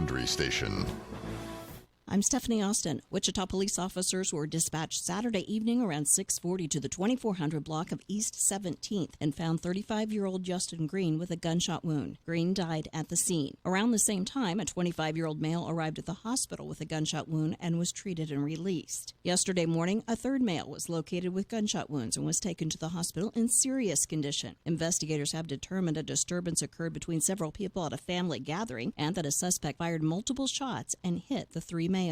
Laundry Station. I'm Stephanie Austin. Wichita police officers were dispatched Saturday evening around 6:40 to the 2400 block of East 17th and found 35-year-old Justin Green with a gunshot wound. Green died at the scene. Around the same time, a 25-year-old male arrived at the hospital with a gunshot wound and was treated and released. Yesterday morning, a third male was located with gunshot wounds and was taken to the hospital in serious condition. Investigators have determined a disturbance occurred between several people at a family gathering and that a suspect fired multiple shots and hit the three males.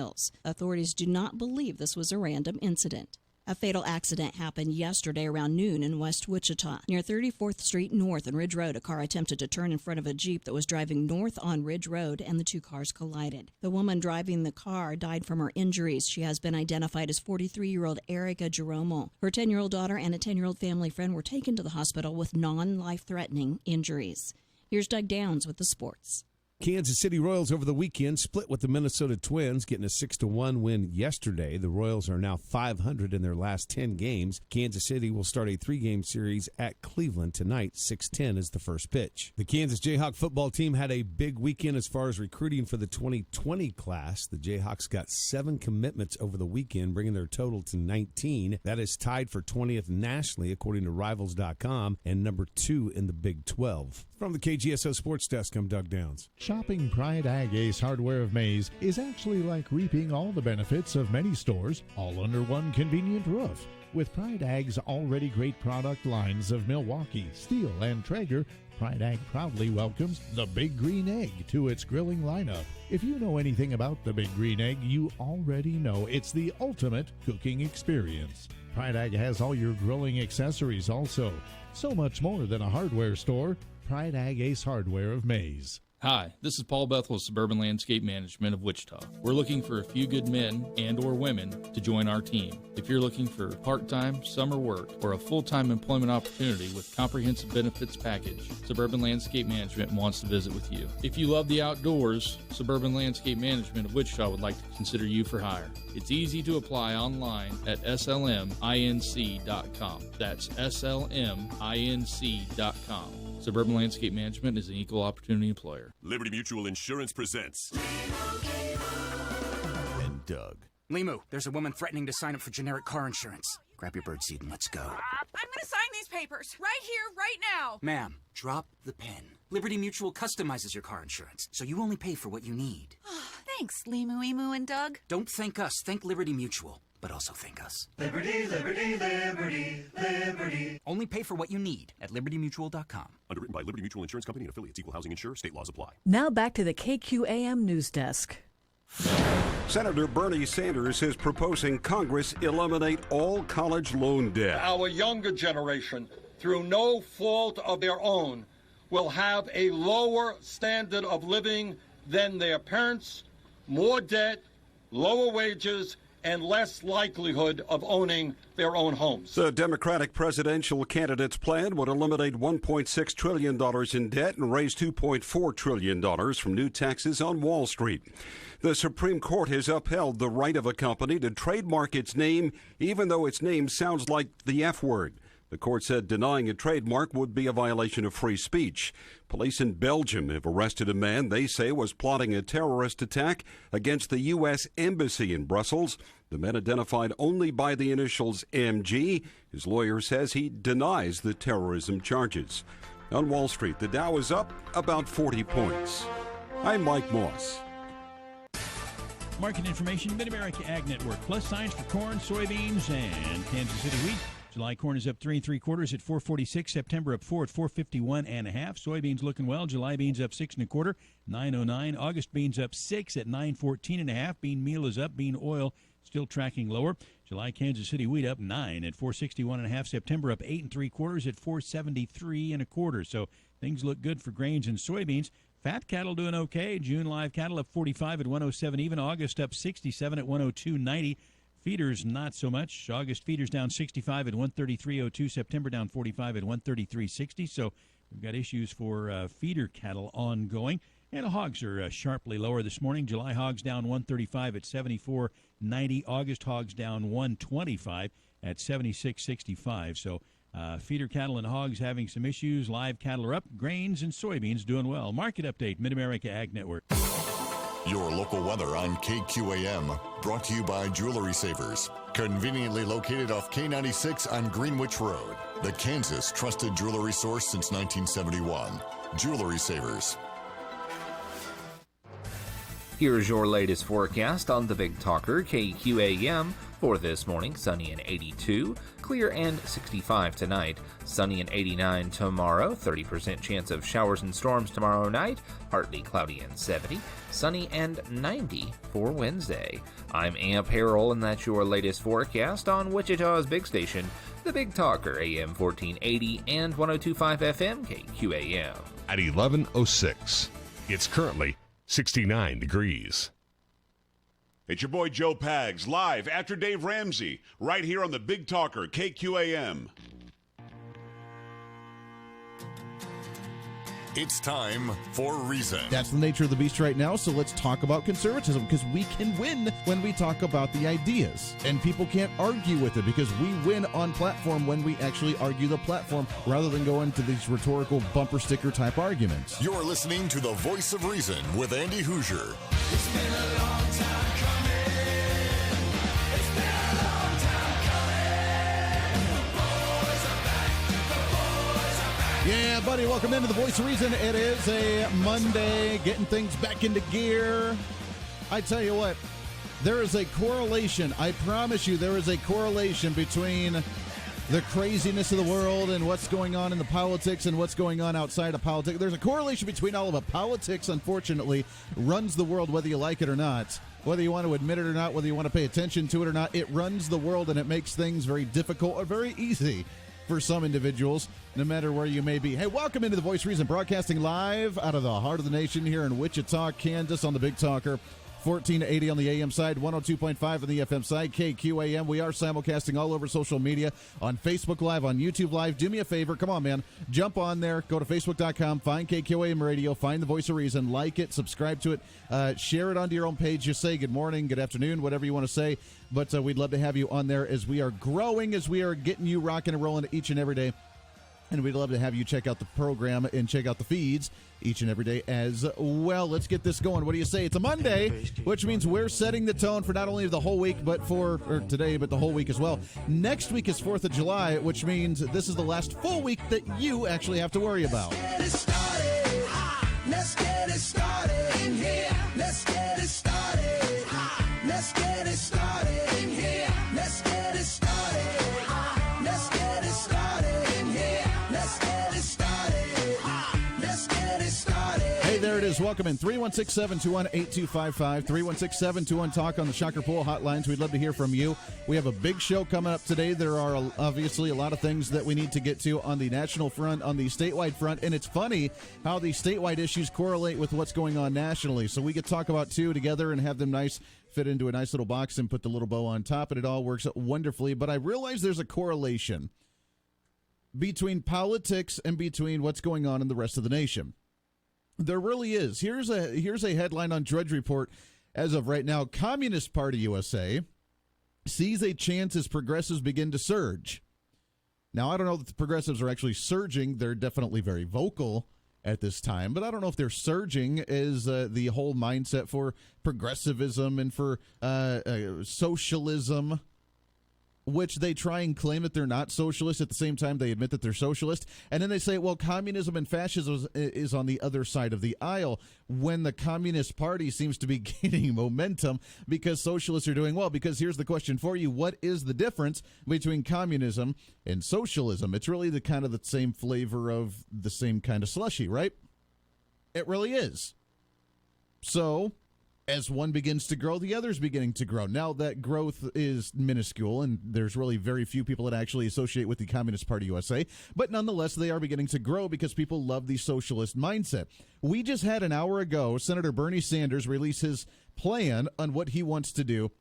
Authorities do not believe this was a random incident. A fatal accident happened yesterday around noon in West Wichita. Near 34th Street North and Ridge Road, a car attempted to turn in front of a Jeep that was driving north on Ridge Road, and the two cars collided. The woman driving the car died from her injuries. She has been identified as 43-year-old Erica Jeromo. Her 10-year-old daughter and a 10-year-old family friend were taken to the hospital with non-life-threatening injuries. Here's Doug Downs with the sports. Kansas City Royals over the weekend split with the Minnesota Twins, getting a 6-1 win yesterday. The Royals are now .500 in their last 10 games. Kansas City will start a 3-game series at Cleveland tonight. 6:10 is the first pitch. The Kansas Jayhawk football team had a big weekend as far as recruiting for the 2020 class. The Jayhawks got 7 commitments over the weekend, bringing their total to 19. That is tied for 20th nationally, according to Rivals.com, and number 2 in the Big 12. From the KGSO Sports Desk, I'm Doug Downs. Shopping Pride Ag Ace Hardware of Maize is actually like reaping all the benefits of many stores, all under one convenient roof. With Pride Ag's already great product lines of Milwaukee, Steel, and Traeger, Pride Ag proudly welcomes the Big Green Egg to its grilling lineup. If you know anything about the Big Green Egg, you already know it's the ultimate cooking experience. Pride Ag has all your grilling accessories also. So much more than a hardware store. Pride Ag Ace Hardware of Maize. Hi, this is Paul Bethel of Suburban Landscape Management of Wichita. We're looking for a few good men and or women to join our team. If you're looking for part-time, summer work, or a full-time employment opportunity with comprehensive benefits package, Suburban Landscape Management wants to visit with you. If you love the outdoors, Suburban Landscape Management of Wichita would like to consider you for hire. It's easy to apply online at slminc.com. That's slminc.com. Suburban Landscape Management is an equal opportunity employer. Liberty Mutual Insurance presents And Doug. Limu, there's a woman threatening to sign up for generic car insurance. Grab your birdseed and let's go. I'm going to sign these papers right here, right now. Ma'am, drop the pen. Liberty Mutual customizes your car insurance, so you only pay for what you need. Thanks, Limu, Emu, and Doug. Don't thank us, thank Liberty Mutual. But also thank us. Liberty, liberty, liberty, liberty. Only pay for what you need at libertymutual.com. Underwritten by Liberty Mutual Insurance Company and affiliates. Equal housing insurer. State laws apply. Now back to the KQAM News Desk. Senator Bernie Sanders is proposing Congress eliminate all college loan debt. Our younger generation, through no fault of their own, will have a lower standard of living than their parents, more debt, lower wages, and less likelihood of owning their own homes. The Democratic presidential candidate's plan would eliminate $1.6 trillion in debt and raise $2.4 trillion from new taxes on Wall Street. The Supreme Court has upheld the right of a company to trademark its name, even though its name sounds like the F word. The court said denying a trademark would be a violation of free speech. Police in Belgium have arrested a man they say was plotting a terrorist attack against the U.S. Embassy in Brussels. The man identified only by the initials MG. His lawyer says he denies the terrorism charges. On Wall Street, the Dow is up about 40 points. I'm Mike Moss. Market information, Mid-America Ag Network. Plus signs for corn, soybeans, and Kansas City wheat. July corn is up 3 3/4 at 4.46. September up 4 at 4.51 1/2. Soybeans looking well. July beans up 6 1/4, 9.09. August beans up 6 at 9.14 1/2. Bean meal is up. Bean oil still tracking lower. July Kansas City wheat up 9 at 4.61 1/2. September up 8 3/4 at 4.73 1/4. So things look good for grains and soybeans. Fat cattle doing okay. June live cattle up 45 at 107 even. August up 67 at 102.90. Feeders, not so much. August feeders down 65 at 133.02. September down 45 at 133.60. So we've got issues for feeder cattle ongoing. And hogs are sharply lower this morning. July hogs down 135 at 74.90. August hogs down 125 at 76.65. So feeder cattle and hogs having some issues. Live cattle are up. Grains and soybeans doing well. Market update, Mid-America Ag Network. Your local weather on KQAM, brought to you by Jewelry Savers. Conveniently located off K96 on Greenwich Road. The Kansas trusted jewelry source since 1971. Jewelry Savers. Here's your latest forecast on the Big Talker KQAM. For this morning, sunny and 82, clear and 65 tonight, sunny and 89 tomorrow, 30% chance of showers and storms tomorrow night, partly cloudy and 70, sunny and 90 for Wednesday. I'm Amp Harrell, and that's your latest forecast on Wichita's big station, the Big Talker, AM 1480 and 102.5 FM KQAM. At 11:06, it's currently 69 degrees. It's your boy Joe Pags, live after Dave Ramsey, right here on the Big Talker, KQAM. It's time for Reason. That's the nature of the beast right now, so let's talk about conservatism, because we can win when we talk about the ideas. And people can't argue with it, because we win on platform when we actually argue the platform, rather than go into these rhetorical bumper sticker type arguments. You're listening to the Voice of Reason with Andy Hoosier. It's been a long time coming. It's been a long time coming. The boys are back. The boys are back. Yeah, buddy, welcome into the Voice of Reason. It is a Monday, getting things back into gear. I tell you what, there is a correlation. I promise you there is a correlation between the craziness of the world and what's going on in the politics and what's going on outside of politics. There's a correlation between all of it. Politics, unfortunately, runs the world whether you like it or not. Whether you want to admit it or not, whether you want to pay attention to it or not, it runs the world, and it makes things very difficult or very easy for some individuals, no matter where you may be. Hey, welcome into the Voice of Reason, broadcasting live out of the heart of the nation here in Wichita, Kansas, on the Big Talker. 1480 on the AM side, 102.5 on the FM side, KQAM. We are simulcasting all over social media, on Facebook Live, on YouTube Live. Do me a favor. Come on, man. Jump on there. Go to Facebook.com. Find KQAM Radio. Find the Voice of Reason. Like it. Subscribe to it. Share it onto your own page. Just say good morning, good afternoon, whatever you want to say. But we'd love to have you on there as we are growing, as we are getting you rocking and rolling each and every day. And we'd love to have you check out the program and check out the feeds each and every day as well. Let's get this going. What do you say? It's a Monday, which means we're setting the tone for not only the whole week, but for today, but the whole week as well. Next week is 4th of July, which means this is the last full week that you actually have to worry about. Let's get it started in here. Let's get it started. Let's get it started in here. Let's get it started. Let's get it started in here. Let's get it started. Let's get it started. Hey, there it is. Welcome in. 316-721-8255. 316-721-TALK on the Shocker Pool hotlines. We'd love to hear from you. We have a big show coming up today. There are obviously a lot of things that we need to get to on the national front, on the statewide front, and it's funny how the statewide issues correlate with what's going on nationally. So we could talk about two together and have them fit into a nice little box and put the little bow on top, and it all works wonderfully. But I realize there's a correlation between politics and between what's going on in the rest of the nation. There really is. Here's a headline on Drudge Report as of right now. Communist Party USA sees a chance as progressives begin to surge. Now, I don't know that the progressives are actually surging. They're definitely very vocal at this time, but I don't know if they're surging as the whole mindset for progressivism and for socialism, which they try and claim that they're not socialist. At the same time, they admit that they're socialist. And then they say, well, communism and fascism is on the other side of the aisle, when the Communist Party seems to be gaining momentum because socialists are doing well. Because here's the question for you. What is the difference between communism and socialism? It's really the kind of the same flavor of the same kind of slushy, right? It really is. So as one begins to grow, the other's beginning to grow. Now, that growth is minuscule, and there's really very few people that actually associate with the Communist Party USA. But nonetheless, they are beginning to grow because people love the socialist mindset. We just had an hour ago, Senator Bernie Sanders release his plan on what he wants to do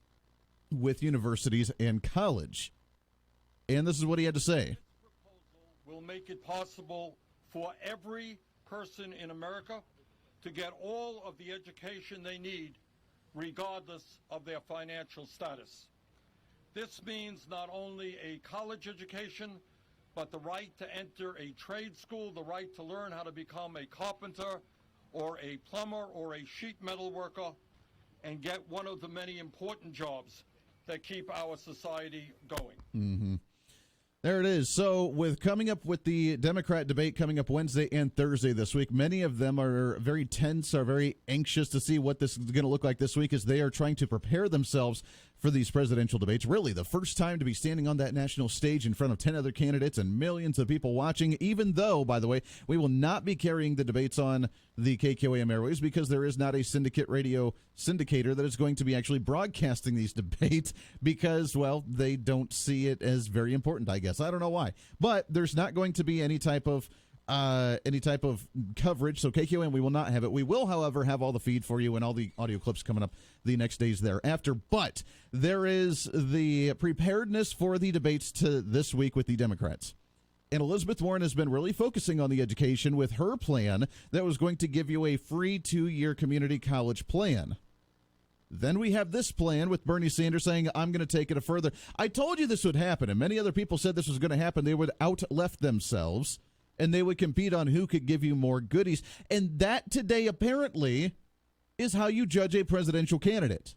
with universities and college. And this is what he had to say. Will make it possible for every person in America to get all of the education they need, regardless of their financial status. This means not only a college education, but the right to enter a trade school, the right to learn how to become a carpenter or a plumber or a sheet metal worker, and get one of the many important jobs that keep our society going. Mm-hmm. There it is. So with the Democrat debate coming up Wednesday and Thursday this week, many of them are very tense, are very anxious to see what this is going to look like this week as they are trying to prepare themselves for these presidential debates. Really, the first time to be standing on that national stage in front of 10 other candidates and millions of people watching, even though, by the way, we will not be carrying the debates on the KQAM airways because there is not a syndicate radio syndicator that is going to be actually broadcasting these debates because, well, they don't see it as very important, I guess. I don't know why. But there's not going to be any type of coverage, so KQAM, we will not have it. We will, however, have all the feed for you and all the audio clips coming up the next days thereafter. But there is the preparedness for the debates to this week with the Democrats. And Elizabeth Warren has been really focusing on the education with her plan that was going to give you a free 2-year community college plan. Then we have this plan with Bernie Sanders saying, I'm going to take it a further. I told you this would happen, and many other people said this was going to happen. They would out-left themselves, and they would compete on who could give you more goodies. And that today, apparently, is how you judge a presidential candidate.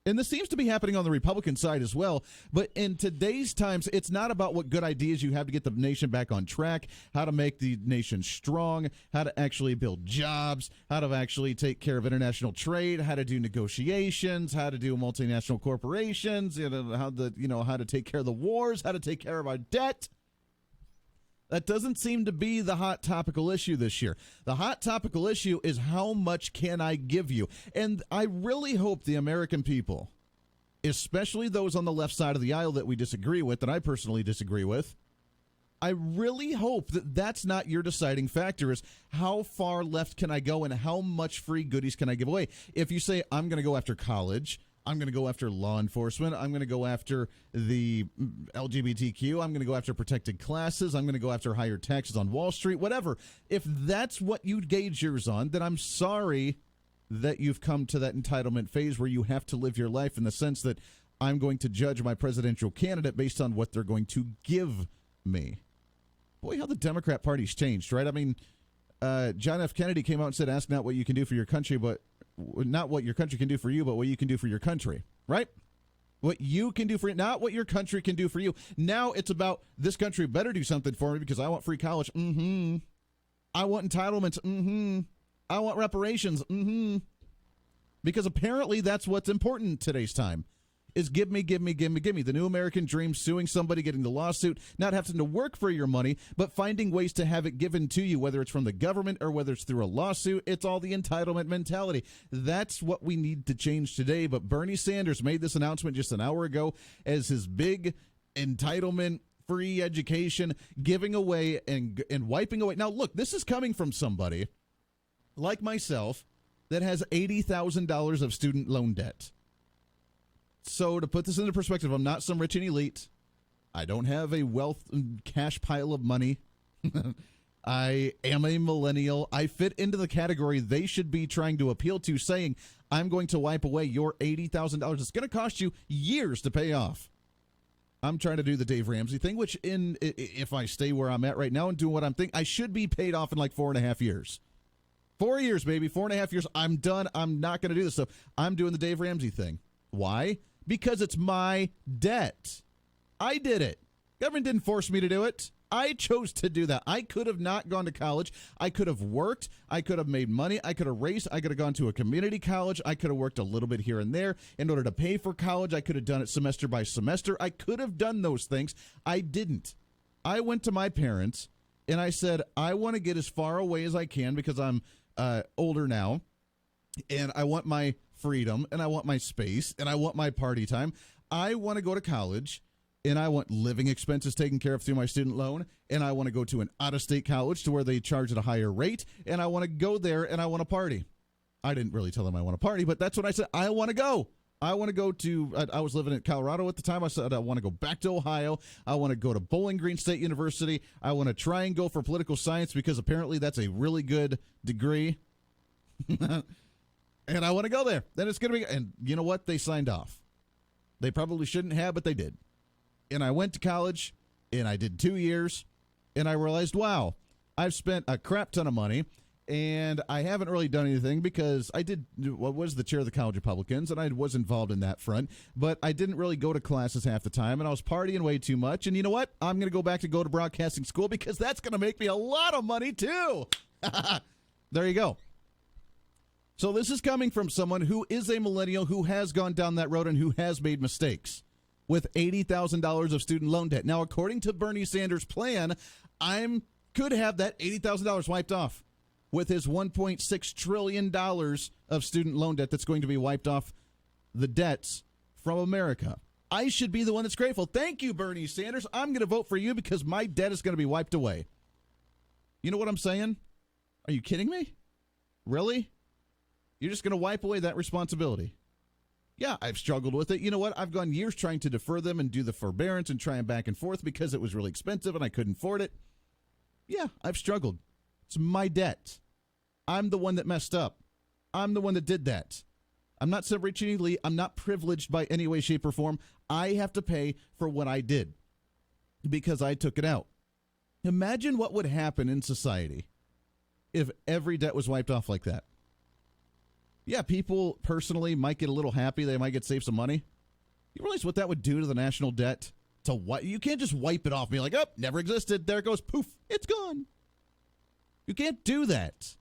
And this seems to be happening on the Republican side as well. But in today's times, it's not about what good ideas you have to get the nation back on track, how to make the nation strong, how to actually build jobs, how to actually take care of international trade, how to do negotiations, how to do multinational corporations, how to take care of the wars, how to take care of our debt. That doesn't seem to be the hot topical issue this year. The hot topical issue is how much can I give you? And I really hope the American people, especially those on the left side of the aisle that we disagree with, that I personally disagree with, I really hope that that's not your deciding factor, is how far left can I go and how much free goodies can I give away? If you say, I'm going to go after college, I'm going to go after law enforcement, I'm going to go after the LGBTQ, I'm going to go after protected classes, I'm going to go after higher taxes on Wall Street, whatever. If that's what you gauge yours on, then I'm sorry that you've come to that entitlement phase where you have to live your life in the sense that I'm going to judge my presidential candidate based on what they're going to give me. Boy, how the Democrat Party's changed, right? I mean, John F. Kennedy came out and said, ask not what you can do for your country, but not what your country can do for you, but what you can do for your country, right? What you can do for it, not what your country can do for you. Now it's about this country better do something for me because I want free college. I want entitlements. I want reparations. Because apparently that's what's important in today's time. Is give me. The new American dream, suing somebody, getting the lawsuit, not having to work for your money, but finding ways to have it given to you, whether it's from the government or whether it's through a lawsuit. It's all the entitlement mentality. That's what we need to change today. But Bernie Sanders made this announcement just an hour ago as his big entitlement, free education, giving away and wiping away. Now, look, this is coming from somebody like myself that has $80,000 of student loan debt. So to put this into perspective, I'm not some rich and elite. I don't have a wealth and cash pile of money. I am a millennial. I fit into the category they should be trying to appeal to, saying, I'm going to wipe away your $80,000. It's going to cost you years to pay off. I'm trying to do the Dave Ramsey thing, which if I stay where I'm at right now and do what I'm thinking, I should be paid off in like 4.5 years. 4 years, baby. 4.5 years. I'm done. I'm not going to do this. So I'm doing the Dave Ramsey thing. Why? Because it's my debt. I did it. Government didn't force me to do it. I chose to do that. I could have not gone to college. I could have worked. I could have made money. I could have raced. I could have gone to a community college. I could have worked a little bit here and there in order to pay for college. I could have done it semester by semester. I could have done those things. I didn't. I went to my parents and I said, I want to get as far away as I can because I'm older now and I want my freedom, and I want my space, and I want my party time. I want to go to college, and I want living expenses taken care of through my student loan, and I want to go to an out-of-state college to where they charge at a higher rate, and I want to go there, and I want to party. I didn't really tell them I want to party, but that's what I said. I want to go. I want to go to, I was living in Colorado at the time. I said, I want to go back to Ohio. I want to go to Bowling Green State University. I want to try and go for political science because apparently that's a really good degree. And I want to go there. Then it's going to be, and you know what? They signed off. They probably shouldn't have, but they did. And I went to college, and I did 2 years, and I realized, wow, I've spent a crap ton of money, And I haven't really done anything because I was the chair of the College Republicans, and I was involved in that front. But I didn't really go to classes half the time, and I was partying way too much. And you know what? I'm going to go back to broadcasting school because that's going to make me a lot of money, too. There you go. So this is coming from someone who is a millennial who has gone down that road and who has made mistakes with $80,000 of student loan debt. Now, according to Bernie Sanders' plan, I could have that $80,000 wiped off with his $1.6 trillion of student loan debt that's going to be wiped off the debts from America. I should be the one that's grateful. Thank you, Bernie Sanders. I'm going to vote for you because my debt is going to be wiped away. You know what I'm saying? Are you kidding me? Really? You're just going to wipe away that responsibility? Yeah, I've struggled with it. You know what? I've gone years trying to defer them and do the forbearance and try them back and forth because it was really expensive and I couldn't afford it. Yeah, I've struggled. It's my debt. I'm the one that messed up. I'm the one that did that. I'm not separating. I'm not privileged by any way, shape, or form. I have to pay for what I did because I took it out. Imagine what would happen in society if every debt was wiped off like that. Yeah, people personally might get a little happy. They might get saved some money. You realize what that would do to the national debt? To what? You can't just wipe it off and be like, oh, never existed. There it goes. Poof. It's gone. You can't do that.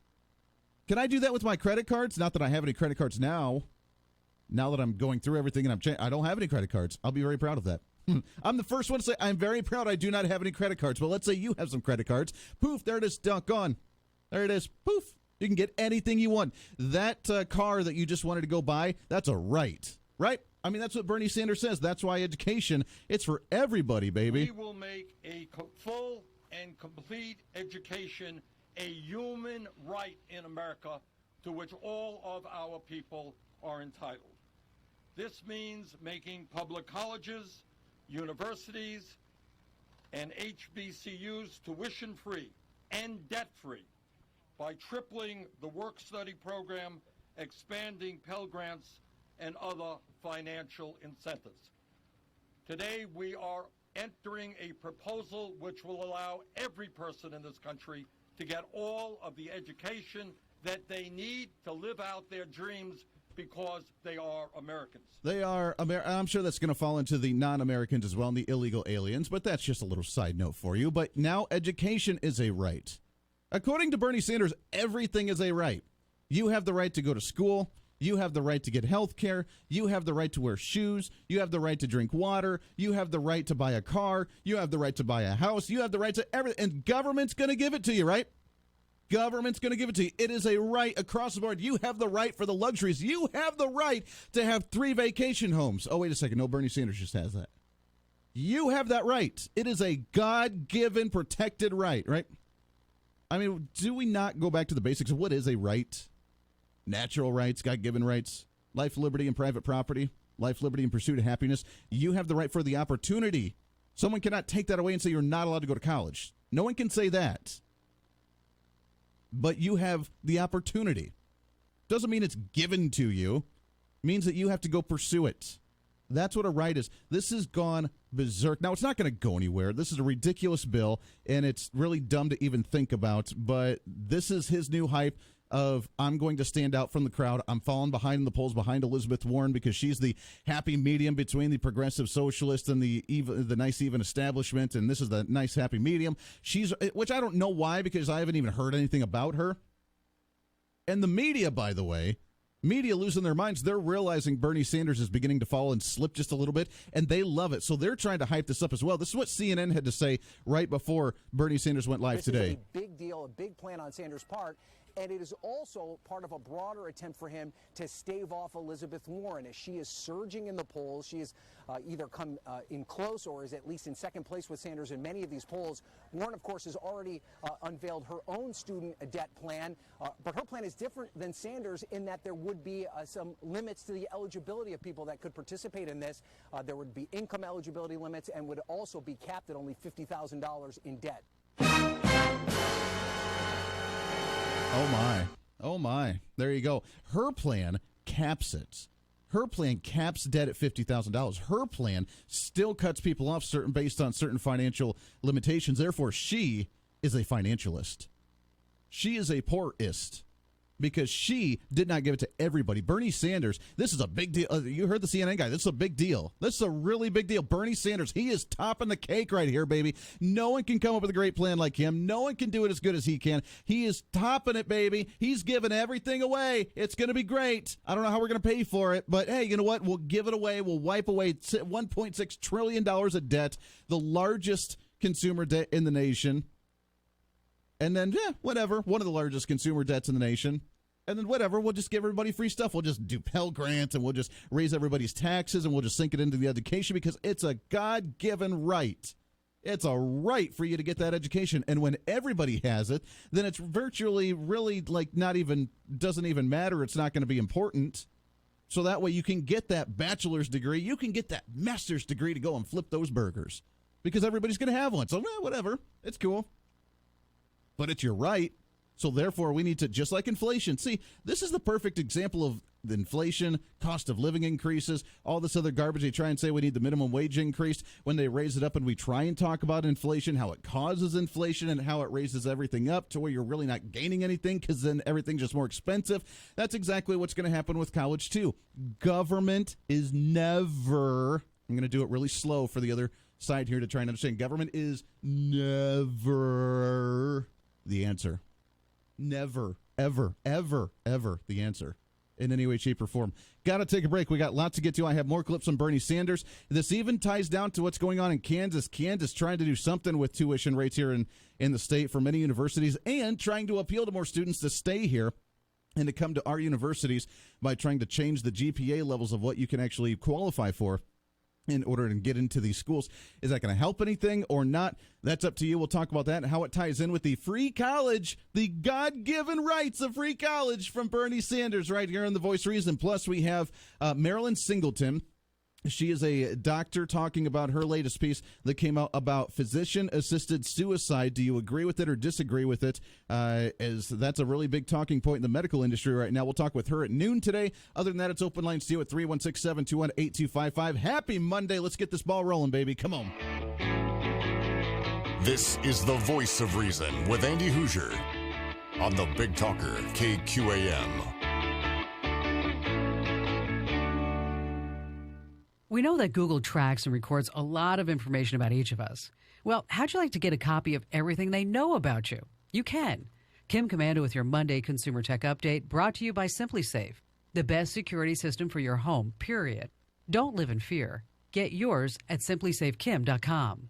Can I do that with my credit cards? Not that I have any credit cards now. Now that I'm going through everything and I don't have any credit cards. I'll be very proud of that. I'm the first one to say I'm very proud I do not have any credit cards. But let's say you have some credit cards. Poof, there it is. Gone. There it is. Poof. You can get anything you want. That car that you just wanted to go buy, that's a right. Right? I mean, that's what Bernie Sanders says. That's why education, it's for everybody, baby. We will make a full and complete education a human right in America to which all of our people are entitled. This means making public colleges, universities, and HBCUs tuition-free and debt-free by tripling the work-study program, expanding Pell Grants, and other financial incentives. Today, we are entering a proposal which will allow every person in this country to get all of the education that they need to live out their dreams because they are Americans. They are. I'm sure that's going to fall into the non-Americans as well and the illegal aliens, but that's just a little side note for you. But now education is a right. According to Bernie Sanders, everything is a right. You have the right to go to school. You have the right to get health care. You have the right to wear shoes. You have the right to drink water. You have the right to buy a car. You have the right to buy a house. You have the right to everything. And government's going to give it to you, right? Government's going to give it to you. It is a right across the board. You have the right for the luxuries. You have the right to have 3 vacation homes. Oh, wait a second. No, Bernie Sanders just has that. You have that right. It is a God-given, protected right, right? I mean, do we not go back to the basics of what is a right? Natural rights, God-given rights, life, liberty, and private property, life, liberty, and pursuit of happiness. You have the right for the opportunity. Someone cannot take that away and say you're not allowed to go to college. No one can say that. But you have the opportunity. Doesn't mean it's given to you. It means that you have to go pursue it. That's what a right is. This has gone berserk. Now, it's not going to go anywhere. This is a ridiculous bill, and it's really dumb to even think about. But this is his new hype of, I'm going to stand out from the crowd. I'm falling behind in the polls behind Elizabeth Warren because she's the happy medium between the progressive socialist and the nice even establishment, and this is the nice happy medium. Which I don't know why, because I haven't even heard anything about her. And the media, by the way, losing their minds. They're realizing Bernie Sanders is beginning to fall and slip just a little bit, and they love it. So they're trying to hype this up as well. This is what CNN had to say right before Bernie Sanders went live today. This is a big deal, a big plan on Sanders' part. And it is also part of a broader attempt for him to stave off Elizabeth Warren. As she is surging in the polls, she has either come in close or is at least in second place with Sanders in many of these polls. Warren, of course, has already unveiled her own student debt plan, but her plan is different than Sanders in that there would be some limits to the eligibility of people that could participate in this. There would be income eligibility limits and would also be capped at only $50,000 in debt. Oh, my. There you go. Her plan caps it. Her plan caps debt at $50,000. Her plan still cuts people off based on certain financial limitations. Therefore, she is a financialist. She is a poorist because she did not give it to everybody. Bernie Sanders, this is a big deal. You heard the CNN guy. This is a big deal. This is a really big deal. Bernie Sanders, he is topping the cake right here, baby. No one can come up with a great plan like him. No one can do it as good as he can. He is topping it, baby. He's giving everything away. It's going to be great. I don't know how we're going to pay for it, but hey, you know what? We'll give it away. We'll wipe away $1.6 trillion of debt, the largest consumer debt in the nation. And then, whatever, one of the largest consumer debts in the nation. And then whatever, we'll just give everybody free stuff. We'll just do Pell Grants, and we'll just raise everybody's taxes, and we'll just sink it into the education because it's a God-given right. It's a right for you to get that education. And when everybody has it, then it's virtually really like doesn't even matter. It's not going to be important. So that way you can get that bachelor's degree. You can get that master's degree to go and flip those burgers because everybody's going to have one. So whatever. It's cool. But it's your right. So therefore, we need to, just like inflation. See, this is the perfect example of the inflation, cost of living increases, all this other garbage. They try and say we need the minimum wage increased when they raise it up, and we try and talk about inflation, how it causes inflation and how it raises everything up to where you're really not gaining anything because then everything's just more expensive. That's exactly what's going to happen with college, too. Government is never, I'm going to do it really slow for the other side here to try and understand. Government is never the answer. Never, ever, ever, ever the answer in any way, shape, or form. Got to take a break. We got lots to get to. I have more clips on Bernie Sanders. This even ties down to what's going on in Kansas. Kansas trying to do something with tuition rates here in the state for many universities and trying to appeal to more students to stay here and to come to our universities by trying to change the GPA levels of what you can actually qualify for in order to get into these schools. Is that going to help anything or not? That's up to you. We'll talk about that and how it ties in with the free college, the God-given rights of free college from Bernie Sanders right here on The Voice of Reason. Plus, we have Marilyn Singleton. She is a doctor talking about her latest piece that came out about physician-assisted suicide. Do you agree with it or disagree with it? As that's a really big talking point in the medical industry right now. We'll talk with her at noon today. Other than that, it's open lines to you at 316-721-8255. Happy Monday. Let's get this ball rolling, baby. Come on. This is The Voice of Reason with Andy Hoosier on the Big Talker, KQAM. We know that Google tracks and records a lot of information about each of us. Well, how'd you like to get a copy of everything they know about you? You can. Kim Komando with your Monday Consumer Tech Update, brought to you by SimpliSafe, the best security system for your home, period. Don't live in fear. Get yours at simplysafekim.com.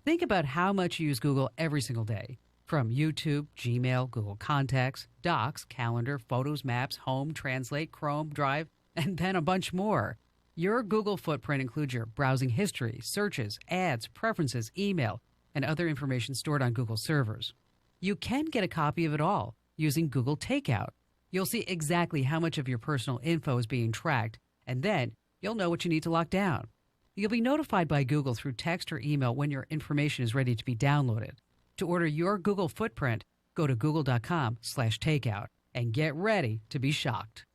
Think about how much you use Google every single day. From YouTube, Gmail, Google Contacts, Docs, Calendar, Photos, Maps, Home, Translate, Chrome, Drive, and then a bunch more. Your Google footprint includes your browsing history, searches, ads, preferences, email, and other information stored on Google servers. You can get a copy of it all using Google Takeout. You'll see exactly how much of your personal info is being tracked, and then you'll know what you need to lock down. You'll be notified by Google through text or email when your information is ready to be downloaded. To order your Google footprint, go to google.com/takeout and get ready to be shocked.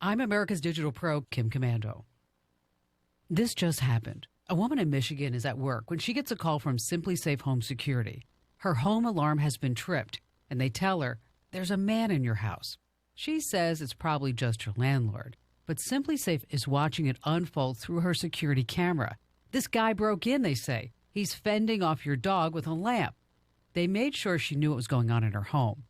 I'm America's Digital Pro, Kim Komando. This just happened. A woman in Michigan is at work when she gets a call from SimpliSafe Home Security. Her home alarm has been tripped, and they tell her, there's a man in your house. She says it's probably just her landlord, but SimpliSafe is watching it unfold through her security camera. This guy broke in, they say. He's fending off your dog with a lamp. They made sure she knew what was going on in her home.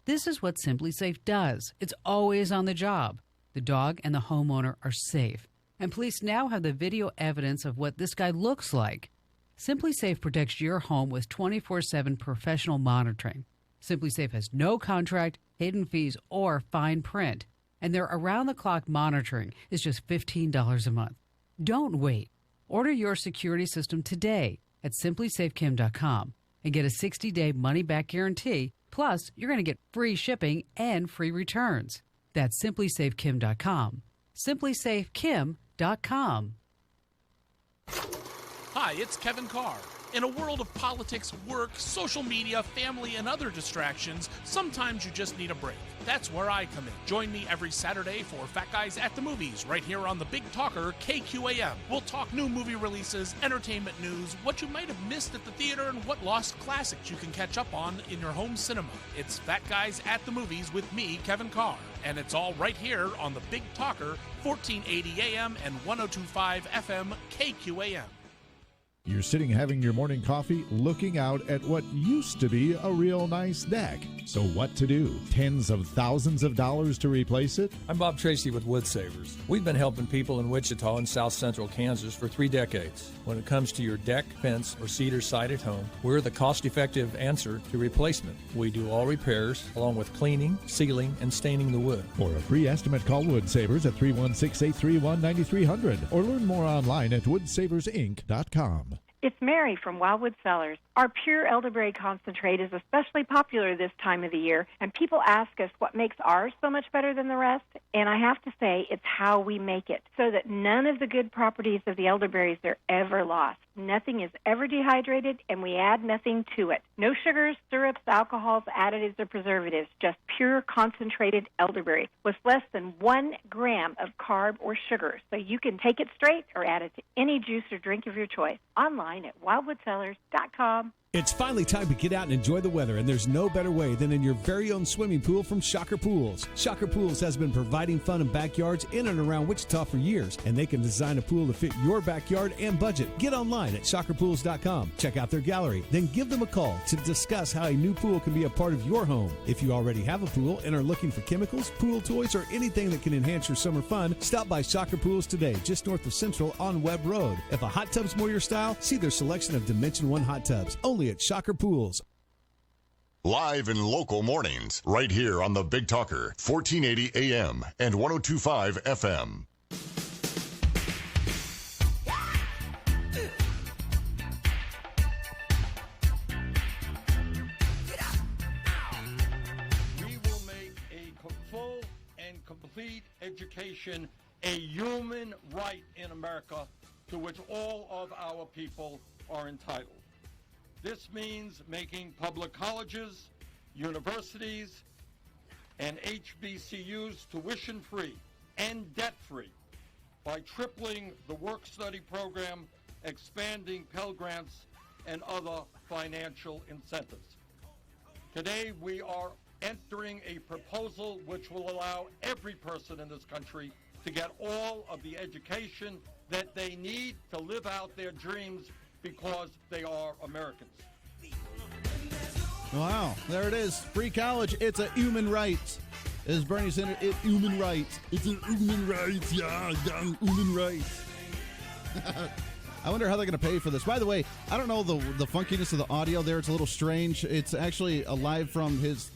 This is what SimpliSafe does. It's always on the job. The dog and the homeowner are safe. And police now have the video evidence of what this guy looks like. SimpliSafe protects your home with 24/7 professional monitoring. SimpliSafe has no contract, hidden fees, or fine print. And their around-the-clock monitoring is just $15 a month. Don't wait. Order your security system today at simplysafekim.com and get a 60-day money-back guarantee. Plus, you're going to get free shipping and free returns. That's simplysafekim.com. simplysafekim.com. Hi, it's Kevin Carr. In a world of politics, work, social media, family, and other distractions, sometimes you just need a break. That's where I come in. Join me every Saturday for Fat Guys at the Movies, right here on the Big Talker, KQAM. We'll talk new movie releases, entertainment news, what you might have missed at the theater, and what lost classics you can catch up on in your home cinema. It's Fat Guys at the Movies with me, Kevin Carr. And it's all right here on the Big Talker, 1480 AM and 1025 FM, KQAM. You're sitting having your morning coffee, looking out at what used to be a real nice deck. So what to do? Tens of thousands of dollars to replace it? I'm Bob Tracy with Wood Savers. We've been helping people in Wichita and South Central Kansas for 3 decades. When it comes to your deck, fence, or cedar sided home, we're the cost-effective answer to replacement. We do all repairs, along with cleaning, sealing, and staining the wood. For a free estimate, call Wood Savers at 316-831-9300 or learn more online at woodsaversinc.com. It's Mary from Wildwood Cellars. Our pure elderberry concentrate is especially popular this time of the year, and people ask us what makes ours so much better than the rest, and I have to say it's how we make it, so that none of the good properties of the elderberries are ever lost. Nothing is ever dehydrated, and we add nothing to it. No sugars, syrups, alcohols, additives, or preservatives, just pure concentrated elderberry with less than 1 gram of carb or sugar, so you can take it straight or add it to any juice or drink of your choice. Online at wildwoodsellers.com. It's finally time to get out and enjoy the weather, and there's no better way than in your very own swimming pool from Shocker Pools. Shocker Pools has been providing fun in backyards in and around Wichita for years, and they can design a pool to fit your backyard and budget. Get online at shockerpools.com. Check out their gallery, then give them a call to discuss how a new pool can be a part of your home. If you already have a pool and are looking for chemicals, pool toys, or anything that can enhance your summer fun, stop by Shocker Pools today, just north of Central on Webb Road. If a hot tub's more your style, see their selection of Dimension 1 hot tubs, only at Shocker Pools. Live in local mornings, right here on the Big Talker, 1480 AM and 1025 FM. We will make a full and complete education a human right in America to which all of our people are entitled. This means making public colleges, universities, and HBCUs tuition-free and debt-free by tripling the work-study program, expanding Pell Grants, and other financial incentives. Today, we are entering a proposal which will allow every person in this country to get all of the education that they need to live out their dreams because they are Americans. Wow, there it is. Free college. It's a human right. Is Bernie Sanders? It's human rights. It's a human rights. Yeah, human rights. I wonder how they're going to pay for this. By the way, I don't know the funkiness of the audio there. It's a little strange. It's actually live from his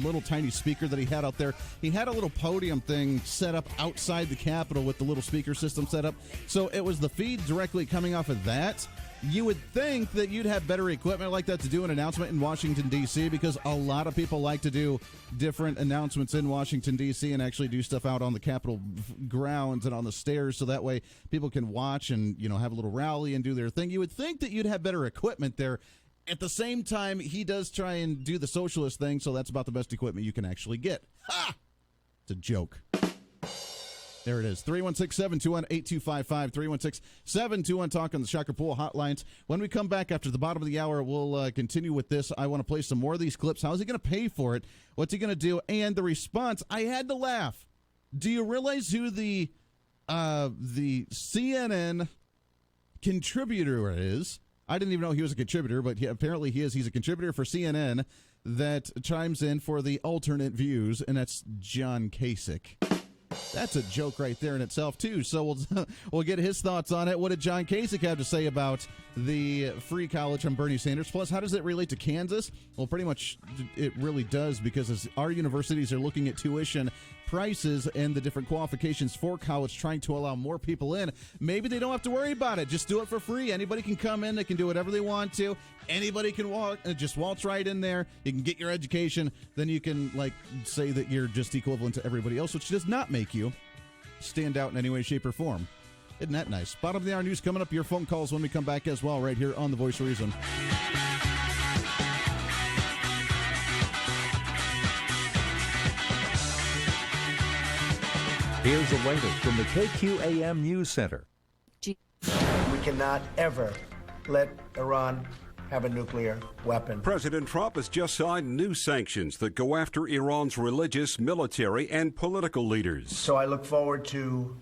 little tiny speaker that he had out there. He had a little podium thing set up outside the Capitol with the little speaker system set up. So it was the feed directly coming off of that. You would think that you'd have better equipment like that to do an announcement in Washington, D.C., because a lot of people like to do different announcements in Washington, D.C., and actually do stuff out on the Capitol grounds and on the stairs, so that way people can watch and, you know, have a little rally and do their thing. You would think that you'd have better equipment there. At the same time, he does try and do the socialist thing, so that's about the best equipment you can actually get. Ha! It's a joke. There it is. 316-721-8255. 316-721-TALK on the Shocker Pool hotlines. When we come back after the bottom of the hour, we'll continue with this. I want to play some more of these clips. How is he going to pay for it? What's he going to do? And the response, I had to laugh. Do you realize who the CNN contributor is? I didn't even know he was a contributor, but apparently he is. He's a contributor for CNN that chimes in for the alternate views, and that's John Kasich. That's a joke right there in itself, too. So we'll get his thoughts on it. What did John Kasich have to say about the free college from Bernie Sanders? Plus, how does it relate to Kansas? Well, pretty much it really does, because as our universities are looking at tuition prices and the different qualifications for college, trying to allow more people in, maybe they don't have to worry about it. Just do it for free. Anybody can come in. They can do whatever they want to. Anybody can just waltz right in there. You can get your education. Then you can, like, say that you're just equivalent to everybody else, which does not make you stand out in any way, shape, or form. Isn't that nice? Bottom of the hour news coming up. Your phone calls when we come back as well, right here on The Voice of Reason. Here's the latest from the KQAM News Center. We cannot ever let Iran have a nuclear weapon. President Trump has just signed new sanctions that go after Iran's religious, military, and political leaders. So I look forward to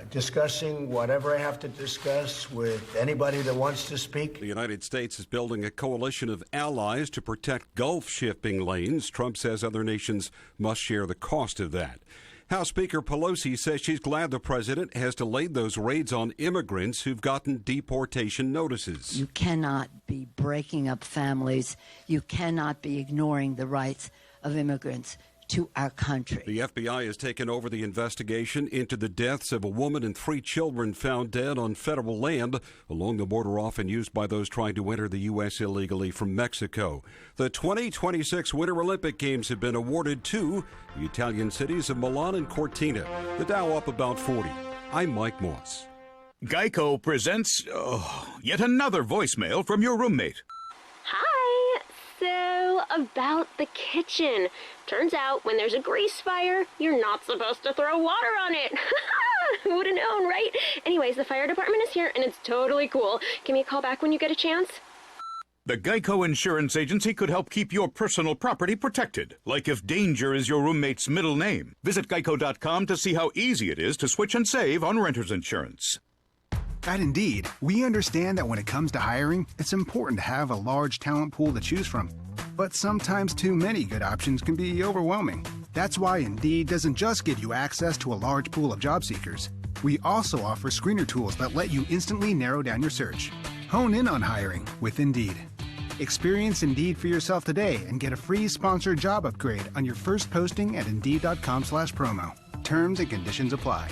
discussing whatever I have to discuss with anybody that wants to speak. The United States is building a coalition of allies to protect Gulf shipping lanes. Trump says other nations must share the cost of that. House Speaker Pelosi says she's glad the president has delayed those raids on immigrants who've gotten deportation notices. You cannot be breaking up families. You cannot be ignoring the rights of immigrants to our country. The FBI has taken over the investigation into the deaths of a woman and 3 children found dead on federal land along the border often used by those trying to enter the U.S. illegally from Mexico. The 2026 Winter Olympic Games have been awarded to the Italian cities of Milan and Cortina. The Dow up about 40. I'm Mike Moss. Geico presents yet another voicemail from your roommate. Hi. So, about the kitchen. Turns out when there's a grease fire, you're not supposed to throw water on it. Who would have known, right? Anyways, the fire department is here and it's totally cool. Give me a call back when you get a chance. The Geico Insurance Agency could help keep your personal property protected, like if danger is your roommate's middle name. Visit geico.com to see how easy it is to switch and save on renter's insurance. At Indeed, we understand that when it comes to hiring, it's important to have a large talent pool to choose from. But sometimes too many good options can be overwhelming. That's why Indeed doesn't just give you access to a large pool of job seekers. We also offer screener tools that let you instantly narrow down your search. Hone in on hiring with Indeed. Experience Indeed for yourself today and get a free sponsored job upgrade on your first posting at Indeed.com/promo. Terms and conditions apply.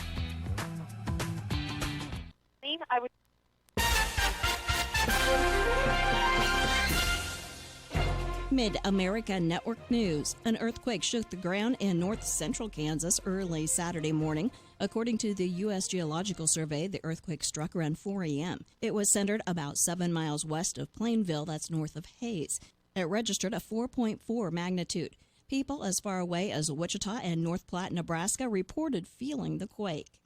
Mid-America Network News. An earthquake shook the ground in north-central Kansas early Saturday morning. According to the U.S. Geological Survey, the earthquake struck around 4 a.m. It was centered about 7 miles west of Plainville, that's north of Hayes. It registered a 4.4 magnitude. People as far away as Wichita and North Platte, Nebraska, reported feeling the quake.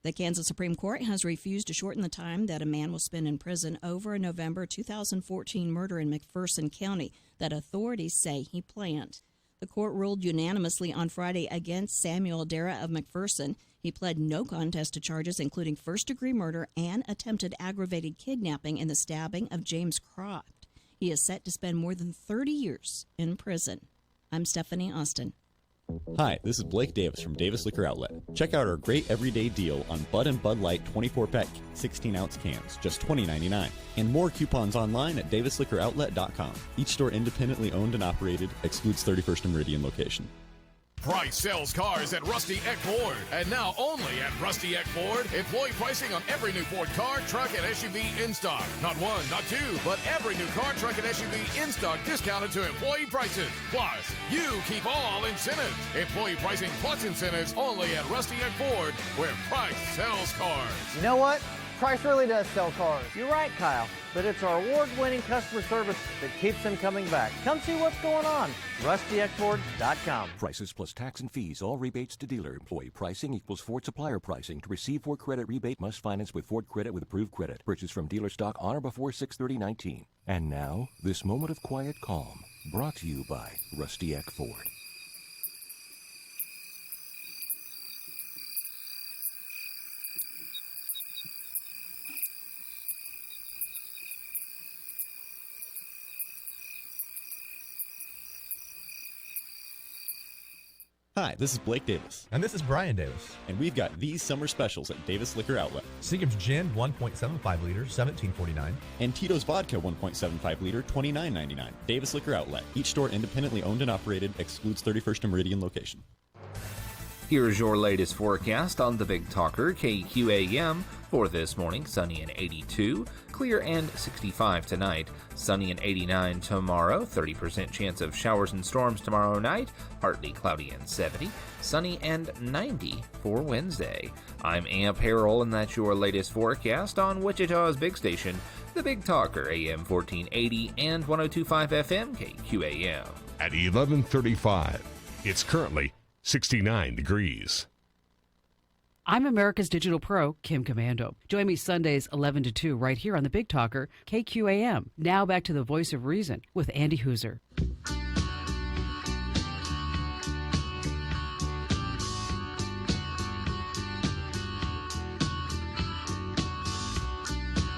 The Kansas Supreme Court has refused to shorten the time that a man will spend in prison over a November 2014 murder in McPherson County that authorities say he planned. The court ruled unanimously on Friday against Samuel Dara of McPherson. He pled no contest to charges including first-degree murder and attempted aggravated kidnapping in the stabbing of James Croft. He is set to spend more than 30 years in prison. I'm Stephanie Austin. Hi, this is Blake Davis from Davis Liquor Outlet. Check out our great everyday deal on Bud and Bud Light 24-pack 16-ounce cans, just $20.99. And more coupons online at davisliquoroutlet.com. Each store independently owned and operated, excludes 31st and Meridian location. Price sells cars at Rusty Eck Ford. And now only at Rusty Eck Ford, employee pricing on every new Ford car, truck, and SUV in stock. Not one, not two, but every new car, truck, and SUV in stock discounted to employee prices. Plus, you keep all incentives. Employee pricing plus incentives only at Rusty Eck Ford, where price sells cars. You know what? Price really does sell cars. You're right, Kyle. But it's our award-winning customer service that keeps them coming back. Come see what's going on. RustyEckFord.com. Prices plus tax and fees. All rebates to dealer. Employee pricing equals Ford supplier pricing. To receive Ford credit rebate, must finance with Ford credit with approved credit. Purchase from dealer stock on or before 6/30/19. And now, this moment of quiet calm. Brought to you by Rusty Eck Ford. Hi, this is Blake Davis. And this is Brian Davis. And we've got these summer specials at Davis Liquor Outlet. Seagram's Gin, 1.75 liter, $17.49. And Tito's Vodka, 1.75 liter, $29.99. Davis Liquor Outlet. Each store independently owned and operated, excludes 31st and Meridian location. Here's your latest forecast on the Big Talker KQAM. For this morning, sunny and 82, clear and 65 tonight, sunny and 89 tomorrow, 30% chance of showers and storms tomorrow night, partly cloudy and 70, sunny and 90 for Wednesday. I'm Amp Harrell, and that's your latest forecast on Wichita's big station, the Big Talker, AM 1480 and 102.5 FM KQAM. At 11:35, it's currently 69 degrees. I'm America's Digital Pro, Kim Commando. Join me Sundays 11 to 2 right here on the Big Talker, KQAM. Now back to the Voice of Reason with Andy Hooser.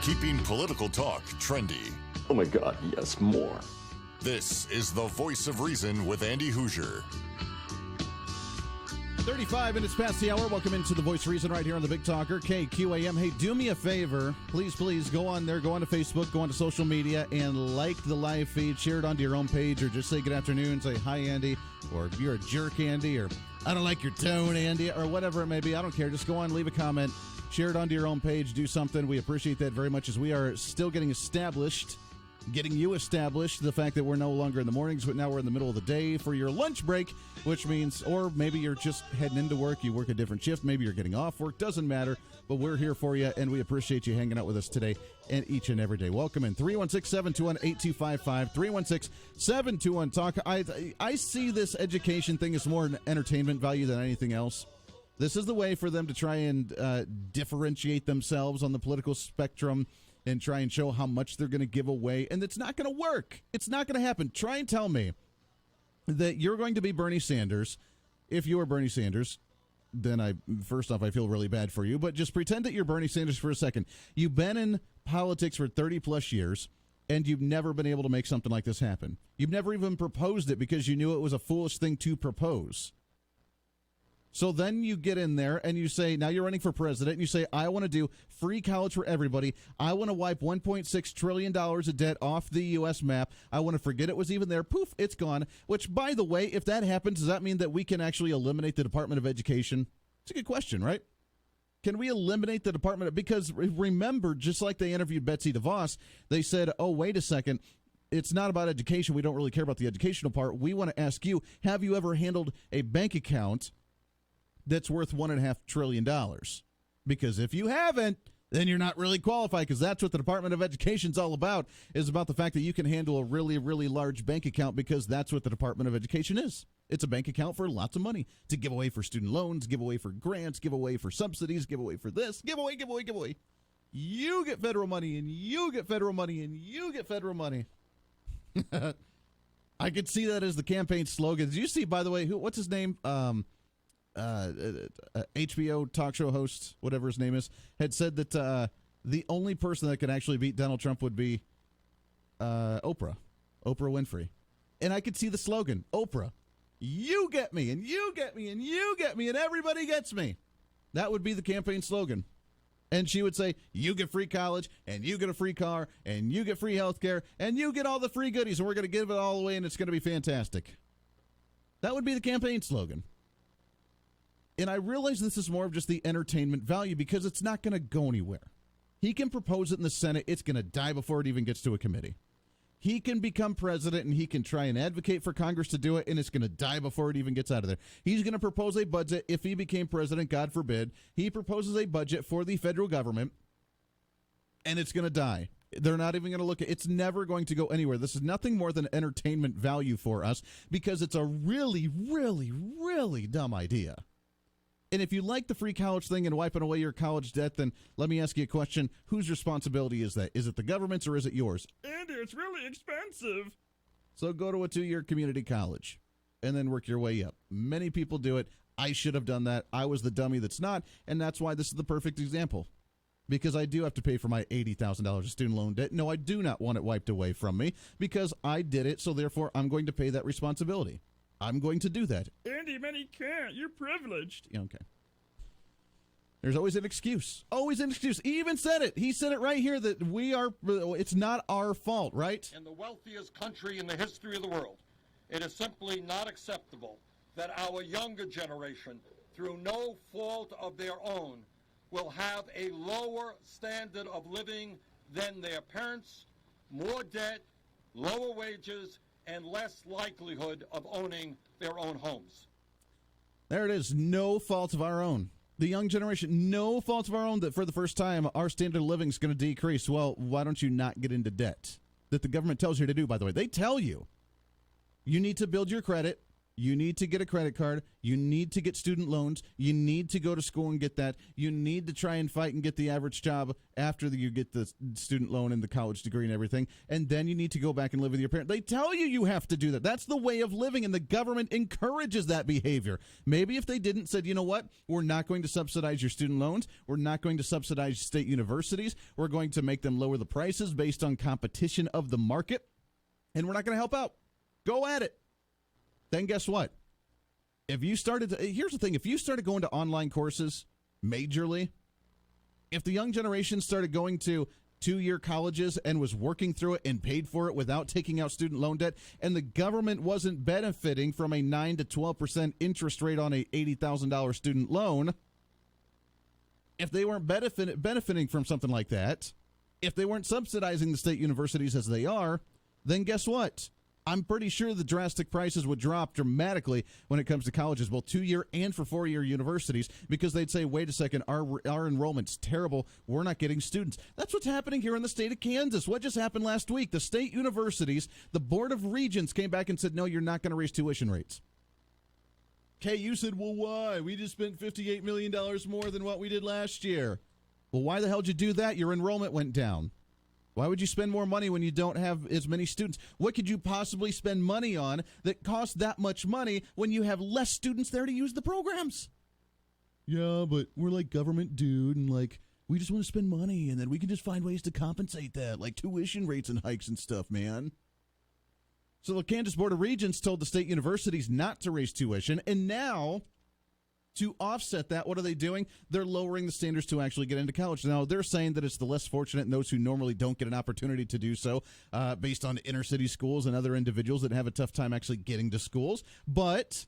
Keeping political talk trendy. Oh my God, yes, more. This is the Voice of Reason with Andy Hooser. 35 minutes past the hour. Welcome into the Voice of Reason right here on the Big Talker, KQAM. Hey, do me a favor. Please go on there. Go on to Facebook. Go on to social media and like the live feed. Share it onto your own page or just say good afternoon. Say hi, Andy. Or you're a jerk, Andy. Or I don't like your tone, Andy. Or whatever it may be. I don't care. Just go on, leave a comment. Share it onto your own page. Do something. We appreciate that very much as we are still getting established. Getting you established, the fact that we're no longer in the mornings, but now we're in the middle of the day for your lunch break, which means, or maybe you're just heading into work, you work a different shift, maybe you're getting off work, doesn't matter, but we're here for you, and we appreciate you hanging out with us today and each and every day. Welcome in. 316-721-8255, 316-721-TALK. I see this education thing as more an entertainment value than anything else. This is the way for them to try and differentiate themselves on the political spectrum and try and show how much they're going to give away. And it's not going to work. It's not going to happen. Try and tell me that you're going to be Bernie Sanders. If you are Bernie Sanders, then first off, I feel really bad for you. But just pretend that you're Bernie Sanders for a second. You've been in politics for 30-plus years, and you've never been able to make something like this happen. You've never even proposed it because you knew it was a foolish thing to propose. So then you get in there and you say, now you're running for president, and you say, I want to do free college for everybody. I want to wipe $1.6 trillion of debt off the U.S. map. I want to forget it was even there. Poof, it's gone. Which, by the way, if that happens, does that mean that we can actually eliminate the Department of Education? It's a good question, right? Can we eliminate the Department? Because remember, just like they interviewed Betsy DeVos, they said, oh, wait a second. It's not about education. We don't really care about the educational part. We want to ask you, have you ever handled a bank account that's worth $1.5 trillion? Because if you haven't, then you're not really qualified, because that's what the Department of Education is all about, is about the fact that you can handle a really, really large bank account, because that's what the Department of Education is. It's a bank account for lots of money to give away for student loans, give away for grants, give away for subsidies, give away for this, give away. You get federal money, and you get federal money, and you get federal money. I could see that as the campaign slogan. Did you see, by the way, what's his name? HBO talk show host, whatever his name is, had said that the only person that could actually beat Donald Trump would be Oprah Winfrey. And I could see the slogan, Oprah, you get me, and you get me, and you get me, and everybody gets me. That would be the campaign slogan. And she would say, you get free college, and you get a free car, and you get free health care, and you get all the free goodies, and we're going to give it all away, and it's going to be fantastic. That would be the campaign slogan. And I realize this is more of just the entertainment value, because it's not going to go anywhere. He can propose it in the Senate. It's going to die before it even gets to a committee. He can become president, and he can try and advocate for Congress to do it, and it's going to die before it even gets out of there. He's going to propose a budget. If he became president, God forbid, he proposes a budget for the federal government, and it's going to die. They're not even going to look at it. It's never going to go anywhere. This is nothing more than entertainment value for us, because it's a really, really, really dumb idea. And if you like the free college thing and wiping away your college debt, then let me ask you a question. Whose responsibility is that? Is it the government's, or is it yours? Andy, it's really expensive. So go to a 2-year community college and then work your way up. Many people do it. I should have done that. I was the dummy that's not, and that's why this is the perfect example. Because I do have to pay for my $80,000 of student loan debt. No, I do not want it wiped away from me, because I did it, so therefore I'm going to pay that responsibility. I'm going to do that. Andy, many can't. You're privileged. Yeah, okay. There's always an excuse. Always an excuse. He even said it. He said it right here that it's not our fault, right? In the wealthiest country in the history of the world, it is simply not acceptable that our younger generation through no fault of their own, will have a lower standard of living than their parents, more debt, lower wages, and less likelihood of owning their own homes. There it is. No fault of our own. The young generation, no fault of our own that for the first time our standard of living is going to decrease. Well, why don't you not get into debt? That the government tells you to do, by the way. They tell you. You need to build your credit. You need to get a credit card. You need to get student loans. You need to go to school and get that. You need to try and fight and get the average job after you get the student loan and the college degree and everything. And then you need to go back and live with your parents. They tell you you have to do that. That's the way of living, and the government encourages that behavior. Maybe if they didn't said, you know what, we're not going to subsidize your student loans. We're not going to subsidize state universities. We're going to make them lower the prices based on competition of the market. And we're not going to help out. Go at it. Then guess what? If you started to, here's the thing, if you started going to online courses majorly, if the young generation started going to 2-year colleges and was working through it and paid for it without taking out student loan debt, and the government wasn't benefiting from a 9 to 12% interest rate on a $80,000 student loan, if they weren't benefiting from something like that, if they weren't subsidizing the state universities as they are, then guess what? I'm pretty sure the drastic prices would drop dramatically when it comes to colleges, both 2-year and for 4-year universities, because they'd say, wait a second, our enrollment's terrible. We're not getting students. That's what's happening here in the state of Kansas. What just happened last week? The state universities, the Board of Regents came back and said, no, you're not going to raise tuition rates. KU said, well, why? We just spent $58 million more than what we did last year. Well, why the hell did you do that? Your enrollment went down. Why would you spend more money when you don't have as many students? What could you possibly spend money on that costs that much money when you have less students there to use the programs? Yeah, but we're like government, dude, and like we just want to spend money, and then we can just find ways to compensate that, like tuition rates and hikes and stuff, man. So the Kansas Board of Regents told the state universities not to raise tuition, and now to offset that, what are they doing? They're lowering the standards to actually get into college. Now, they're saying that it's the less fortunate and those who normally don't get an opportunity to do so based on inner city schools and other individuals that have a tough time actually getting to schools. But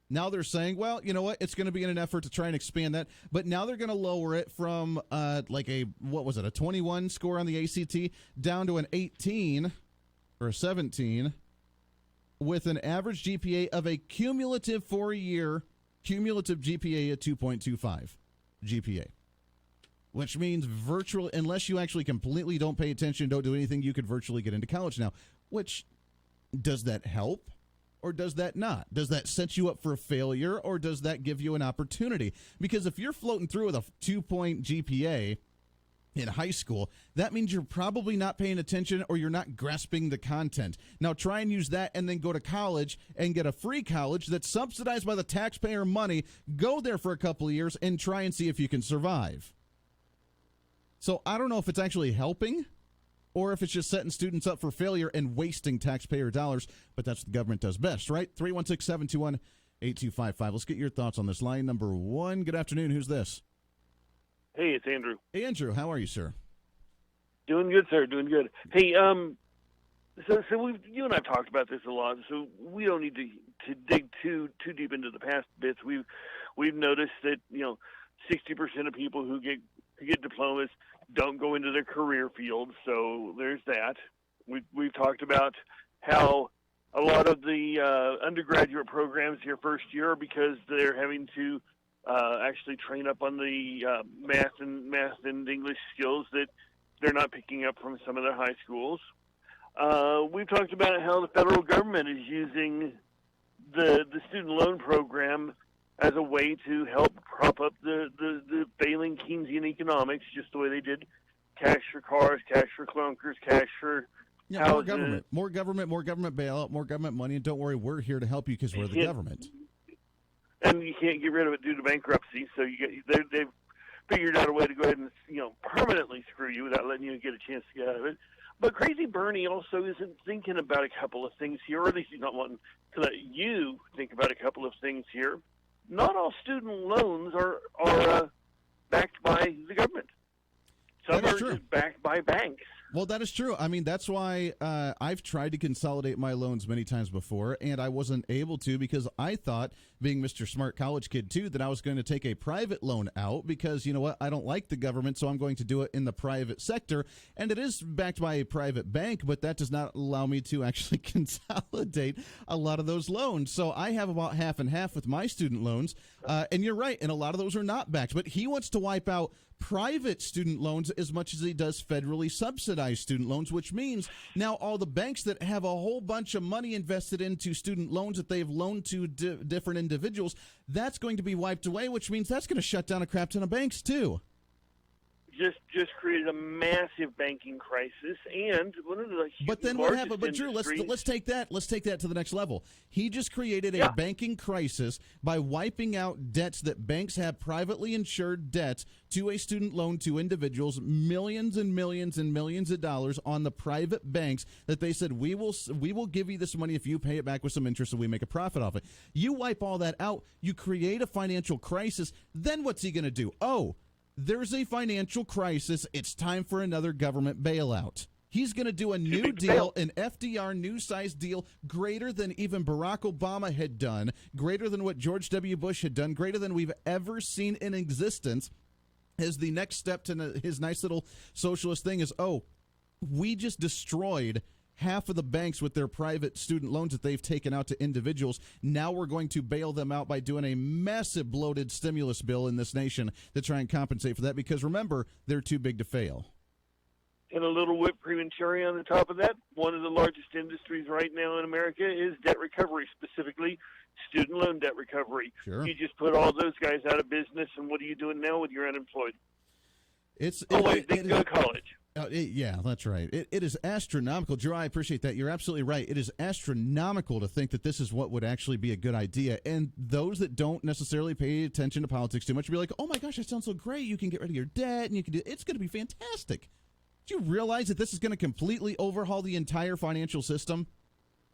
now they're saying, well, you know what? It's going to be in an effort to try and expand that. But now they're going to lower it from a 21 score on the ACT down to an 18 or a 17 with an average GPA of a cumulative 4-year cumulative GPA at 2.25 GPA, which means unless you actually completely don't pay attention, don't do anything, you could virtually get into college now. Which, does that help or does that not? Does that set you up for a failure or does that give you an opportunity? Because if you're floating through with a 2-point GPA in high school, that means you're probably not paying attention or you're not grasping the content. Now try and use that and then go to college and get a free college that's subsidized by the taxpayer money. Go there for a couple of years and try and see if you can survive. So I don't know if it's actually helping or if it's just setting students up for failure and wasting taxpayer dollars, but that's what the government does best, right? 316-721-8255. Let's get your thoughts on this. Line number 1. Good afternoon. Who's this? Hey, it's Andrew. Hey, Andrew. How are you, sir? Doing good, sir. Doing good. Hey, so you and I have talked about this a lot, so we don't need to dig too deep into the past bits. We've noticed that 60% of people who get diplomas don't go into their career field, so there's that. We've talked about how a lot of the undergraduate programs here first year are because they're having to actually train up on the math and English skills that they're not picking up from some of their high schools. We've talked about how the federal government is using the student loan program as a way to help prop up the failing Keynesian economics, just the way they did cash for cars, cash for clunkers, cash for houses. More government bailout, more government money, and don't worry, we're here to help you because we're the government. And you can't get rid of it due to bankruptcy, so they've figured out a way to go ahead and permanently screw you without letting you get a chance to get out of it. But Crazy Bernie also isn't thinking about a couple of things here, or at least he's not wanting to let you think about a couple of things here. Not all student loans are backed by the government. Some are just backed by banks. Well, that is true. I mean, that's why I've tried to consolidate my loans many times before, and I wasn't able to because I thought, being Mr. Smart College Kid too, that I was going to take a private loan out because, you know what, I don't like the government, so I'm going to do it in the private sector. And it is backed by a private bank, but that does not allow me to actually consolidate a lot of those loans. So I have about half and half with my student loans. And you're right, and a lot of those are not backed. But he wants to wipe out private student loans as much as he does federally subsidized student loans, which means now all the banks that have a whole bunch of money invested into student loans that they've loaned to different individuals, that's going to be wiped away, which means that's going to shut down a crap ton of banks too. Just created a massive banking crisis, and one of the but then what happened? But Drew, let's take that to the next level. He just created a banking crisis by wiping out debts that banks have privately insured debts to a student loan to individuals, millions and millions and millions of dollars on the private banks that they said we will give you this money if you pay it back with some interest and we make a profit off it. You wipe all that out, you create a financial crisis. Then what's he going to do? Oh, there's a financial crisis. It's time for another government bailout. He's going to do a new deal, an FDR new-size deal, greater than even Barack Obama had done, greater than what George W. Bush had done, greater than we've ever seen in existence. As the next step to his nice little socialist thing is, we just destroyed half of the banks with their private student loans that they've taken out to individuals. Now we're going to bail them out by doing a massive bloated stimulus bill in this nation to try and compensate for that because, remember, they're too big to fail. And a little whipped cream and cherry on the top of that, one of the largest industries right now in America is debt recovery, specifically student loan debt recovery. Sure. You just put all those guys out of business, and what are you doing now when you're unemployed? They can go to college. Yeah, that's right. It is astronomical. Drew, I appreciate that. You're absolutely right. It is astronomical to think that this is what would actually be a good idea. And those that don't necessarily pay attention to politics too much will be like, oh my gosh, that sounds so great. You can get rid of your debt and you can do it's going to be fantastic. Do you realize that this is going to completely overhaul the entire financial system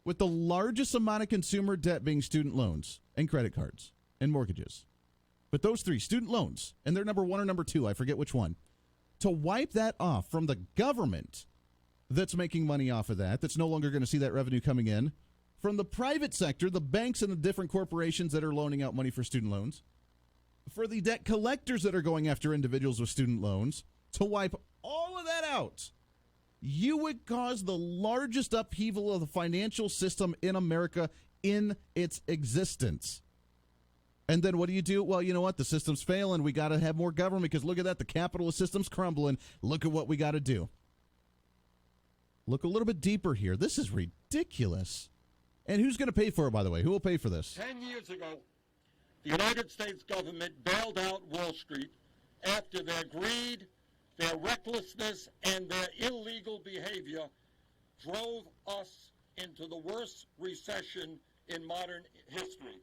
with the largest amount of consumer debt being student loans and credit cards and mortgages? But those three, student loans, and they're number one or number two, I forget which one. To wipe that off from the government that's making money off of that's no longer going to see that revenue coming in, from the private sector, the banks and the different corporations that are loaning out money for student loans, for the debt collectors that are going after individuals with student loans, to wipe all of that out, you would cause the largest upheaval of the financial system in America in its existence. And then what do? Well, you know what? The system's failing. We got to have more government because look at that. The capitalist system's crumbling. Look at what we got to do. Look a little bit deeper here. This is ridiculous. And who's going to pay for it, by the way? Who will pay for this? 10 years ago, the United States government bailed out Wall Street after their greed, their recklessness, and their illegal behavior drove us into the worst recession in modern history.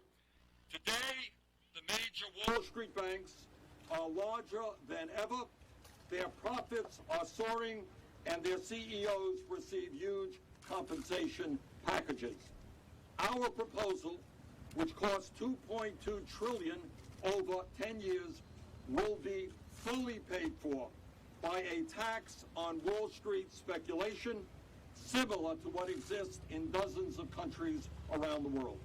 Today, the major Wall Street banks are larger than ever. Their profits are soaring, and their CEOs receive huge compensation packages. Our proposal, which costs $2.2 trillion over 10 years, will be fully paid for by a tax on Wall Street speculation, similar to what exists in dozens of countries around the world.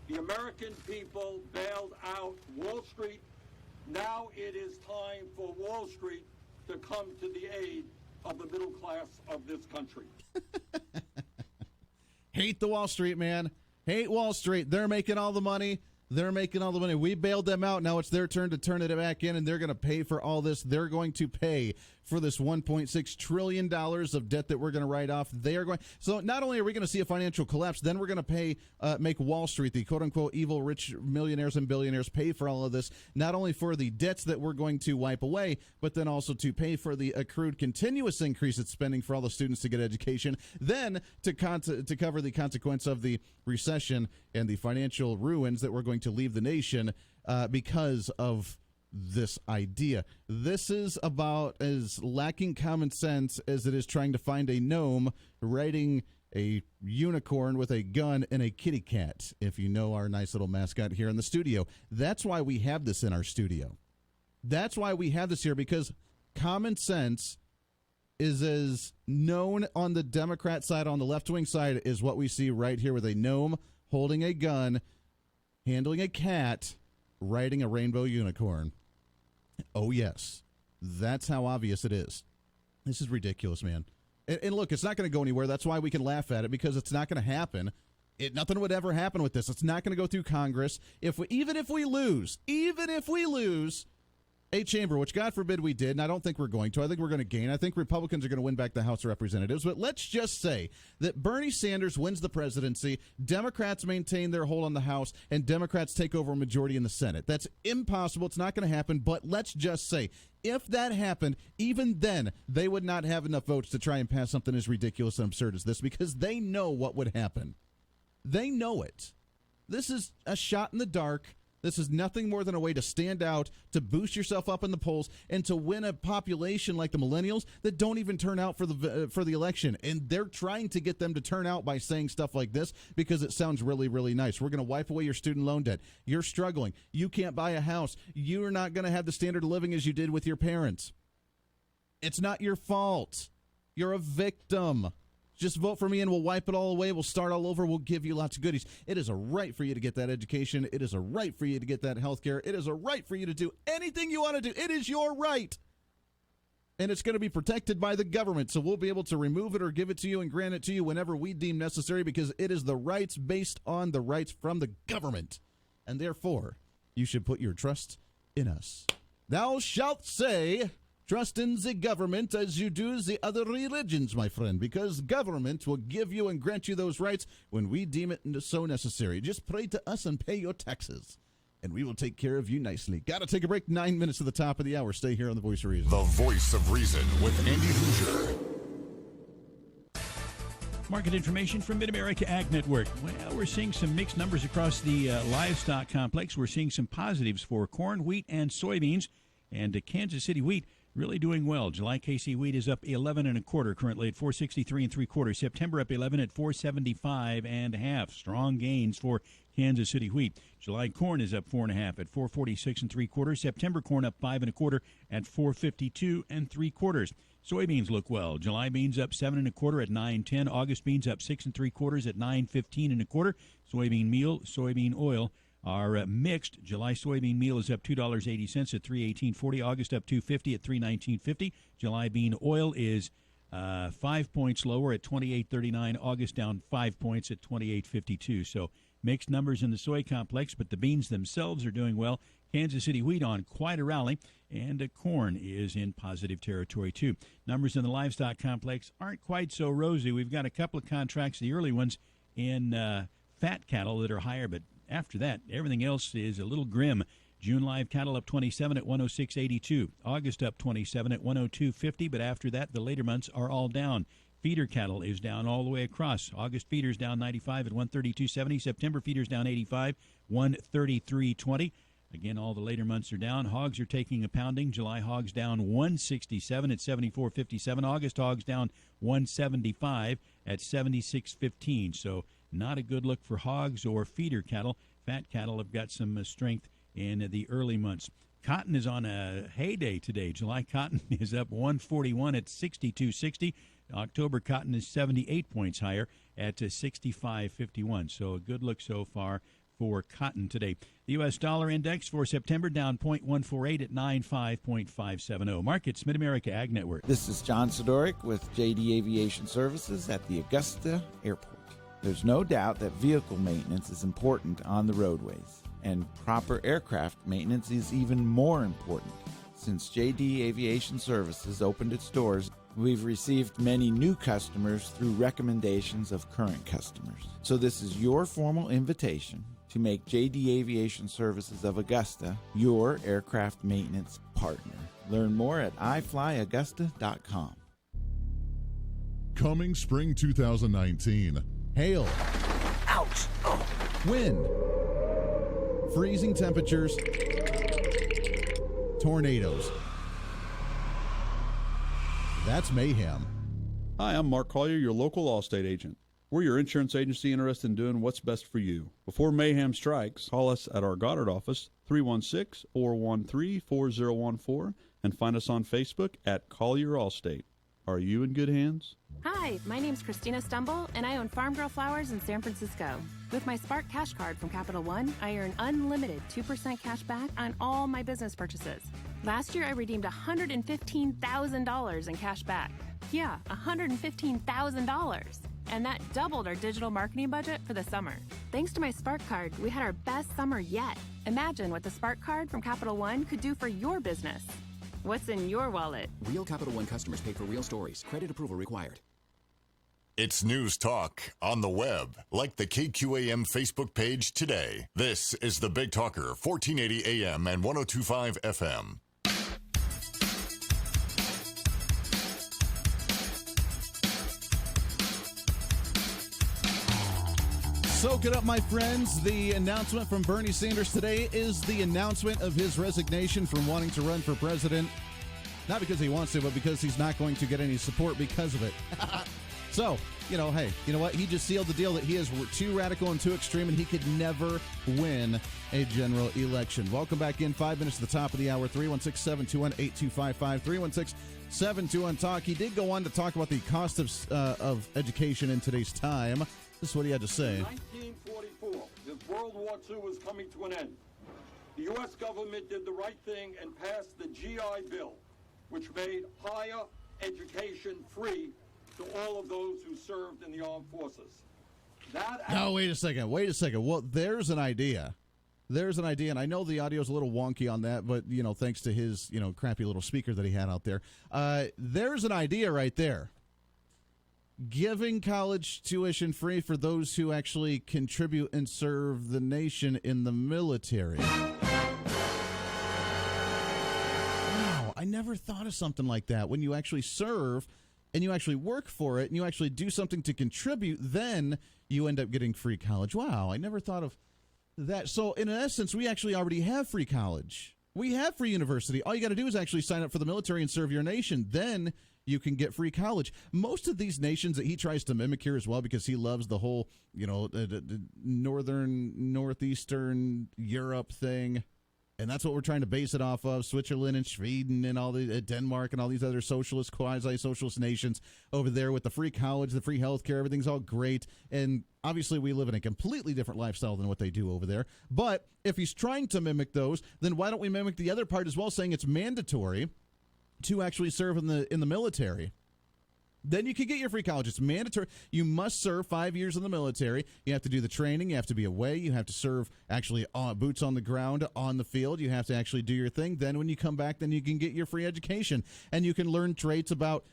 The American people bailed out Wall Street. Now it is time for Wall Street to come to the aid of the middle class of this country. Hate the Wall Street, man. Hate Wall Street. They're making all the money. We bailed them out. Now it's their turn to turn it back in, and they're going to pay for all this. They're going to pay for this $1.6 trillion of debt that we're going to write off. They are going. So not only are we going to see a financial collapse, then we're going to make Wall Street, the quote-unquote evil rich millionaires and billionaires, pay for all of this, not only for the debts that we're going to wipe away, but then also to pay for the accrued continuous increase in spending for all the students to get education, then to cover the consequence of the recession and the financial ruins that we're going to leave the nation because of this idea. This is about as lacking common sense as it is trying to find a gnome riding a unicorn with a gun and a kitty cat, if you know our nice little mascot here in the studio. That's why we have this in our studio. That's why we have this here, because common sense is as known on the Democrat side, on the left-wing side, is what we see right here with a gnome holding a gun, handling a cat, riding a rainbow unicorn. Oh, yes. That's how obvious it is. This is ridiculous, man. And look, it's not going to go anywhere. That's why we can laugh at it, because it's not going to happen. Nothing would ever happen with this. It's not going to go through Congress. Even if we lose a chamber, which God forbid we did, and I don't think we're going to. I think we're going to gain. I think Republicans are going to win back the House of Representatives. But let's just say that Bernie Sanders wins the presidency, Democrats maintain their hold on the House, and Democrats take over a majority in the Senate. That's impossible. It's not going to happen. But let's just say, if that happened, even then, they would not have enough votes to try and pass something as ridiculous and absurd as this, because they know what would happen. They know it. This is a shot in the dark. This is nothing more than a way to stand out, to boost yourself up in the polls, and to win a population like the millennials that don't even turn out for the election. And they're trying to get them to turn out by saying stuff like this because it sounds really, really nice. We're going to wipe away your student loan debt. You're struggling. You can't buy a house. You're not going to have the standard of living as you did with your parents. It's not your fault. You're a victim. Just vote for me and we'll wipe it all away. We'll start all over. We'll give you lots of goodies. It is a right for you to get that education. It is a right for you to get that health care. It is a right for you to do anything you want to do. It is your right. And it's going to be protected by the government. So we'll be able to remove it or give it to you and grant it to you whenever we deem necessary, because it is the rights based on the rights from the government. And therefore, you should put your trust in us. Thou shalt say, trust in the government as you do the other religions, my friend, because government will give you and grant you those rights when we deem it so necessary. Just pray to us and pay your taxes, and we will take care of you nicely. Got to take a break. 9 minutes to the top of the hour. Stay here on The Voice of Reason. The Voice of Reason with Andy Hoosier. Market information from Mid-America Ag Network. Well, we're seeing some mixed numbers across the livestock complex. We're seeing some positives for corn, wheat, and soybeans, and Kansas City wheat really doing well. July KC wheat is up 11 1/4, currently at 463 3/4. September up 11 at 475 1/2. Strong gains for Kansas City wheat. July corn is up 4 1/2 at 446 3/4. September corn up 5 1/4 at 452 3/4. Soybeans look well. July beans up 7 1/4 at 910. August beans up 6 3/4 at 915 1/4. Soybean meal, soybean oil are mixed. July soybean meal is up $2.80 at $318.40. August up $2.50 at $319.50. July bean oil is 5 points lower at $28.39. August down 5 points at $28.52. So mixed numbers in the soy complex, but the beans themselves are doing well. Kansas City wheat on quite a rally, and corn is in positive territory too. Numbers in the livestock complex aren't quite so rosy. We've got a couple of contracts, the early ones in fat cattle that are higher, but after that, everything else is a little grim. June live cattle up 27 at 106.82. August up 27 at 102.50, but after that, the later months are all down. Feeder cattle is down all the way across. August feeders down 95 at 132.70. September feeders down 85, 133.20. Again, all the later months are down. Hogs are taking a pounding. July hogs down 167 at 74.57. August hogs down 175 at 76.15. So not a good look for hogs or feeder cattle. Fat cattle have got some strength in the early months. Cotton is on a heyday today. July cotton is up 141 at 62.60. October cotton is 78 points higher at 65.51. So a good look so far for cotton today. The U.S. dollar index for September down 0.148 at 95.570. Markets, Mid-America Ag Network. This is John Sidoric with JD Aviation Services at the Augusta Airport. There's no doubt that vehicle maintenance is important on the roadways, and proper aircraft maintenance is even more important. Since JD Aviation Services opened its doors, we've received many new customers through recommendations of current customers. So this is your formal invitation to make JD Aviation Services of Augusta your aircraft maintenance partner. Learn more at iflyaugusta.com. Coming spring 2019. Hail. Ouch. Oh. Wind. Freezing temperatures. Tornadoes. That's mayhem. Hi, I'm Mark Collier, your local Allstate agent. We're your insurance agency interested in doing what's best for you. Before mayhem strikes, call us at our Goddard office, 316-413-4014, and find us on Facebook at Collier Allstate. Are you in good hands? Hi, my name's Christina Stumble, and I own Farm Girl Flowers in San Francisco. With my Spark Cash Card from Capital One, I earn unlimited 2% cash back on all my business purchases. Last year, I redeemed $115,000 in cash back. Yeah, $115,000. And that doubled our digital marketing budget for the summer. Thanks to my Spark Card, we had our best summer yet. Imagine what the Spark Card from Capital One could do for your business. What's in your wallet? Real Capital One customers pay for real stories. Credit approval required. It's News Talk on the web. Like the KQAM Facebook page today. This is the Big Talker, 1480 AM and 102.5 FM. Soak it up, my friends. The announcement from Bernie Sanders today is the announcement of his resignation from wanting to run for president. Not because he wants to, but because he's not going to get any support because of it. So, hey, you know what? He just sealed the deal that he is too radical and too extreme, and he could never win a general election. Welcome back in. 5 minutes to the top of the hour. 316-721-8255. 316-721-TALK. He did go on to talk about the cost of education in today's time. This is what he had to say. In 1944, as World War II was coming to an end, the U.S. government did the right thing and passed the GI Bill, which made higher education free to all of those who served in the armed forces. No, wait a second. Well, there's an idea. And I know the audio is a little wonky on that, but, thanks to his, crappy little speaker that he had out there. There's an idea right there. Giving college tuition free for those who actually contribute and serve the nation in the military. Wow, I never thought of something like that. When you actually serve and you actually work for it and you actually do something to contribute, then you end up getting free college. Wow, I never thought of that. So in essence, we actually already have free college. We have free university. All you got to do is actually sign up for the military and serve your nation. Then you can get free college. Most of these nations that he tries to mimic here as well, because he loves the whole, the northeastern Europe thing. And that's what we're trying to base it off of. Switzerland and Sweden and all the Denmark and all these other socialist, quasi-socialist nations over there with the free college, the free health care, everything's all great. And obviously we live in a completely different lifestyle than what they do over there. But if he's trying to mimic those, then why don't we mimic the other part as well, saying it's mandatory to actually serve in the military? Then you can get your free college. It's mandatory. You must serve 5 years in the military. You have to do the training. You have to be away. You have to serve actually boots on the ground on the field. You have to actually do your thing. Then when you come back, then you can get your free education. And you can learn traits about,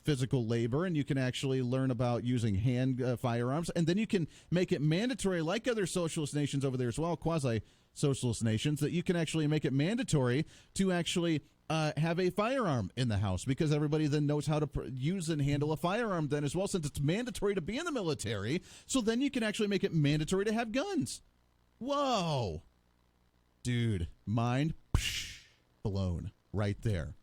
physical labor. And you can actually learn about using hand firearms. And then you can make it mandatory, like other socialist nations over there as well, quasi-socialist nations, that you can actually make it mandatory to actually have a firearm in the house, because everybody then knows how to use and handle a firearm then as well, since it's mandatory to be in the military. So then you can actually make it mandatory to have guns. Whoa. Dude, mind blown right there.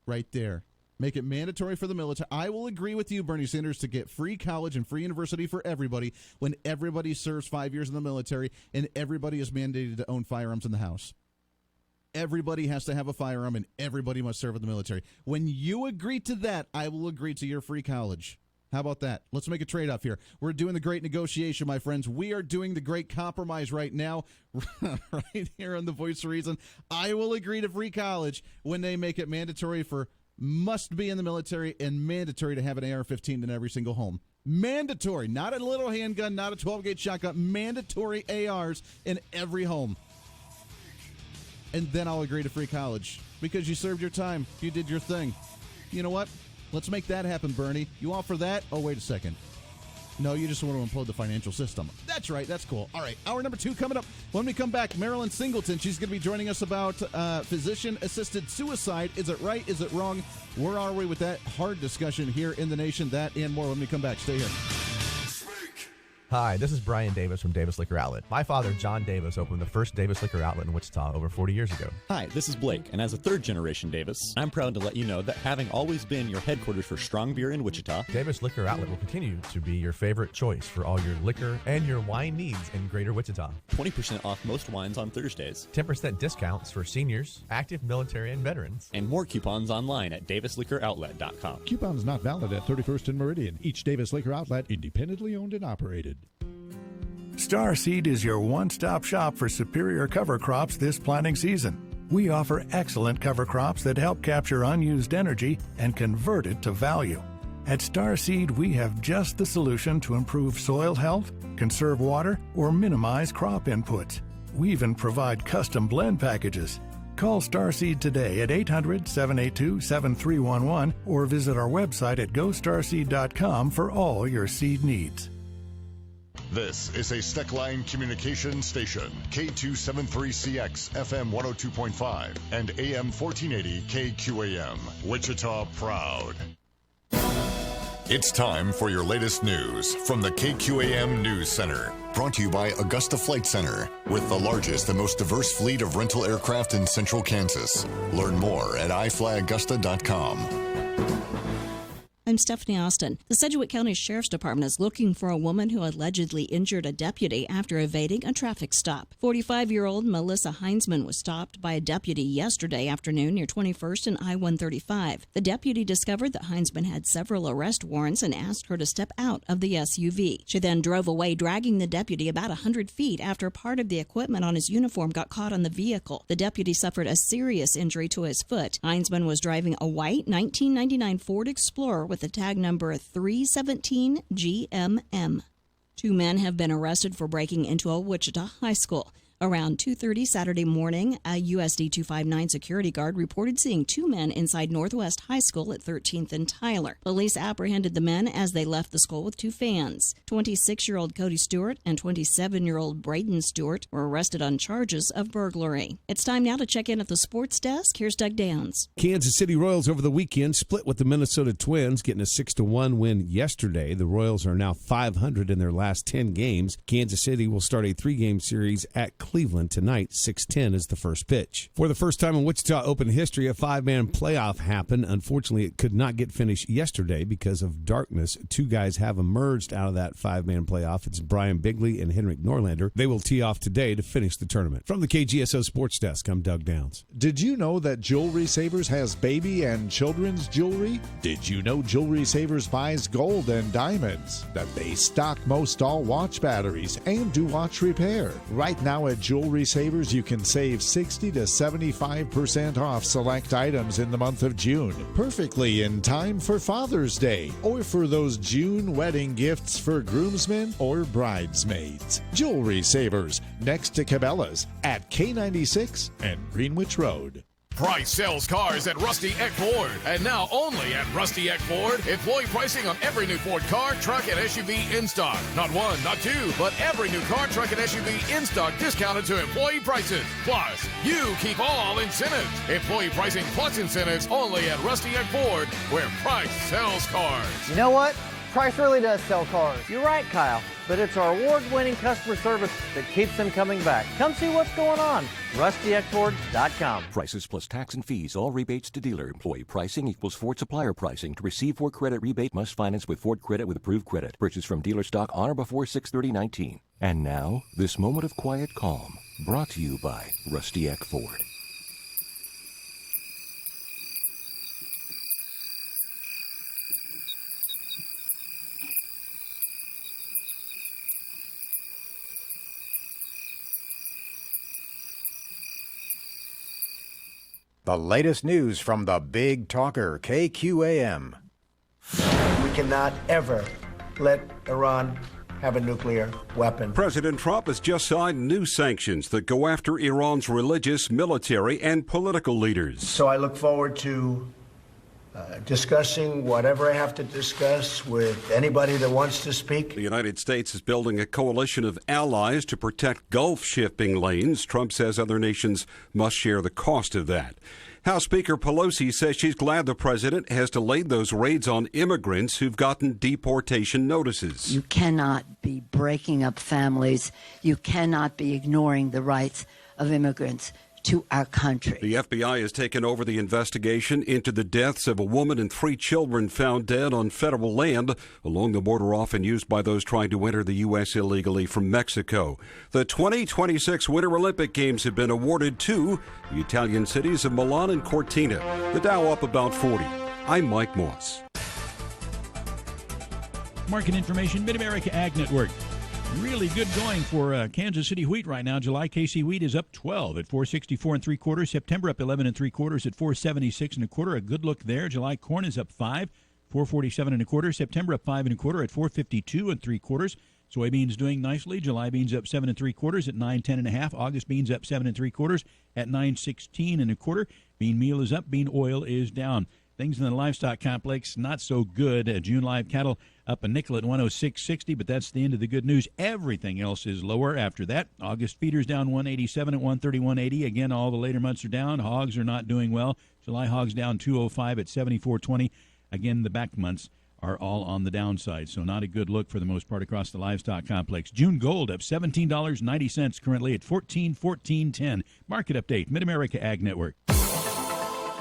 Right there. Make it mandatory for the military. I will agree with you, Bernie Sanders, to get free college and free university for everybody when everybody serves 5 years in the military and everybody is mandated to own firearms in the house. Everybody has to have a firearm, and everybody must serve in the military. When you agree to that, I will agree to your free college. How about that? Let's make a trade-off here. We're doing the great negotiation, my friends. We are doing the great compromise right now, right here on The Voice of Reason. I will agree to free college when they make it mandatory for must be in the military and mandatory to have an AR-15 in every single home. Mandatory, not a little handgun, not a 12-gauge shotgun, mandatory ARs in every home. And then I'll agree to free college because you served your time. You did your thing. You know what? Let's make that happen, Bernie. You all for that? Oh, wait a second. No, you just want to implode the financial system. That's right. That's cool. All right. Hour number 2 coming up. When we come back, Marilyn Singleton. She's going to be joining us about physician-assisted suicide. Is it right? Is it wrong? Where are we with that hard discussion here in the nation? That and more when we come back. Stay here. Hi, this is Brian Davis from Davis Liquor Outlet. My father, John Davis, opened the first Davis Liquor Outlet in Wichita over 40 years ago. Hi, this is Blake, and as a third-generation Davis, I'm proud to let you know that having always been your headquarters for strong beer in Wichita, Davis Liquor Outlet will continue to be your favorite choice for all your liquor and your wine needs in Greater Wichita. 20% off most wines on Thursdays, 10% discounts for seniors, active military, and veterans, and more coupons online at davisliquoroutlet.com. Coupons not valid at 31st and Meridian. Each Davis Liquor Outlet independently owned and operated. Starseed is your one-stop shop for superior cover crops this planting season. We offer excellent cover crops that help capture unused energy and convert it to value. At Starseed, we have just the solution to improve soil health, conserve water, or minimize crop inputs. We even provide custom blend packages. Call Starseed today at 800-782-7311 or visit our website at gostarseed.com for all your seed needs. This is a Steckline Communications station, K273CX, FM 102.5, and AM 1480 KQAM, Wichita proud. It's time for your latest news from the KQAM News Center. Brought to you by Augusta Flight Center, with the largest and most diverse fleet of rental aircraft in central Kansas. Learn more at iflyaugusta.com. I'm Stephanie Austin. The Sedgwick County Sheriff's Department is looking for a woman who allegedly injured a deputy after evading a traffic stop. 45-year-old Melissa Heinzman was stopped by a deputy yesterday afternoon near 21st and I-135. The deputy discovered that Heinzman had several arrest warrants and asked her to step out of the SUV. She then drove away, dragging the deputy about 100 feet after part of the equipment on his uniform got caught on the vehicle. The deputy suffered a serious injury to his foot. Heinzman was driving a white 1999 Ford Explorer with the tag number 317GMM. Two men have been arrested for breaking into a Wichita high school. Around 2:30 Saturday morning, a USD 259 security guard reported seeing two men inside Northwest High School at 13th and Tyler. Police apprehended the men as they left the school with two fans. 26-year-old Cody Stewart and 27-year-old Braden Stewart were arrested on charges of burglary. It's time now to check in at the sports desk. Here's Doug Downs. Kansas City Royals over the weekend split with the Minnesota Twins, getting a 6-1 win yesterday. The Royals are now 500 in their last 10 games. Kansas City will start a 3-game series at Cleveland tonight. 6:10 is the first pitch. For the first time in Wichita Open history, a 5-man playoff happened. Unfortunately, it could not get finished yesterday because of darkness. Two guys have emerged out of that 5-man playoff. It's Brian Bigley and Henrik Norlander. They will tee off today to finish the tournament. From the KGSO Sports Desk, I'm Doug Downs. Did you know that Jewelry Savers has baby and children's jewelry? Did you know Jewelry Savers buys gold and diamonds? That they stock most all watch batteries and do watch repair? Right now at Jewelry Savers, you can save 60 to 75% off select items in the month of June. Perfectly in time for Father's Day or for those June wedding gifts for groomsmen or bridesmaids. Jewelry Savers, next to Cabela's at K96 and Greenwich Road. Price sells cars at Rusty Eck Ford. And now only at Rusty Eck Ford, employee pricing on every new Ford car, truck, and SUV in stock. Not one, not two, but every new car, truck, and SUV in stock discounted to employee prices. Plus, you keep all incentives. Employee pricing plus incentives only at Rusty Eck Ford, where price sells cars. You know what? Price really does sell cars. You're right, Kyle. But it's our award-winning customer service that keeps them coming back. Come see what's going on. RustyEckFord.com. Prices plus tax and fees. All rebates to dealer. Employee pricing equals Ford supplier pricing. To receive Ford credit rebate, must finance with Ford credit with approved credit. Purchase from dealer stock on or before 6/30/19. And now, this moment of quiet calm. Brought to you by Rusty Eck Ford. The latest news from the Big Talker, KQAM. We cannot ever let Iran have a nuclear weapon. President Trump has just signed new sanctions that go after Iran's religious, military, and political leaders. So I look forward to discussing whatever I have to discuss with anybody that wants to speak. The United States is building a coalition of allies to protect Gulf shipping lanes. Trump says other nations must share the cost of that. House Speaker Pelosi says she's glad the president has delayed those raids on immigrants who've gotten deportation notices. You cannot be breaking up families. You cannot be ignoring the rights of immigrants to our country. The FBI has taken over the investigation into the deaths of a woman and 3 children found dead on federal land along the border often used by those trying to enter the U.S. illegally from Mexico. The 2026 Winter Olympic Games have been awarded to the Italian cities of Milan and Cortina. The Dow up about 40. I'm Mike Moss. Market information, Mid-America Ag Network. Really good going for Kansas City wheat right now. July KC wheat is up 12 at 464 3/4. September up 11 3/4 at 476 1/4. A good look there. July corn is up 5, 447 1/4. September up 5 1/4 at 452 3/4. Soybeans doing nicely. July beans up 7 3/4 at 910 1/2. August beans up 7 3/4 at 916 1/4. Bean meal is up. Bean oil is down. Things in the livestock complex not so good. June live cattle up a nickel at 106.60, but that's the end of the good news. Everything else is lower after that. August feeders down 187 at 131.80. Again, all the later months are down. Hogs are not doing well. July hogs down 205 at 74.20. Again, the back months are all on the downside, so not a good look for the most part across the livestock complex. June gold up $17.90 currently at $14.10. Market update, Mid-America Ag Network.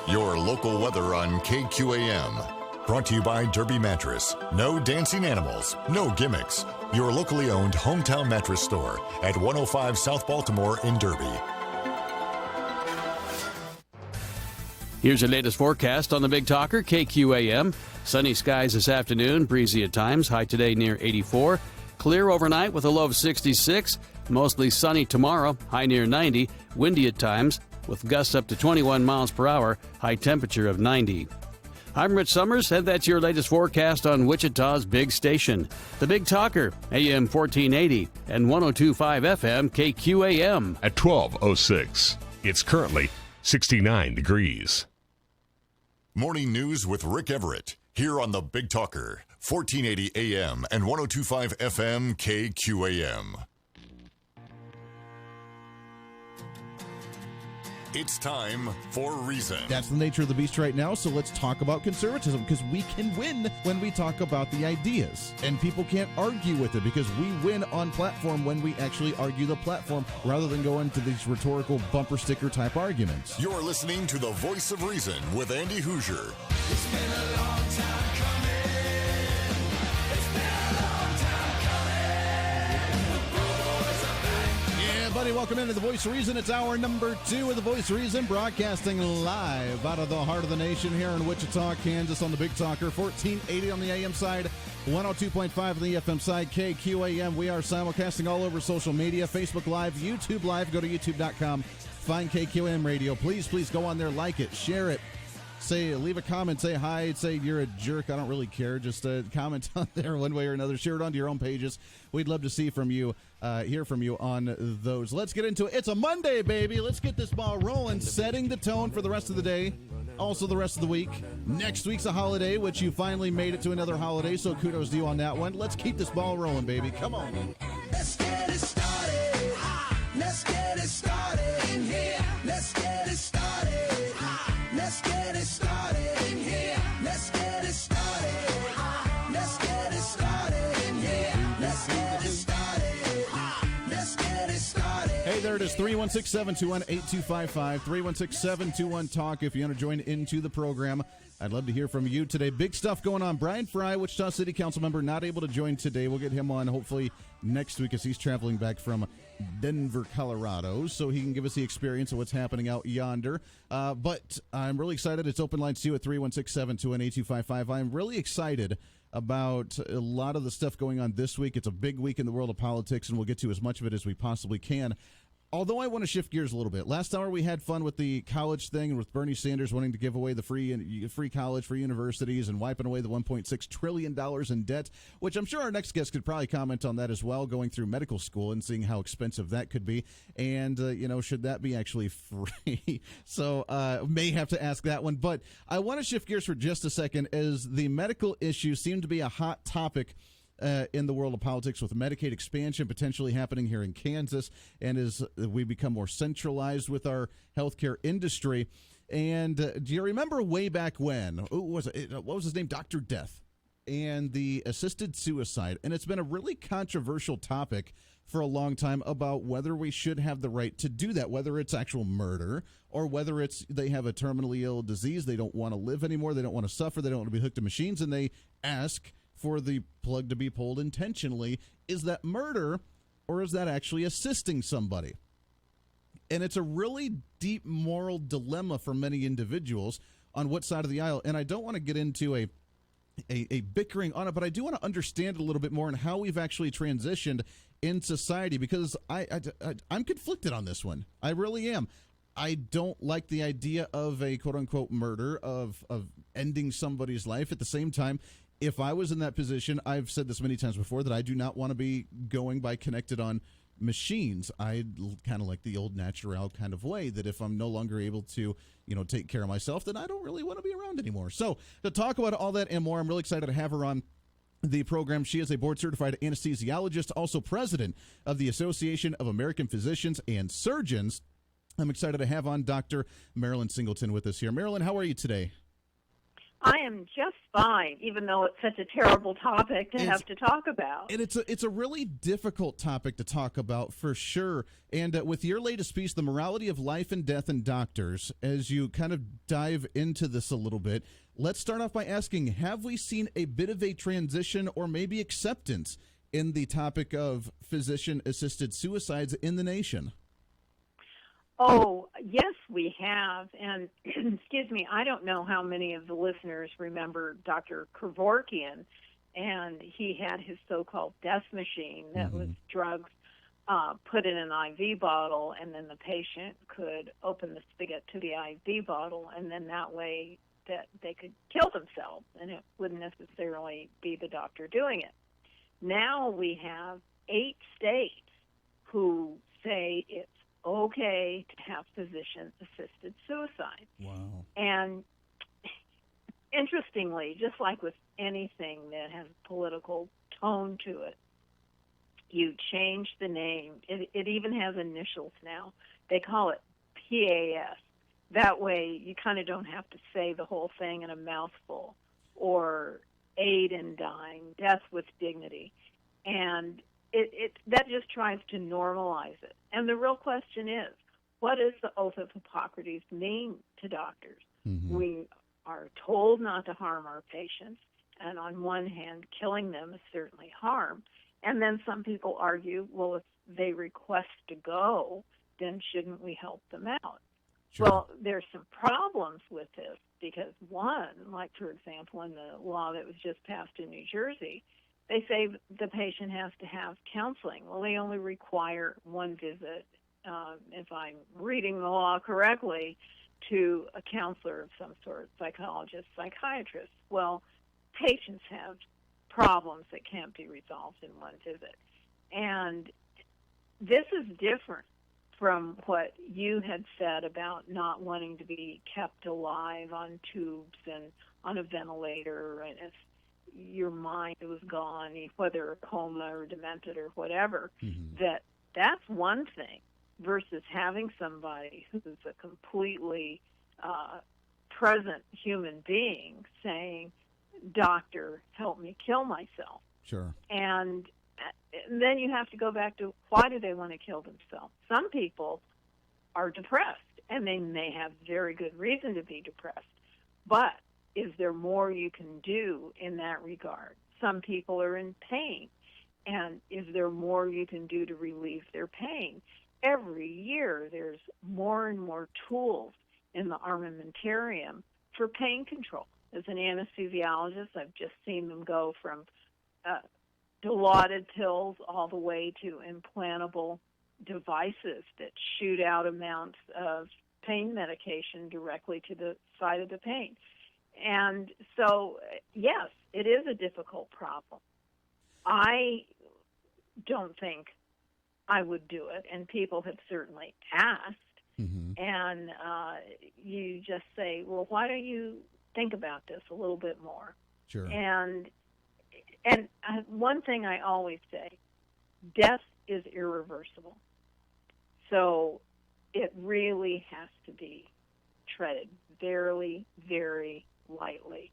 Your local weather on KQAM. Brought to you by Derby Mattress. No dancing animals, no gimmicks. Your locally owned hometown mattress store at 105 South Baltimore in Derby. Here's your latest forecast on the Big Talker, KQAM. Sunny skies this afternoon, breezy at times, high today near 84. Clear overnight with a low of 66. Mostly sunny tomorrow, high near 90. Windy at times, with gusts up to 21 miles per hour, high temperature of 90. I'm Rich Summers, and that's your latest forecast on Wichita's big station. The Big Talker, AM 1480 and 102.5 FM KQAM. At 12:06, it's currently 69 degrees. Morning news with Rick Everett, here on the Big Talker, 1480 AM and 102.5 FM KQAM. It's time for Reason. That's the nature of the beast right now, so let's talk about conservatism, because we can win when we talk about the ideas. And people can't argue with it, because we win on platform when we actually argue the platform, rather than go into these rhetorical bumper sticker type arguments. You're listening to the Voice of Reason with Andy Hoosier. It's been a long time coming. It's been a long time coming. The boys are back. Yeah, buddy, welcome into the Voice of Reason. It's hour number 2 of the Voice of Reason, broadcasting live out of the heart of the nation here in Wichita, Kansas on the Big Talker, 1480 on the AM side, 102.5 on the FM side, KQAM. We are simulcasting all over social media, Facebook Live, YouTube Live. Go to youtube.com, find KQAM Radio. Please go on there, like it, share it. Leave a comment, say hi, say you're a jerk. I don't really care. Just comment on there one way or another. Share it onto your own pages. We'd love to see from you, hear from you on those. Let's get into it. It's a Monday, baby. Let's get this ball rolling, setting the tone for the rest of the day, also the rest of the week. Next week's a holiday, which you finally made it to another holiday, so kudos to you on that one. Let's keep this ball rolling, baby. Come on. Let's get it started. Let's get it started in here. Let's get it started. Let's get it started in here. Let's get it started. Let's get it started in here. Let's get it started. Let's get it started. Hey, there it is, 316-721-8255, 316-721-TALK if you want to join into the program. I'd love to hear from you today. Big stuff going on. Brian Fry, Wichita City Council member, not able to join today. We'll get him on hopefully next week as he's traveling back from Denver, Colorado, so he can give us the experience of what's happening out yonder. But I'm really excited. It's open lines to you at 316-721-8255. I'm really excited about a lot of the stuff going on this week. It's a big week in the world of politics, and we'll get to as much of it as we possibly can. Although I want to shift gears a little bit. Last hour we had fun with the college thing, with Bernie Sanders wanting to give away the free college, free universities, and wiping away the $1.6 trillion in debt, which I'm sure our next guest could probably comment on that as well, going through medical school and seeing how expensive that could be. And, should that be actually free? So may have to ask that one. But I want to shift gears for just a second, as the medical issues seem to be a hot topic in the world of politics, with Medicaid expansion potentially happening here in Kansas, and as we become more centralized with our healthcare industry. And do you remember way back when? What was his name? Dr. Death and the assisted suicide. And it's been a really controversial topic for a long time about whether we should have the right to do that, whether it's actual murder or whether it's they have a terminally ill disease, they don't want to live anymore, they don't want to suffer, they don't want to be hooked to machines, and they ask for the plug to be pulled intentionally. Is that murder, or is that actually assisting somebody? And it's a really deep moral dilemma for many individuals on what side of the aisle. And I don't want to get into a bickering on it, but I do want to understand a little bit more on how we've actually transitioned in society, because I'm conflicted on this one. I really am. I don't like the idea of a quote-unquote murder, of ending somebody's life. At the same time, if I was in that position, I've said this many times before, that I do not want to be going by connected on machines. I kind of like the old natural kind of way, that if I'm no longer able to, take care of myself, then I don't really want to be around anymore. So to talk about all that and more, I'm really excited to have her on the program. She is a board-certified anesthesiologist, also president of the Association of American Physicians and Surgeons. I'm excited to have on Dr. Marilyn Singleton with us here. Marilyn, how are you today? I am just fine, even though it's such a terrible topic to have to talk about. And it's a really difficult topic to talk about, for sure. And with your latest piece, The Morality of Life and Death in Doctors, as you kind of dive into this a little bit, let's start off by asking, have we seen a bit of a transition or maybe acceptance in the topic of physician-assisted suicides in the nation? Oh, yes, we have. And, excuse me, I don't know how many of the listeners remember Dr. Kevorkian, and he had his so-called death machine that was drugs put in an IV bottle, and then the patient could open the spigot to the IV bottle, and then that way that they could kill themselves, and it wouldn't necessarily be the doctor doing it. Now we have 8 states who say it's okay to have physician-assisted suicide. Wow. And interestingly, just like with anything that has a political tone to it, you change the name. It even has initials now. They call it PAS. That way you kind of don't have to say the whole thing in a mouthful, or aid in dying, death with dignity. And that just tries to normalize it. And the real question is, what does the oath of Hippocrates mean to doctors? Mm-hmm. We are told not to harm our patients, and on one hand, killing them is certainly harm. And then some people argue, well, if they request to go, then shouldn't we help them out? Sure. Well, there's some problems with this, because one, like for example, in the law that was just passed in New Jersey, they say the patient has to have counseling. Well, they only require one visit, if I'm reading the law correctly, to a counselor of some sort, psychologist, psychiatrist. Well, patients have problems that can't be resolved in one visit. And this is different from what you had said about not wanting to be kept alive on tubes and on a ventilator, and if your mind was gone, whether a coma or demented or whatever, that's one thing, versus having somebody who's a completely present human being saying, doctor, help me kill myself. Sure. And then you have to go back to, why do they want to kill themselves? Some people are depressed, and they may have very good reason to be depressed, but is there more you can do in that regard? Some people are in pain, and is there more you can do to relieve their pain? Every year there's more and more tools in the armamentarium for pain control. As an anesthesiologist, I've just seen them go from dilaudid pills all the way to implantable devices that shoot out amounts of pain medication directly to the site of the pain. And so, yes, it is a difficult problem. I don't think I would do it, and people have certainly asked. And you just say, well, why don't you think about this a little bit more? Sure. And one thing I always say, death is irreversible. So it really has to be treaded very, very lightly.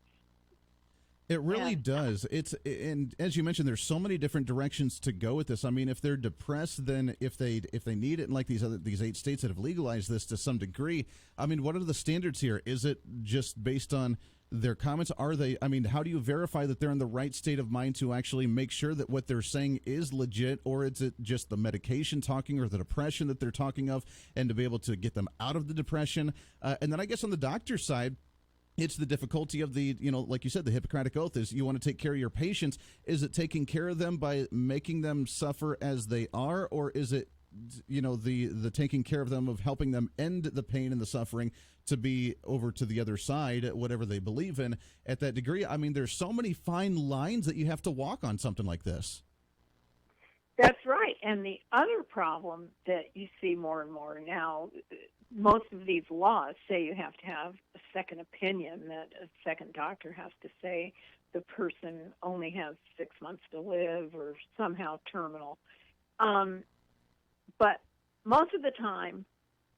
It really does. And as you mentioned, there's so many different directions to go with this. I mean, if they're depressed, then if they need it, and like these 8 states that have legalized this to some degree, I mean, what are the standards here? Is it just based on their comments? Are they? I mean, how do you verify that they're in the right state of mind to actually make sure that what they're saying is legit, or is it just the medication talking, or the depression that they're talking of, and to be able to get them out of the depression? And then I guess on the doctor's side, it's the difficulty of the, like you said, the Hippocratic Oath is you want to take care of your patients. Is it taking care of them by making them suffer as they are, or is it, the taking care of them of helping them end the pain and the suffering to be over to the other side, whatever they believe in at that degree? I mean, there's so many fine lines that you have to walk on something like this. That's right. And the other problem that you see more and more now, most of these laws say you have to have a second opinion, that a second doctor has to say the person only has 6 months to live or somehow terminal. But most of the time,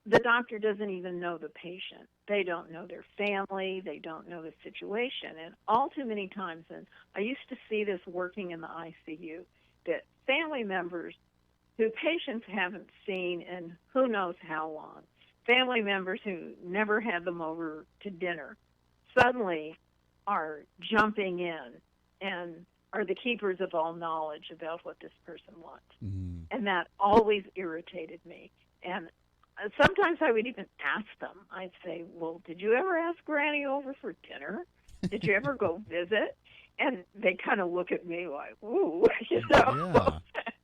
the doctor doesn't even know the patient. They don't know their family. They don't know the situation. And all too many times, and I used to see this working in the ICU, that family members who patients haven't seen in who knows how long, family members who never had them over to dinner, suddenly are jumping in and are the keepers of all knowledge about what this person wants. Mm-hmm. And that always irritated me. And sometimes I would even ask them. I'd say, well, did you ever ask Granny over for dinner? Did you ever go visit? And they kind of look at me like, ooh, Yeah.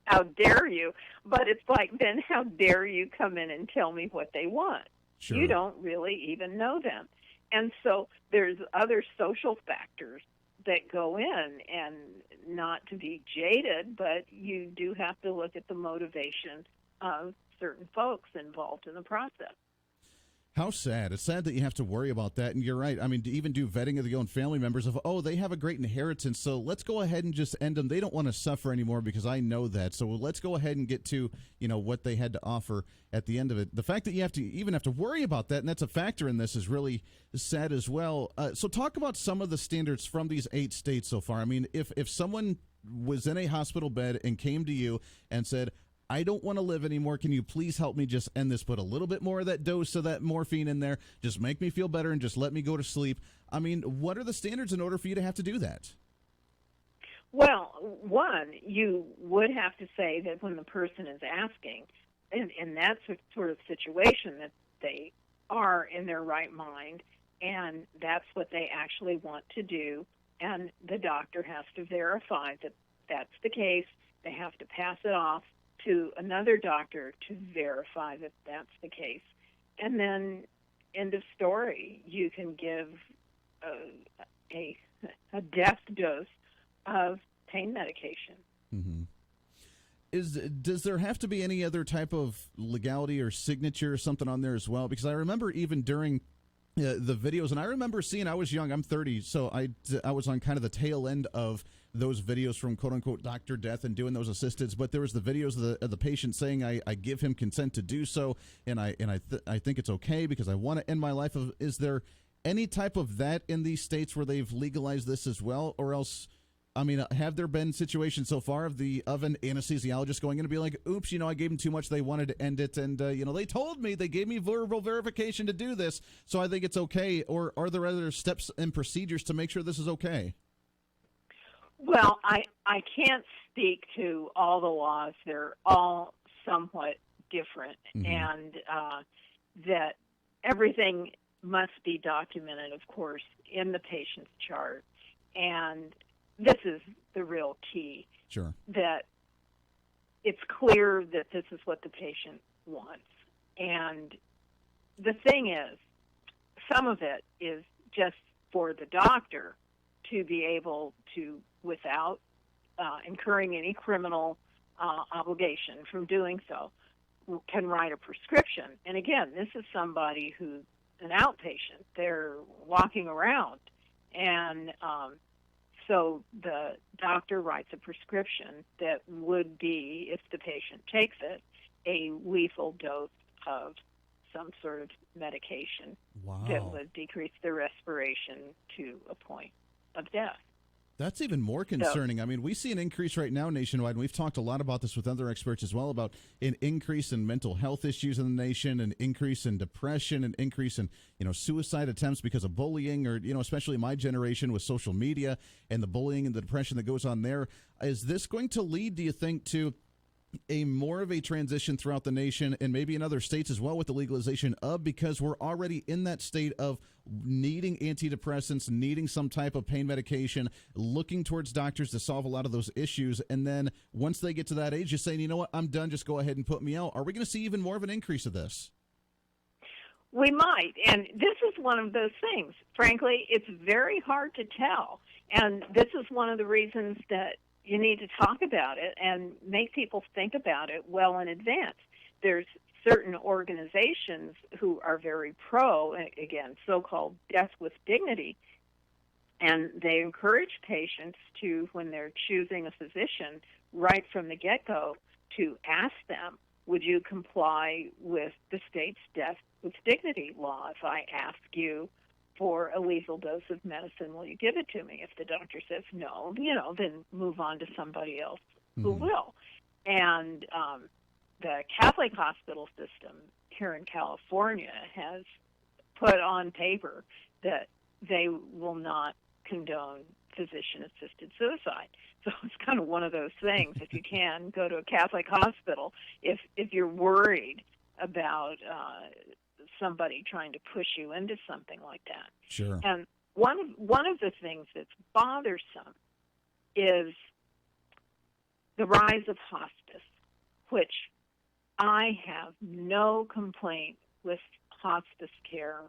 How dare you? But it's like, then how dare you come in and tell me what they want? Sure. You don't really even know them. And so there's other social factors that go in, and not to be jaded, but you do have to look at the motivation of certain folks involved in the process. How sad. It's sad that you have to worry about that. And you're right. I mean, to even do vetting of your own family members of, they have a great inheritance, so let's go ahead and just end them. They don't want to suffer anymore because I know that. So let's go ahead and get to, what they had to offer at the end of it. The fact that you have to worry about that, and that's a factor in this, is really sad as well. So talk about some of the standards from these 8 states so far. I mean, if someone was in a hospital bed and came to you and said, I don't want to live anymore. Can you please help me just end this? Put a little bit more of that dose of that morphine in there. Just make me feel better and just let me go to sleep. I mean, what are the standards in order for you to have to do that? Well, one, you would have to say that when the person is asking, in that sort of situation, that they are in their right mind, and that's what they actually want to do, and the doctor has to verify that that's the case. They have to pass it off to another doctor to verify that that's the case. And then, end of story, you can give a death dose of pain medication. Mm-hmm. Does there have to be any other type of legality or signature or something on there as well? Because I remember even during the videos, and I remember seeing, I was young, I'm 30, so I was on kind of the tail end of those videos from quote-unquote Dr. Death and doing those assistads, but there was the videos of the patient saying, I give him consent to do so, and I think it's okay because I want to end my life. Is there any type of that in these states where they've legalized this as well? Or else, I mean, have there been situations so far of an anesthesiologist going in and be like, oops, I gave them too much, they wanted to end it, and, they told me, they gave me verbal verification to do this, so I think it's okay? Or are there other steps and procedures to make sure this is okay? Well, I can't speak to all the laws. They're all somewhat different, mm-hmm. and that everything must be documented, of course, in the patient's chart. And this is the real key. Sure. That it's clear that this is what the patient wants. And the thing is, some of it is just for the doctor to be able to, without incurring any criminal obligation from doing so, can write a prescription. And again, this is somebody who's an outpatient. They're walking around. And so the doctor writes a prescription that would be, if the patient takes it, a lethal dose of some sort of medication Wow. that would decrease their respiration to a point of death. That's even more concerning. I mean, we see an increase right now nationwide, and we've talked a lot about this with other experts as well, about an increase in mental health issues in the nation, an increase in depression, an increase in, suicide attempts because of bullying, or, especially my generation with social media and the bullying and the depression that goes on there. Is this going to lead, do you think, to a more of a transition throughout the nation and maybe in other states as well with the legalization of, because we're already in that state of needing antidepressants, needing some type of pain medication, looking towards doctors to solve a lot of those issues, and then once they get to that age, just saying, you know what, I'm done, just go ahead and put me out. Are we going to see even more of an increase of this? We might, and this is one of those things. Frankly, it's very hard to tell, and this is one of the reasons that you need to talk about it and make people think about it well in advance. There's certain organizations who are very pro, again, so-called death with dignity, and they encourage patients to, when they're choosing a physician, right from the get-go, to ask them, would you comply with the state's death with dignity law? If I ask you for a lethal dose of medicine, will you give it to me? If the doctor says no, then move on to somebody else who will. And the Catholic hospital system here in California has put on paper that they will not condone physician-assisted suicide. So it's kind of one of those things. If you can, go to a Catholic hospital. If you're worried about somebody trying to push you into something like that. Sure. And one of the things that's bothersome is the rise of hospice, which I have no complaint with hospice care.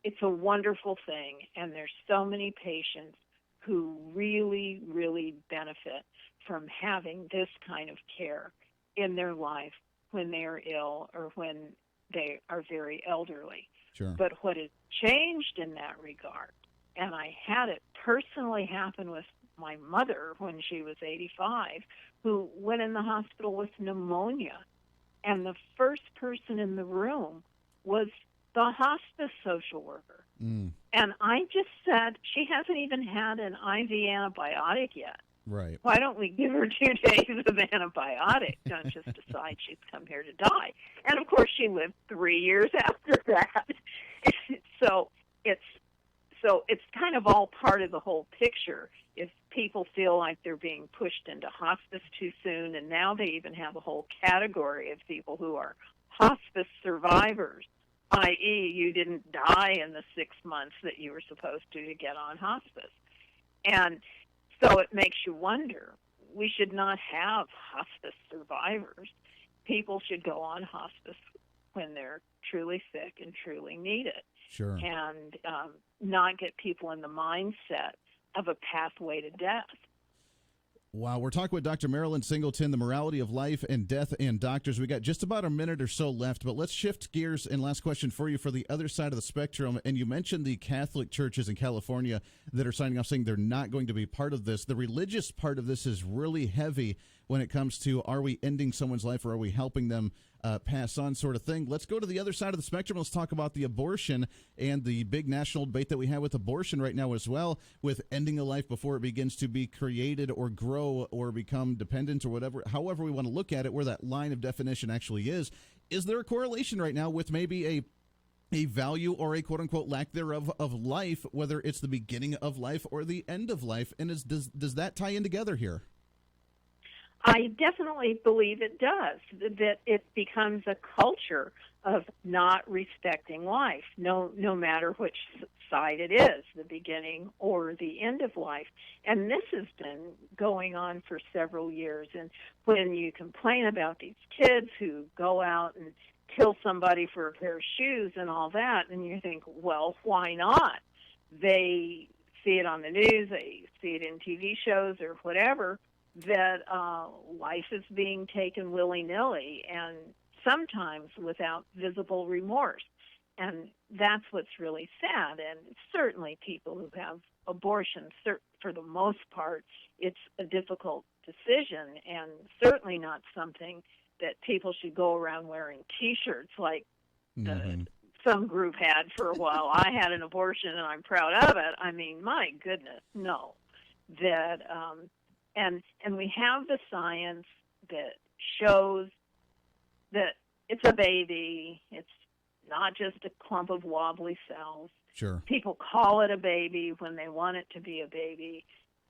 It's a wonderful thing, and there's so many patients who really, really benefit from having this kind of care in their life when they are ill or when they are very elderly. Sure. But what has changed in that regard, and I had it personally happen with my mother when she was 85, who went in the hospital with pneumonia, and the first person in the room was the hospice social worker. And I just said, she hasn't even had an IV antibiotic yet. Right. Why don't we give her 2 days of antibiotic? Don't just decide she's come here to die. And of course, she lived 3 years after that. So it's kind of all part of the whole picture. If people feel like they're being pushed into hospice too soon, and now they even have a whole category of people who are hospice survivors, i.e., you didn't die in the 6 months that you were supposed to get on hospice. And so it makes you wonder, we should not have hospice survivors. People should go on hospice when they're truly sick and truly need it. Sure. And not get people in the mindset of a pathway to death. Wow, we're talking with Dr. Marilyn Singleton, the morality of life and death and doctors. We got just about a minute or so left, but let's shift gears. And last question for you, for the other side of the spectrum. And you mentioned the Catholic churches in California that are signing off saying they're not going to be part of this. The religious part of this is really heavy when it comes to, are we ending someone's life or are we helping them pass on, sort of thing. Let's go to the other side of the spectrum. Let's talk about the abortion and the big national debate that we have with abortion right now as well, with ending a life before it begins to be created or grow or become dependent or whatever, however we want to look at it, where that line of definition actually is. Is there a correlation right now with maybe a value or a quote-unquote lack thereof of life, whether it's the beginning of life or the end of life? And does that tie in together here? I definitely believe it does, that it becomes a culture of not respecting life, no matter which side it is, the beginning or the end of life. And this has been going on for several years. And when you complain about these kids who go out and kill somebody for a pair of shoes and all that, and you think, well, why not? They see it on the news, they see it in TV shows or whatever, that life is being taken willy-nilly and sometimes without visible remorse. And that's what's really sad. And certainly people who have abortions, for the most part, it's a difficult decision and certainly not something that people should go around wearing T-shirts like, some group had for a while. I had an abortion and I'm proud of it. I mean, my goodness, no. That and we have the science that shows that it's a baby. It's not just a clump of wobbly cells. Sure. People call it a baby when they want it to be a baby.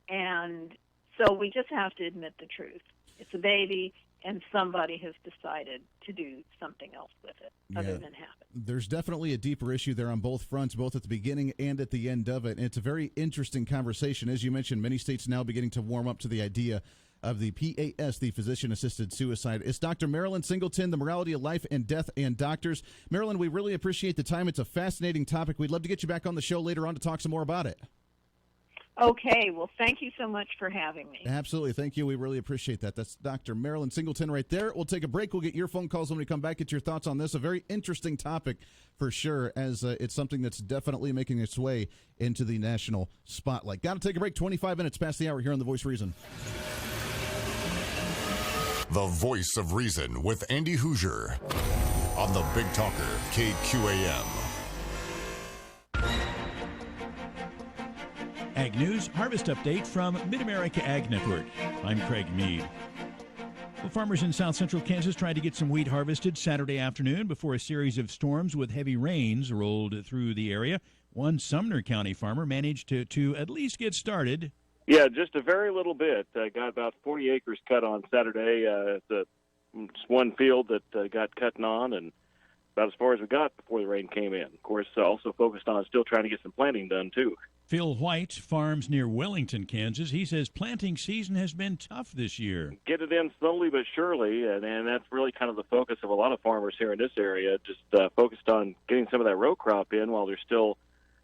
And so we just have to admit the truth. It's a baby, and somebody has decided to do something else with it other than have it. There's definitely a deeper issue there on both fronts, both at the beginning and at the end of it. And it's a very interesting conversation. As you mentioned, many states now beginning to warm up to the idea of the PAS, the physician-assisted suicide. It's Dr. Marilyn Singleton, the Morality of Life and Death and Doctors. Marilyn, we really appreciate the time. It's a fascinating topic. We'd love to get you back on the show later on to talk some more about it. Okay, well, thank you so much for having me. Absolutely. Thank you. We really appreciate that. That's Dr. Marilyn Singleton right there. We'll take a break. We'll get your phone calls when we come back. Get your thoughts on this. A very interesting topic for sure, as it's something that's definitely making its way into the national spotlight. Got to take a break. 25 minutes past the hour here on The Voice of Reason. The Voice of Reason with Andy Hoosier on the Big Talker, KQAM. Ag News Harvest Update from Mid-America Ag Network. I'm Craig Mead. Well, farmers in south central Kansas tried to get some wheat harvested Saturday afternoon before a series of storms with heavy rains rolled through the area. One Sumner County farmer managed to at least get started. Yeah, just a very little bit. Got about 40 acres cut on Saturday. Just one field that got cutting on, and about as far as we got before the rain came in. Of course, also focused on still trying to get some planting done, too. Phil White farms near Wellington, Kansas. He says planting season has been tough this year. Get it in slowly but surely, and that's really kind of the focus of a lot of farmers here in this area, just focused on getting some of that row crop in while there's still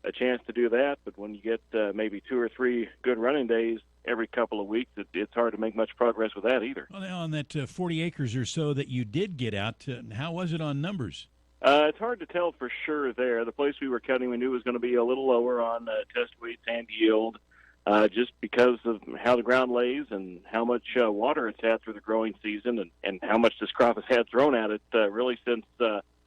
a chance to do that. But when you get maybe 2 or 3 good running days every couple of weeks, it's hard to make much progress with that either. Well, now on that 40 acres or so that you did get out, how was it on numbers? It's hard to tell for sure there. The place we were cutting, we knew was going to be a little lower on test weights and yield, just because of how the ground lays and how much water it's had through the growing season, and how much this crop has had thrown at it really since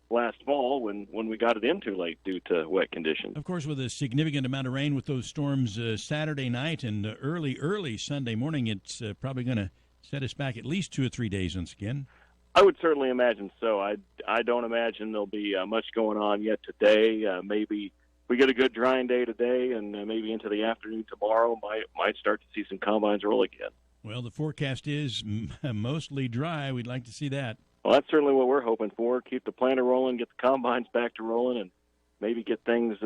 last fall when we got it in too late due to wet conditions. Of course, with a significant amount of rain with those storms Saturday night and early Sunday morning, it's probably going to set us back at least 2 or 3 days once again. I would certainly imagine so. I don't imagine there'll be much going on yet today. Maybe we get a good drying day today, and maybe into the afternoon tomorrow might start to see some combines roll again. Well, the forecast is mostly dry. We'd like to see that. Well, that's certainly what we're hoping for. Keep the planter rolling, get the combines back to rolling, and maybe get things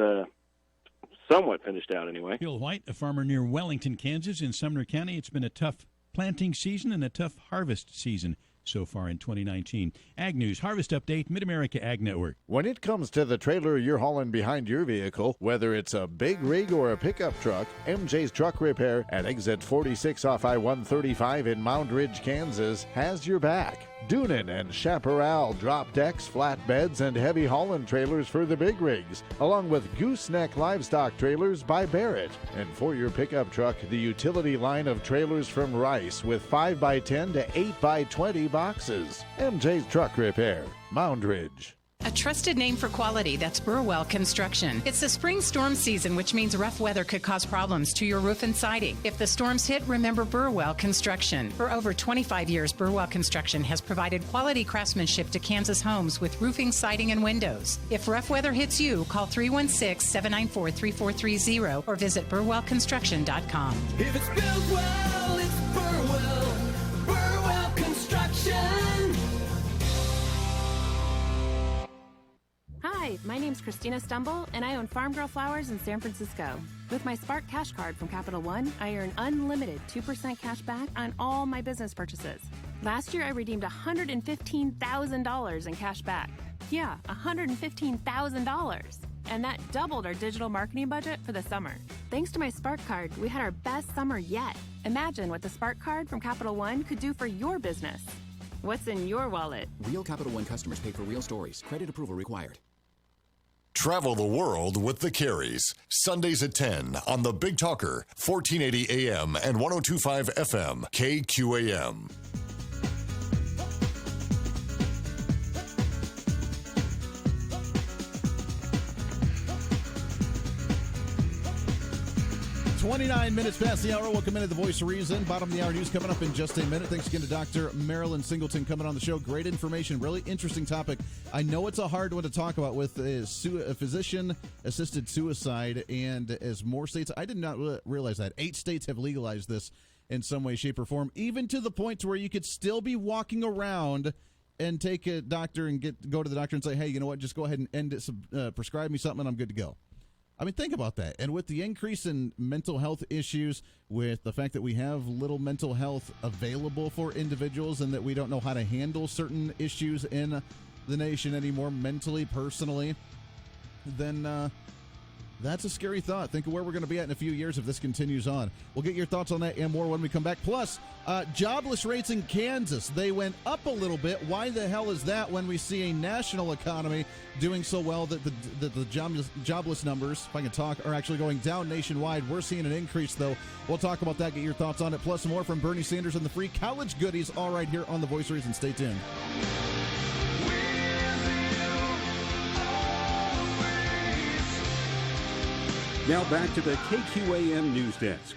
somewhat finished out anyway. Phil White, a farmer near Wellington, Kansas in Sumner County. It's been a tough planting season and a tough harvest season so far in 2019. Ag News Harvest Update, Mid-America Ag Network. When it comes to the trailer you're hauling behind your vehicle, whether it's a big rig or a pickup truck, MJ's Truck Repair at exit 46 off I-135 in Mound Ridge, Kansas has your back. Doonan and Chaparral drop decks, flatbeds, and heavy hauling trailers for the big rigs, along with gooseneck livestock trailers by Barrett. And for your pickup truck, the utility line of trailers from Rice with 5x10 to 8x20 boxes. MJ's Truck Repair, Mound Ridge. A trusted name for quality, that's Burwell Construction. It's the spring storm season, which means rough weather could cause problems to your roof and siding. If the storms hit, remember Burwell Construction. For over 25 years, Burwell Construction has provided quality craftsmanship to Kansas homes with roofing, siding, and windows. If rough weather hits you, call 316-794-3430 or visit burwellconstruction.com. If it's built well, it's Burwell. Burwell Construction. Hi, my name's Christina Stumble, and I own Farm Girl Flowers in San Francisco. With my Spark Cash Card from Capital One, I earn unlimited 2% cash back on all my business purchases. Last year, I redeemed $115,000 in cash back. Yeah, $115,000. And that doubled our digital marketing budget for the summer. Thanks to my Spark Card, we had our best summer yet. Imagine what the Spark Card from Capital One could do for your business. What's in your wallet? Real Capital One customers pay for real stories. Credit approval required. Travel the world with the Carries. Sundays at 10 on the Big Talker, 1480 AM and 102.5 FM, KQAM. 29 minutes past the hour. Welcome into the Voice of Reason. Bottom of the hour news coming up in just a minute. Thanks again to Dr. Marilyn Singleton coming on the show. Great information. Really interesting topic. I know it's a hard one to talk about with a physician-assisted suicide. And as more states, I did not realize that 8 states have legalized this in some way, shape, or form, even to the point to where you could still be walking around and take a doctor and go to the doctor and say, hey, you know what, just go ahead and end it, prescribe me something and I'm good to go. I mean, think about that. And with the increase in mental health issues, with the fact that we have little mental health available for individuals and that we don't know how to handle certain issues in the nation anymore, mentally, personally, then that's a scary thought. Think of where we're going to be at in a few years if this continues on. We'll get your thoughts on that and more when we come back. Plus, jobless rates in Kansas, they went up a little bit. Why the hell is that when we see a national economy doing so well that the jobless numbers, if I can talk, are actually going down nationwide? We're seeing an increase, though. We'll talk about that, get your thoughts on it, plus more from Bernie Sanders and the free college goodies, all right here on The Voice of Reason. Stay tuned. Now back to the KQAM News Desk.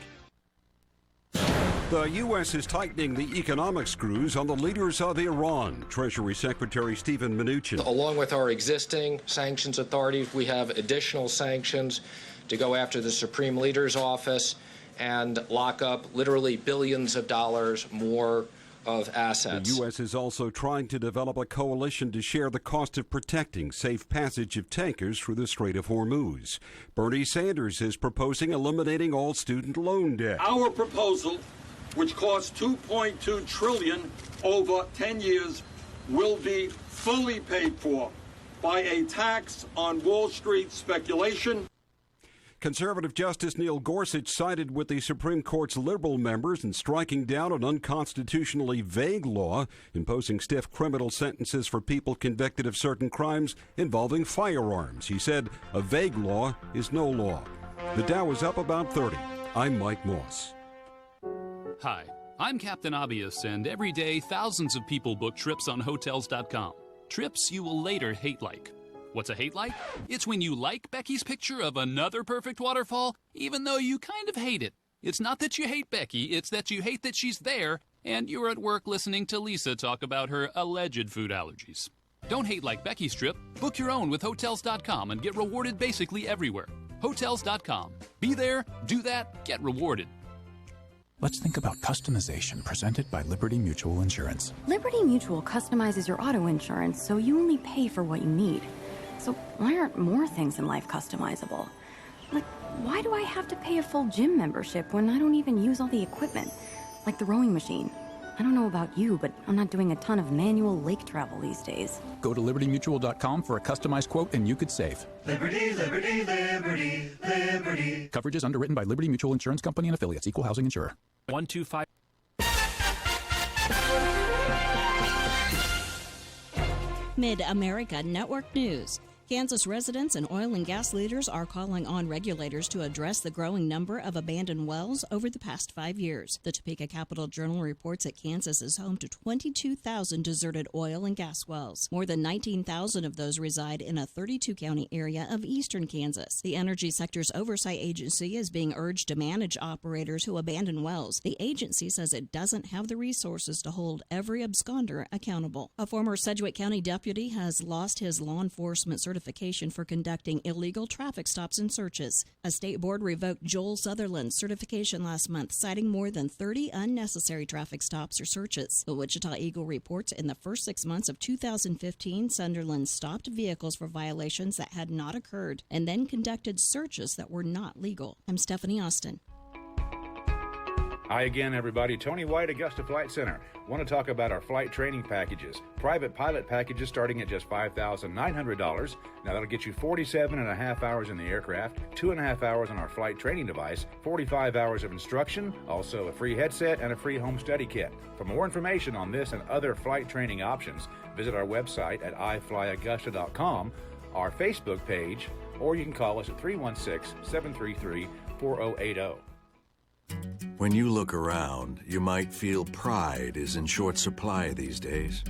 The U.S. is tightening the economic screws on the leaders of Iran. Treasury Secretary Steven Mnuchin. Along with our existing sanctions authorities, we have additional sanctions to go after the Supreme Leader's office and lock up literally billions of dollars more of assets. The U.S. is also trying to develop a coalition to share the cost of protecting safe passage of tankers through the Strait of Hormuz. Bernie Sanders is proposing eliminating all student loan debt. Our proposal, which costs $2.2 trillion over 10 years, will be fully paid for by a tax on Wall Street speculation. Conservative Justice Neil Gorsuch sided with the Supreme Court's liberal members in striking down an unconstitutionally vague law imposing stiff criminal sentences for people convicted of certain crimes involving firearms. He said a vague law is no law. The Dow is up about 30. I'm Mike Moss. Hi, I'm Captain Obvious, and every day thousands of people book trips on Hotels.com. Trips you will later hate like. What's a hate like? It's when you like Becky's picture of another perfect waterfall, even though you kind of hate it. It's not that you hate Becky, it's that you hate that she's there, and you're at work listening to Lisa talk about her alleged food allergies. Don't hate like Becky's trip. Book your own with Hotels.com and get rewarded basically everywhere. Hotels.com. Be there, do that, get rewarded. Let's think about customization presented by Liberty Mutual Insurance. Liberty Mutual customizes your auto insurance so you only pay for what you need. So why aren't more things in life customizable? Like, why do I have to pay a full gym membership when I don't even use all the equipment? Like the rowing machine. I don't know about you, but I'm not doing a ton of manual lake travel these days. Go to libertymutual.com for a customized quote and you could save. Liberty, liberty, liberty, liberty. Coverage is underwritten by Liberty Mutual Insurance Company and affiliates. Equal housing insurer. 125. Mid-America Network News. Kansas residents and oil and gas leaders are calling on regulators to address the growing number of abandoned wells over the past 5 years. The Topeka Capital Journal reports that Kansas is home to 22,000 deserted oil and gas wells. More than 19,000 of those reside in a 32-county area of eastern Kansas. The Energy Sector's Oversight Agency is being urged to manage operators who abandon wells. The agency says it doesn't have the resources to hold every absconder accountable. A former Sedgwick County deputy has lost his law enforcement certification for conducting illegal traffic stops and searches. A state board revoked Joel Sutherland's certification last month, citing more than 30 unnecessary traffic stops or searches. The Wichita Eagle reports in the first 6 months of 2015, Sutherland stopped vehicles for violations that had not occurred and then conducted searches that were not legal. I'm Stephanie Austin. Hi again, everybody. Tony White, Augusta Flight Center. Want to talk about our flight training packages. Private pilot packages starting at just $5,900. Now that'll get you 47 and a half hours in the aircraft, 2.5 hours on our flight training device, 45 hours of instruction, also a free headset and a free home study kit. For more information on this and other flight training options, visit our website at iflyaugusta.com, our Facebook page, or you can call us at 316-733-4080. When you look around, you might feel pride is in short supply these days.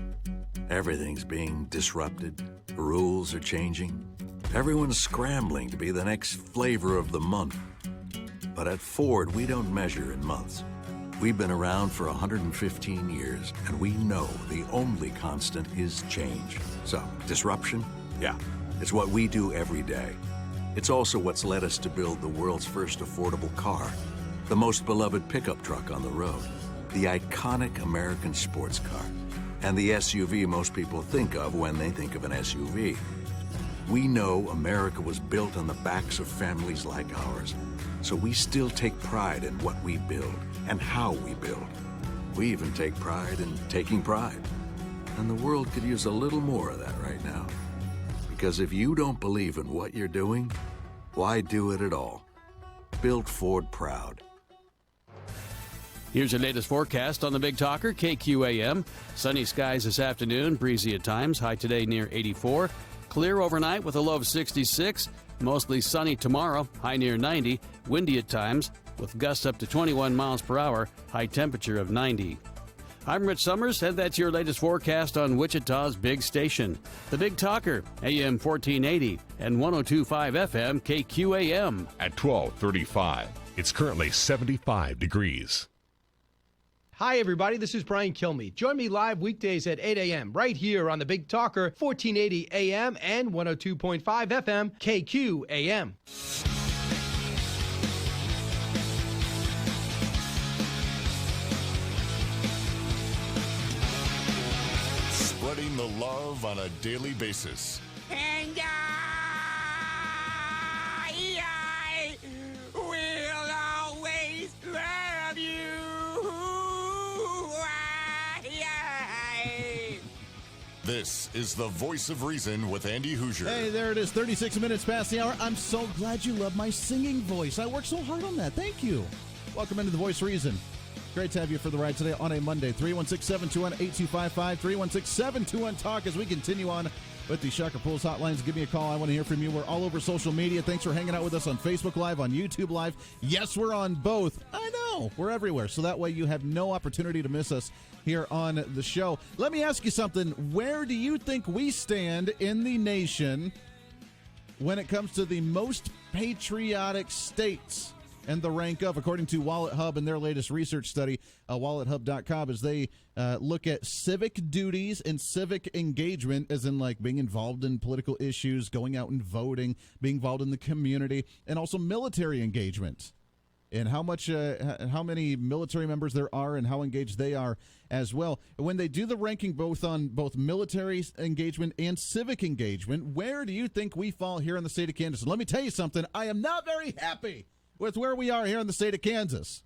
Everything's being disrupted. The rules are changing. Everyone's scrambling to be the next flavor of the month. But at Ford, we don't measure in months. We've been around for 115 years, and we know the only constant is change. So, disruption? Yeah, it's what we do every day. It's also what's led us to build the world's first affordable car, the most beloved pickup truck on the road, the iconic American sports car, and the SUV most people think of when they think of an SUV. We know America was built on the backs of families like ours, so we still take pride in what we build and how we build. We even take pride in taking pride. And the world could use a little more of that right now. Because if you don't believe in what you're doing, why do it at all? Build Ford proud. Here's your latest forecast on the Big Talker, KQAM. Sunny skies this afternoon, breezy at times, high today near 84. Clear overnight with a low of 66. Mostly sunny tomorrow, high near 90. Windy at times, with gusts up to 21 miles per hour, high temperature of 90. I'm Rich Summers, and that's your latest forecast on Wichita's big station. The Big Talker, AM 1480 and 102.5 FM KQAM. At 12:35, it's currently 75 degrees. Hi, everybody. This is Brian Kilmeade. Join me live weekdays at 8 a.m. right here on the Big Talker, 1480 AM and 102.5 FM KQAM. Spreading the love on a daily basis. And I will always love you. This is the Voice of Reason with Andy Hoosier. Hey, there it is, 36 minutes past the hour. I'm so glad you love my singing voice. I worked so hard on that. Thank you. Welcome into the Voice of Reason. Great to have you for the ride today on a Monday. 316-721-8255, 316-721-TALK as we continue on with the Shocker Pools hotlines. Give me a call. I want to hear from you. We're all over social media. Thanks for hanging out with us on Facebook Live, on YouTube Live. Yes, we're on both. I know. We're everywhere. So that way you have no opportunity to miss us here on the show. Let me ask you something. Where do you think we stand in the nation when it comes to the most patriotic states? And the rank of, according to Wallet Hub and their latest research study, wallethub.com, as they look at civic duties and civic engagement, as in like being involved in political issues, going out and voting, being involved in the community, and also military engagement, and how many military members there are and how engaged they are as well. When they do the ranking both on both military engagement and civic engagement, where do you think we fall here in the state of Kansas? And let me tell you something, I am not very happy with where we are here in the state of Kansas.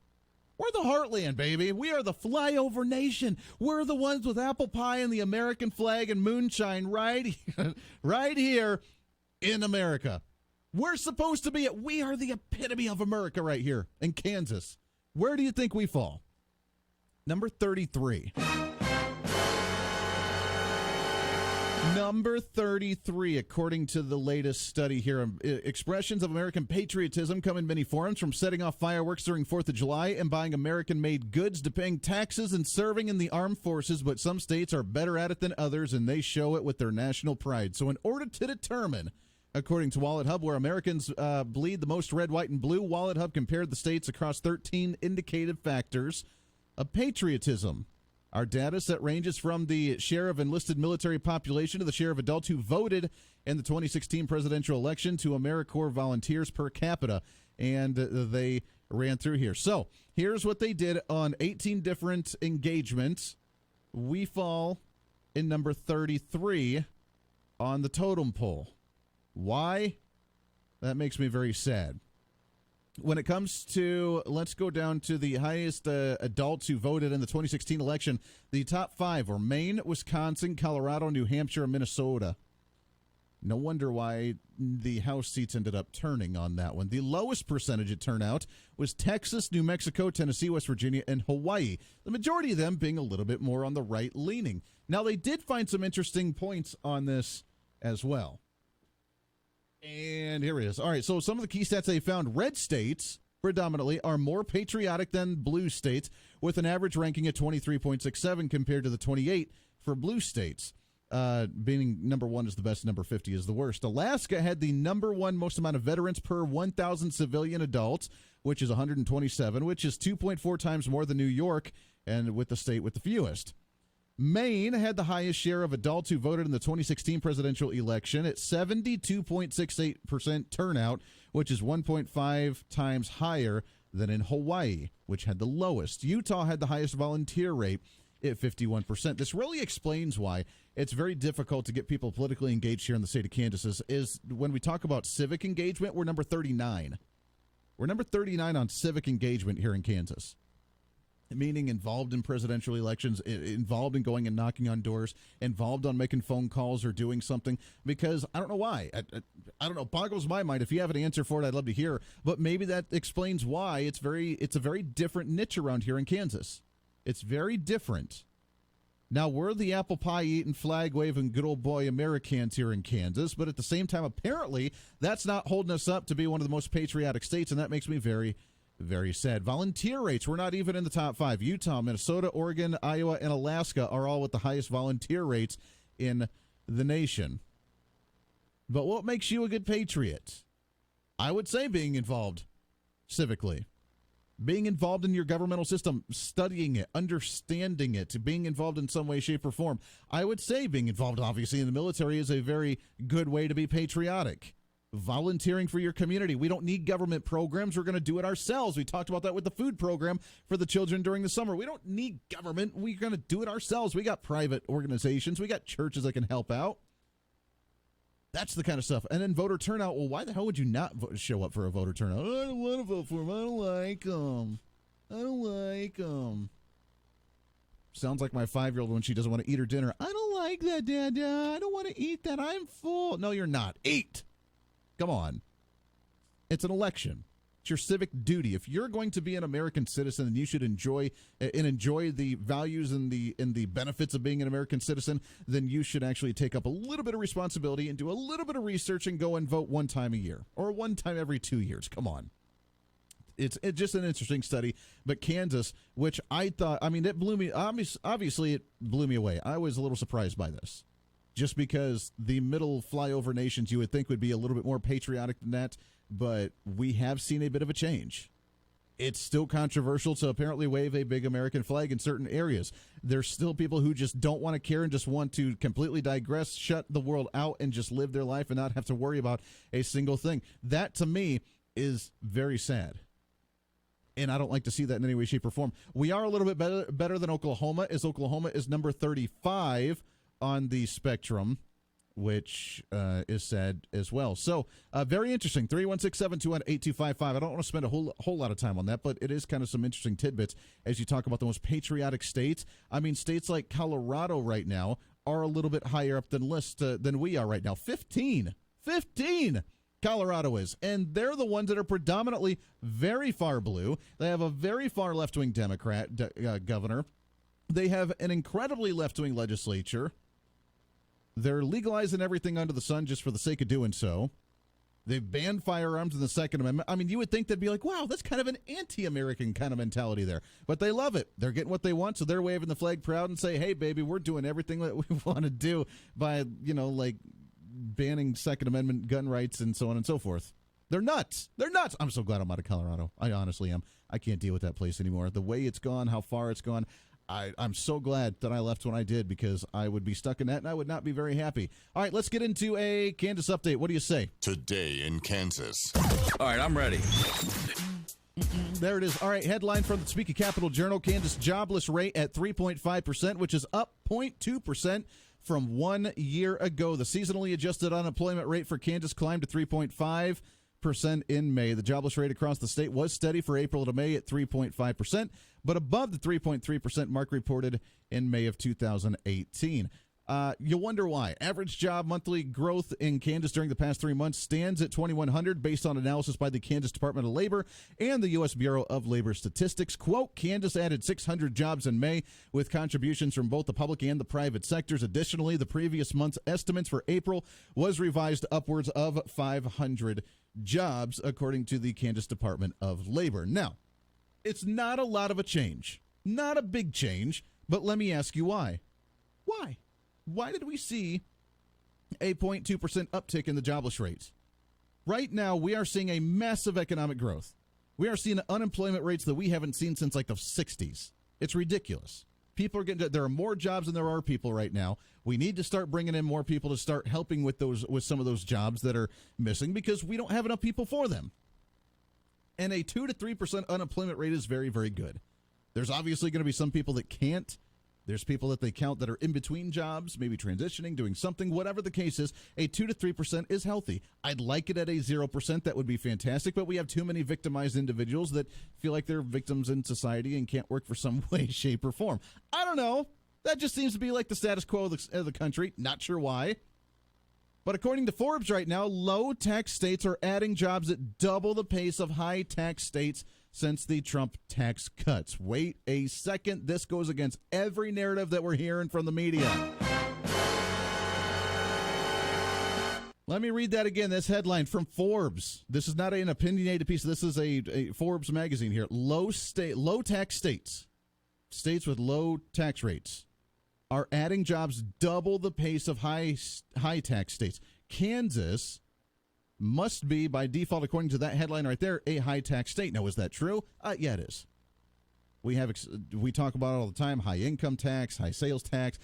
We're the heartland, baby. We are the flyover nation. We're the ones with apple pie and the American flag and moonshine right here in America. We're supposed to be we are the epitome of America right here in Kansas. Where do you think we fall? Number 33. Number 33, according to the latest study here. Expressions of American patriotism come in many forms, from setting off fireworks during 4th of July and buying American-made goods to paying taxes and serving in the armed forces, but some states are better at it than others, and they show it with their national pride. So in order to determine, according to Wallet Hub, where Americans bleed the most red, white, and blue, Wallet Hub compared the states across 13 indicative factors of patriotism. Our data set ranges from the share of enlisted military population to the share of adults who voted in the 2016 presidential election to AmeriCorps volunteers per capita, and they ran through here. So here's what they did on 18 different engagements. We fall in number 33 on the totem pole. Why? That makes me very sad. When it comes to, let's go down to the highest adults who voted in the 2016 election, the top 5 were Maine, Wisconsin, Colorado, New Hampshire, and Minnesota. No wonder why the House seats ended up turning on that one. The lowest percentage of turnout was Texas, New Mexico, Tennessee, West Virginia, and Hawaii, the majority of them being a little bit more on the right leaning. Now, they did find some interesting points on this as well. And here it is. All right, so some of the key stats they found: red states predominantly are more patriotic than blue states, with an average ranking at 23.67 compared to the 28 for blue states. Being number 1 is the best, number 50 is the worst. Alaska had the number 1 most amount of veterans per 1,000 civilian adults, which is 127, which is 2.4 times more than New York, and with the state with the fewest. Maine had the highest share of adults who voted in the 2016 presidential election at 72.68% turnout, which is 1.5 times higher than in Hawaii, which had the lowest. Utah had the highest volunteer rate at 51%. This really explains why it's very difficult to get people politically engaged here in the state of Kansas. Is when we talk about civic engagement, we're number 39. We're number 39 on civic engagement here in Kansas, meaning involved in presidential elections, involved in going and knocking on doors, involved on making phone calls or doing something, because I don't know why. I don't know. Boggles my mind. If you have an answer for it, I'd love to hear. But maybe that explains why it's a very different niche around here in Kansas. It's very different. Now, we're the apple pie eating, flag waving, good old boy Americans here in Kansas, but at the same time, apparently, that's not holding us up to be one of the most patriotic states, and that makes me very, very sad. Volunteer rates, we're not even in the top 5. Utah, Minnesota, Oregon, Iowa, and Alaska are all with the highest volunteer rates in the nation. But what makes you a good patriot? I would say being involved civically. Being involved in your governmental system, studying it, understanding it, being involved in some way, shape, or form. I would say being involved, obviously, in the military is a very good way to be patriotic. Volunteering for your community. We don't need government programs. We're going to do it ourselves. We talked about that with the food program for the children during the summer. We don't need government. We're going to do it ourselves. We got private organizations. We got churches that can help out. That's the kind of stuff. And then voter turnout. Well, why the hell would you not show up for a voter turnout? I don't want to vote for them. I don't like them. I don't like them. Sounds like my 5-year-old when she doesn't want to eat her dinner. I don't like that, Dad. I don't want to eat that. I'm full. No, you're not. Eat. Come on. It's an election. It's your civic duty. If you're going to be an American citizen, then you should enjoy the values and the benefits of being an American citizen, then you should actually take up a little bit of responsibility and do a little bit of research and go and vote one time a year or one time every 2 years. Come on. It's just an interesting study. But Kansas, which I thought, it blew me, obviously it blew me away. I was a little surprised by this. Just because the middle flyover nations you would think would be a little bit more patriotic than that, but we have seen a bit of a change. It's still controversial to apparently wave a big American flag in certain areas. There's still people who just don't want to care and just want to completely digress, shut the world out, and just live their life and not have to worry about a single thing. That, to me, is very sad. And I don't like to see that in any way, shape, or form. We are a little bit better than Oklahoma, as Oklahoma is number 35 on the spectrum, which is sad as well. So, very interesting. 316-721-8255. I don't want to spend a whole lot of time on that, but it is kind of some interesting tidbits as you talk about the most patriotic states. States like Colorado right now are a little bit higher up than we are right now. 15 Colorado is, and they're the ones that are predominantly very far blue. They have a very far left-wing Democrat governor. They have an incredibly left-wing legislature. They're legalizing everything under the sun just for the sake of doing so. They've banned firearms in the Second Amendment. You would think they'd be like, wow, that's kind of an anti-American kind of mentality there. But they love it. They're getting what they want, so they're waving the flag proud and say, hey, baby, we're doing everything that we want to do by, banning Second Amendment gun rights and so on and so forth. They're nuts. They're nuts. I'm so glad I'm out of Colorado. I honestly am. I can't deal with that place anymore. The way it's gone, how far it's gone. I'm so glad that I left when I did, because I would be stuck in that and I would not be very happy. All right, let's get into a Kansas update. What do you say? Today in Kansas. All right, I'm ready. There it is. All right, headline from the Topeka Capital Journal. Kansas jobless rate at 3.5%, which is up 0.2% from 1 year ago. The seasonally adjusted unemployment rate for Kansas climbed to 3.5% in May. The jobless rate across the state was steady for April to May at 3.5%, but above the 3.3% mark reported in May of 2018. You wonder why. Average job monthly growth in Kansas during the past 3 months stands at 2,100 based on analysis by the Kansas Department of Labor and the U.S. Bureau of Labor Statistics. Quote, Kansas added 600 jobs in May with contributions from both the public and the private sectors. Additionally, the previous month's estimates for April was revised upwards of 500 jobs, according to the Kansas Department of Labor. Now, it's not a lot of a change. Not a big change, but let me ask you why. Why? Why did we see a 0.2% uptick in the jobless rate? Right now, we are seeing a massive economic growth. We are seeing unemployment rates that we haven't seen since like the 60s. It's ridiculous. People are getting. There are more jobs than there are people right now. We need to start bringing in more people to start helping with some of those jobs that are missing because we don't have enough people for them. And a 2 to 3% unemployment rate is very, very good. There's obviously going to be some people that can't. There's people that they count that are in between jobs, maybe transitioning, doing something, whatever the case is. A 2 to 3% is healthy. I'd like it at a 0%. That would be fantastic. But we have too many victimized individuals that feel like they're victims in society and can't work for some way, shape, or form. I don't know. That just seems to be like the status quo of the country. Not sure why. But according to Forbes right now, low-tax states are adding jobs at double the pace of high-tax states since the Trump tax cuts. Wait a second. This goes against every narrative that we're hearing from the media. Let me read that again. This headline from Forbes. This is not an opinionated piece. This is a Forbes magazine here. Low-tax states with low tax rates are adding jobs double the pace of high-tax states. Kansas must be, by default, according to that headline right there, a high-tax state. Now, is that true? Yeah, it is. We talk about it all the time, high income tax, high sales tax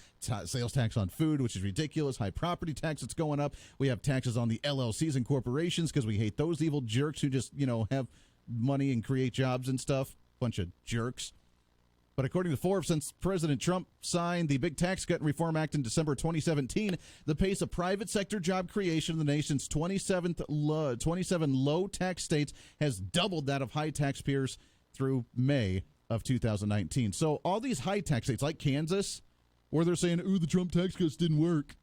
on food, which is ridiculous, high property tax that's going up. We have taxes on the LLCs and corporations because we hate those evil jerks who just, have money and create jobs and stuff. Bunch of jerks. But according to Forbes, since President Trump signed the Big Tax Cut and Reform Act in December 2017, the pace of private sector job creation in the nation's 27 low-tax states has doubled that of high-tax peers through May of 2019. So all these high-tax states like Kansas, where they're saying, ooh, the Trump tax cuts didn't work,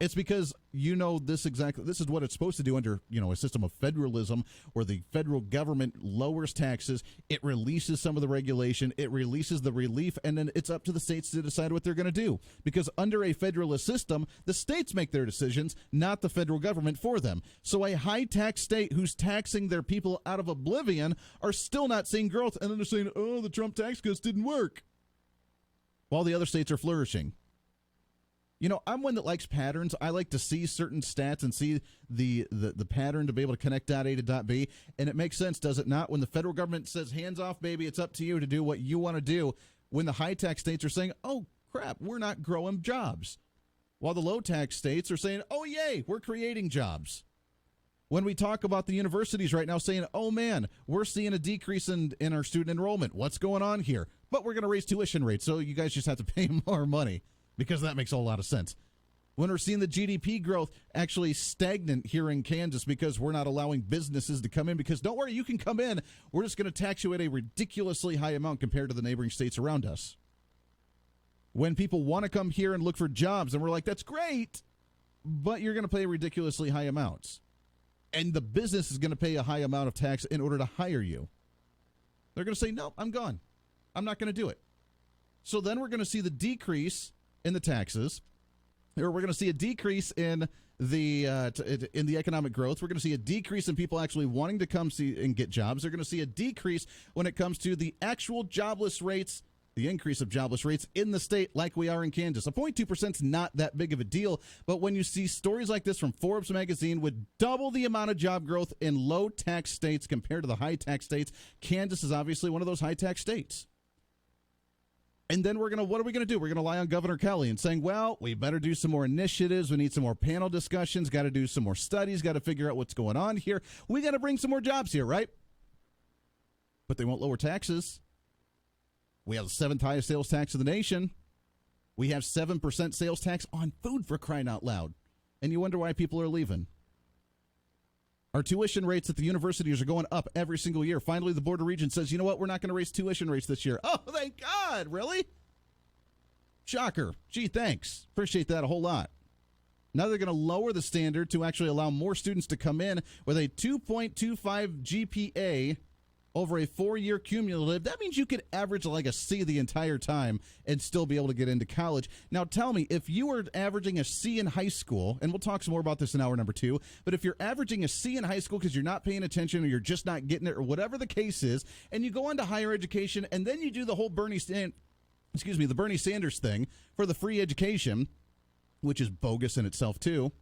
it's because this is what it's supposed to do under a system of federalism where the federal government lowers taxes, it releases some of the regulation, it releases the relief, and then it's up to the states to decide what they're going to do. Because under a federalist system, the states make their decisions, not the federal government for them. So a high-tax state who's taxing their people out of oblivion are still not seeing growth, and then they're saying, oh, the Trump tax cuts didn't work, while the other states are flourishing. I'm one that likes patterns. I like to see certain stats and see the pattern to be able to connect dot A to dot B. And it makes sense, does it not? When the federal government says, hands off, baby, it's up to you to do what you want to do. When the high-tax states are saying, oh, crap, we're not growing jobs. While the low-tax states are saying, oh, yay, we're creating jobs. When we talk about the universities right now saying, oh, man, we're seeing a decrease in our student enrollment. What's going on here? But we're going to raise tuition rates, so you guys just have to pay more money. Because that makes a lot of sense. When we're seeing the GDP growth actually stagnant here in Kansas because we're not allowing businesses to come in because don't worry, you can come in. We're just going to tax you at a ridiculously high amount compared to the neighboring states around us. When people want to come here and look for jobs, and we're like, that's great, but you're going to pay ridiculously high amounts. And the business is going to pay a high amount of tax in order to hire you. They're going to say, no, I'm gone. I'm not going to do it. So then we're going to see the decrease in the taxes, or we're going to see a decrease in the economic growth. We're going to see a decrease in people actually wanting to come see and get jobs. They're going to see a decrease when it comes to the actual jobless rates, the increase of jobless rates in the state like we are in Kansas. A 0.2% is not that big of a deal, but when you see stories like this from Forbes magazine with double the amount of job growth in low-tax states compared to the high-tax states, Kansas is obviously one of those high-tax states. And then what are we going to do? We're going to rely on Governor Kelly and saying, well, we better do some more initiatives. We need some more panel discussions, got to do some more studies, got to figure out what's going on here. We got to bring some more jobs here, right? But they won't lower taxes. We have the 7th highest sales tax in the nation. We have 7% sales tax on food, for crying out loud. And you wonder why people are leaving. Our tuition rates at the universities are going up every single year. Finally, the Board of Regents says, you know what, we're not going to raise tuition rates this year. Oh, thank God. Really? Shocker. Gee, thanks. Appreciate that a whole lot. Now they're going to lower the standard to actually allow more students to come in with a 2.25 GPA over a 4-year cumulative. That means you could average like a C the entire time and still be able to get into college. Now tell me, if you were averaging a C in high school, and we'll talk some more about this in hour number 2, but if you're averaging a C in high school because you're not paying attention or you're just not getting it or whatever the case is, and you go on to higher education and then you do the whole the Bernie Sanders thing for the free education, which is bogus in itself too,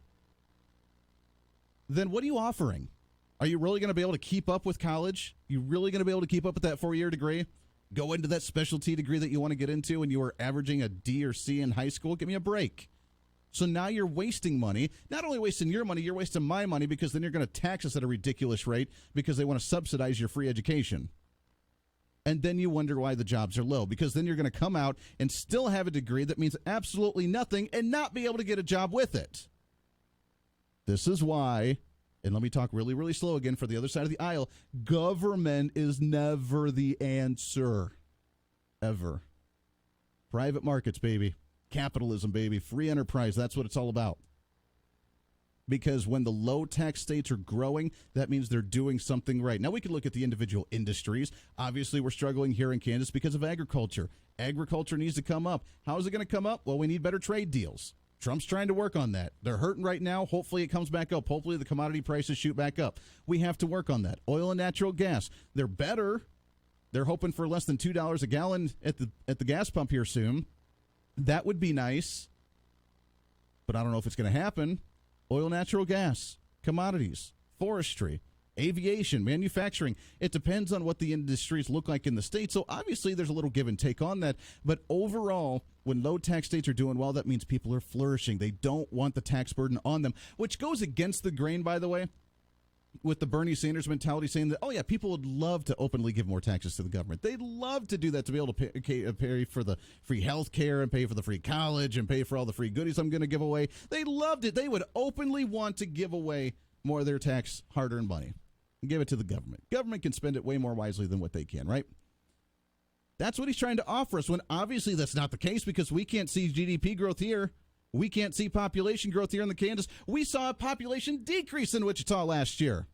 then what are you offering? Are you really going to be able to keep up with college? You really going to be able to keep up with that 4-year degree? Go into that specialty degree that you want to get into and you were averaging a D or C in high school? Give me a break. So now you're wasting money. Not only wasting your money, you're wasting my money because then you're going to tax us at a ridiculous rate because they want to subsidize your free education. And then you wonder why the jobs are low, because then you're going to come out and still have a degree that means absolutely nothing and not be able to get a job with it. This is why, and let me talk really, really slow again for the other side of the aisle, government is never the answer. Ever. Private markets, baby. Capitalism, baby. Free enterprise. That's what it's all about. Because when the low-tax states are growing, that means they're doing something right. Now, we can look at the individual industries. Obviously, we're struggling here in Kansas because of agriculture. Agriculture needs to come up. How is it going to come up? Well, we need better trade deals. Trump's trying to work on that. They're hurting right now. Hopefully, it comes back up. Hopefully, the commodity prices shoot back up. We have to work on that. Oil and natural gas, they're better. They're hoping for less than $2 a gallon at the gas pump here soon. That would be nice, but I don't know if it's going to happen. Oil, natural gas, commodities, forestry, aviation, manufacturing. It depends on what the industries look like in the state. So obviously there's a little give and take on that. But overall, when low tax states are doing well, that means people are flourishing. They don't want the tax burden on them, which goes against the grain, by the way, with the Bernie Sanders mentality saying that, oh, yeah, people would love to openly give more taxes to the government. They'd love to do that to be able to pay for the free health care and pay for the free college and pay for all the free goodies I'm going to give away. They loved it. They would openly want to give away more of their tax hard-earned money and give it to the government. Government can spend it way more wisely than what they can, right? That's what he's trying to offer us, when obviously that's not the case because we can't see GDP growth here. We can't see population growth here in the Kansas. We saw a population decrease in Wichita last year.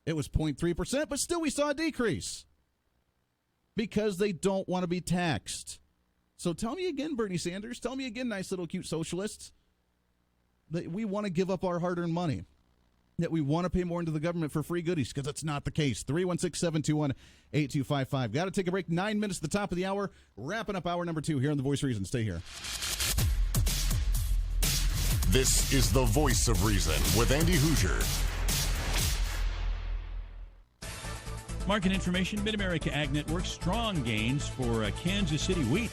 It was 0.3%, but still we saw a decrease because they don't want to be taxed. So tell me again, Bernie Sanders, tell me again, nice little cute socialists, that we want to give up our hard-earned money, that we want to pay more into the government for free goodies, because that's not the case. 316-721-8255. Got to take a break. 9 minutes at the top of the hour. Wrapping up hour number 2 here on The Voice of Reason. Stay here. This is The Voice of Reason with Andy Hoosier. Market information, Mid-America Ag Network, strong gains for Kansas City wheat.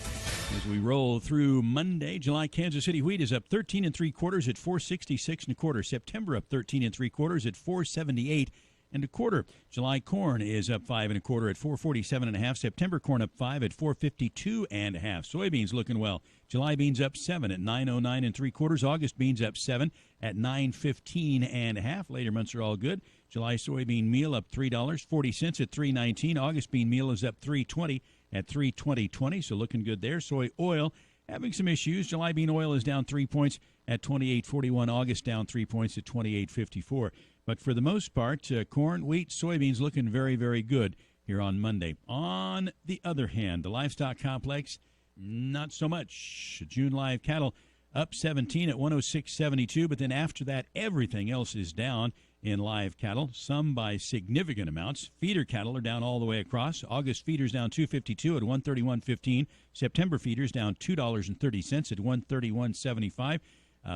As we roll through Monday, July Kansas City wheat is up 13 3/4 at 466 1/4. September up 13 3/4 at 478 1/4. July corn is up 5 1/4 at 447 1/2. September corn up 5 at 452 1/2. Soybeans looking well. July beans up 7 at 909 3/4. August beans up 7 at 915 1/2. Later months are all good. July soybean meal up $3.40 at $3.19. August bean meal is up $3.20 at $3.20.20. So looking good there. Soy oil having some issues. July bean oil is down 3 points at $28.41. August down 3 points at $28.54. But for the most part, corn, wheat, soybeans looking very, very good here on Monday. On the other hand, the livestock complex, not so much. June live cattle up 17 at 106.72. But then after that, everything else is down in live cattle, some by significant amounts. Feeder cattle are down all the way across. August feeders down $2.52 at 131.15. September feeders down $2.30 at 131.75.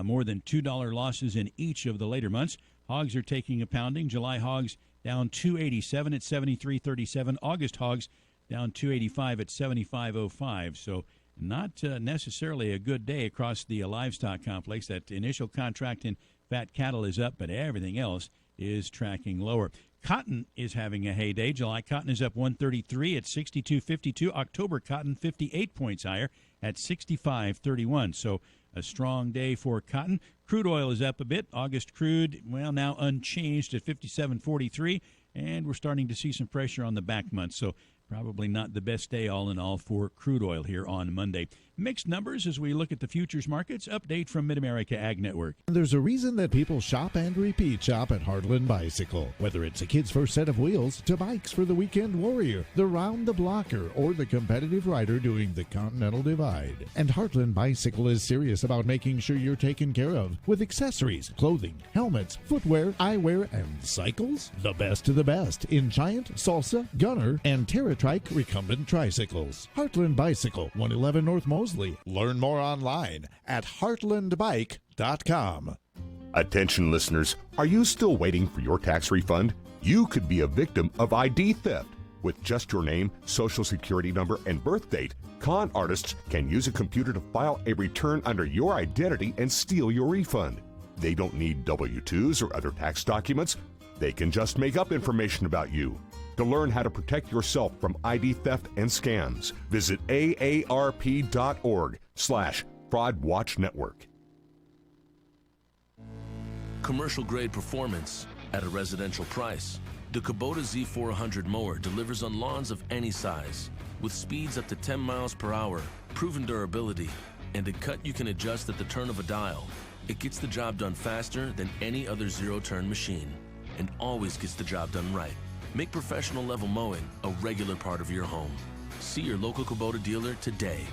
More than $2 losses in each of the later months. Hogs are taking a pounding. July hogs down $2.87 at 73.37. August hogs down $2.85 at 75.05. So not necessarily a good day across the livestock complex. That initial contract in fat cattle is up, but everything else is tracking lower. Cotton is having a heyday. July cotton is up 133 at 62.52. October cotton 58 points higher at 65.31. So a strong day for cotton. Crude oil is up a bit. August crude, well, now unchanged at 57.43, and we're starting to see some pressure on the back month. So probably not the best day all in all for crude oil here on Monday. Mixed numbers as we look at the futures markets. Update from Mid-America Ag Network. There's a reason that people shop and repeat shop at Heartland Bicycle. Whether it's a kid's first set of wheels to bikes for the weekend warrior, the round-the-blocker, or the competitive rider doing the Continental Divide. And Heartland Bicycle is serious about making sure you're taken care of with accessories, clothing, helmets, footwear, eyewear, and cycles. The best of the best in Giant, Salsa, Gunner, and TerraTrike recumbent tricycles. Heartland Bicycle, 111 North Mosley. Learn more online at heartlandbike.com. Attention listeners, are you still waiting for your tax refund? You could be a victim of ID theft. With just your name, social security number, and birth date, con artists can use a computer to file a return under your identity and steal your refund. They don't need W-2s or other tax documents. They can just make up information about you. To learn how to protect yourself from ID theft and scams, visit aarp.org/Fraud Watch Network. Commercial grade performance at a residential price. The Kubota Z400 mower delivers on lawns of any size, with speeds up to 10 miles per hour, proven durability, and a cut you can adjust at the turn of a dial. It gets the job done faster than any other zero-turn machine, and always gets the job done right. Make professional level mowing a regular part of your home. See your local Kubota dealer today.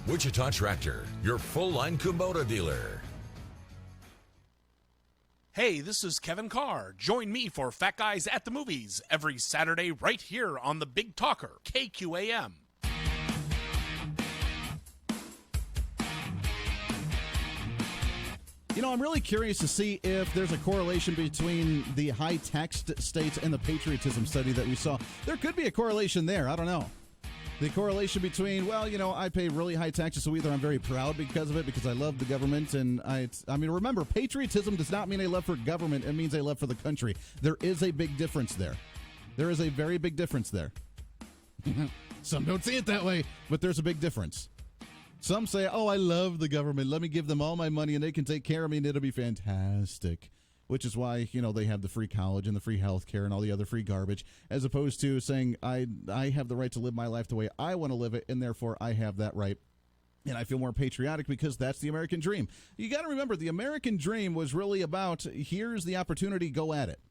Wichita Tractor, your full-line Kubota dealer. Hey, this is Kevin Carr. Join me for Fat Guys at the Movies every Saturday right here on the Big Talker, KQAM. You know, I'm really curious to see if there's a correlation between the high tax states and the patriotism study that we saw. There could be a correlation there. I don't know. The correlation between, well, you know, I pay really high taxes, so either I'm very proud because of it, because I love the government, and I mean, remember, patriotism does not mean a love for government. It means a love for the country. There is a big difference there. There is a very big difference there. Some don't see it that way, but there's a big difference. Some say, oh, I love the government. Let me give them all my money, and they can take care of me, and it'll be fantastic. Which is why, you know, they have the free college and the free health care and all the other free garbage, as opposed to saying, I have the right to live my life the way I want to live it, and therefore I have that right. And I feel more patriotic because that's the American dream. You got to remember, the American dream was really about, here's the opportunity, go at it.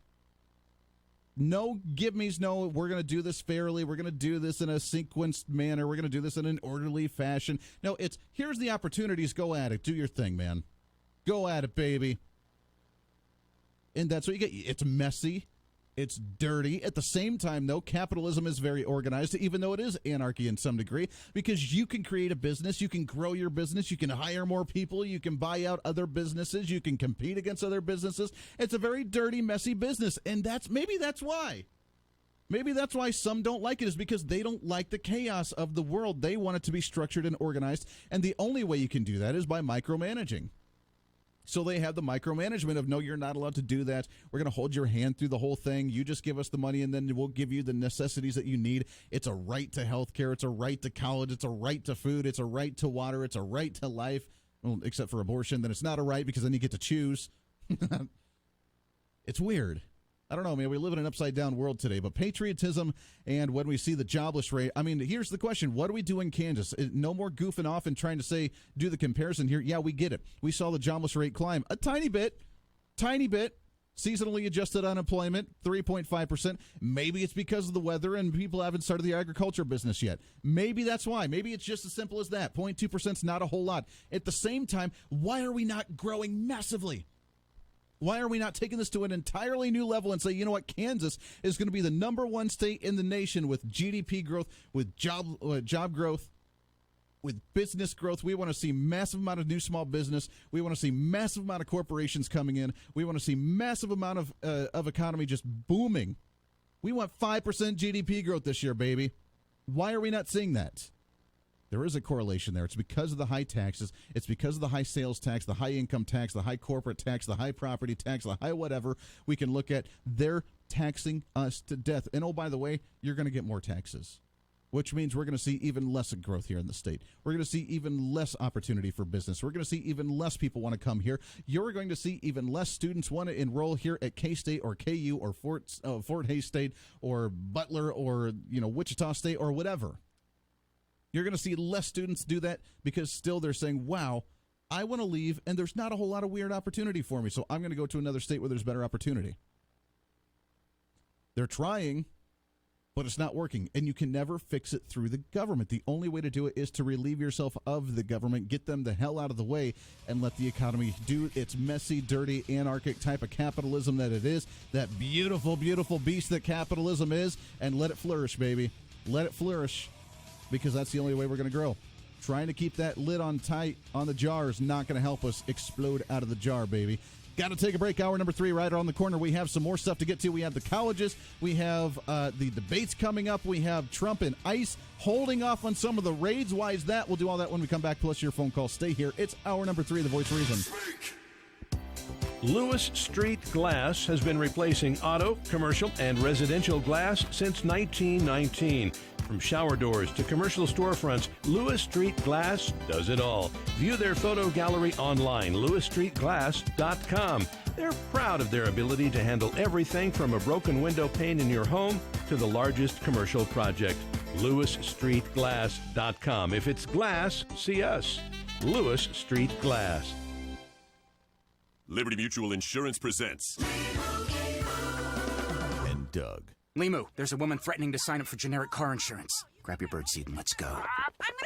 No give-me's, no, we're going to do this fairly, we're going to do this in a sequenced manner, we're going to do this in an orderly fashion. No, it's, here's the opportunities, go at it, do your thing, man. Go at it, baby. And that's what you get. It's messy. It's dirty. At the same time, though, capitalism is very organized, even though it is anarchy in some degree, because you can create a business, you can grow your business, you can hire more people, you can buy out other businesses, you can compete against other businesses. It's a very dirty, messy business, and maybe that's why. Maybe that's why some don't like it, is because they don't like the chaos of the world. They want it to be structured and organized, and the only way you can do that is by micromanaging. So they have the micromanagement of, no, you're not allowed to do that. We're going to hold your hand through the whole thing. You just give us the money, and then we'll give you the necessities that you need. It's a right to health care. It's a right to college. It's a right to food. It's a right to water. It's a right to life. Well, except for abortion, then it's not a right, because then you get to choose. It's weird. I don't know, man. We live in an upside-down world today. But patriotism, and when we see the jobless rate, I mean, here's the question. What do we do in Kansas? No more goofing off and trying to do the comparison here. Yeah, we get it. We saw the jobless rate climb a tiny bit. Seasonally adjusted unemployment, 3.5%. Maybe it's because of the weather and people haven't started the agriculture business yet. Maybe that's why. Maybe it's just as simple as that. 0.2% is not a whole lot. At the same time, why are we not growing massively? Why are we not taking this to an entirely new level and say, you know what, Kansas is going to be the #1 state in the nation with GDP growth, with job growth, with business growth. We want to see massive amount of new small business. We want to see massive amount of corporations coming in. We want to see massive amount of economy just booming. We want 5% GDP growth this year, baby. Why are we not seeing that? There is a correlation there. It's because of the high taxes. It's because of the high sales tax, the high income tax, the high corporate tax, the high property tax, the high whatever. We can look at, they're taxing us to death. And oh, by the way, you're going to get more taxes, which means we're going to see even less growth here in the state. We're going to see even less opportunity for business. We're going to see even less people want to come here. You're going to see even less students want to enroll here at K-State or KU or Fort Hays State or Butler or, Wichita State or whatever. You're going to see less students do that because still they're saying, wow, I want to leave, and there's not a whole lot of weird opportunity for me, so I'm going to go to another state where there's better opportunity. They're trying, but it's not working, and you can never fix it through the government. The only way to do it is to relieve yourself of the government, get them the hell out of the way, and let the economy do its messy, dirty, anarchic type of capitalism that it is, that beautiful, beautiful beast that capitalism is, and let it flourish, baby. Let it flourish. Because that's the only way we're going to grow. Trying to keep that lid on tight on the jar is not going to help us explode out of the jar, baby. Got to take a break. Hour number 3 right around the corner. We have some more stuff to get to. We have the colleges. We have the debates coming up. We have Trump and ICE holding off on some of the raids. Why is that? We'll do all that when we come back, plus your phone call. Stay here. It's hour number 3 of The Voice of Reason. Lewis Street Glass has been replacing auto, commercial, and residential glass since 1919. From shower doors to commercial storefronts, Lewis Street Glass does it all. View their photo gallery online, lewisstreetglass.com. They're proud of their ability to handle everything from a broken window pane in your home to the largest commercial project. lewisstreetglass.com. If it's glass, see us. Lewis Street Glass. Liberty Mutual Insurance presents And Doug. Limu, there's a woman threatening to sign up for generic car insurance. Grab your birdseed and let's go. I'm going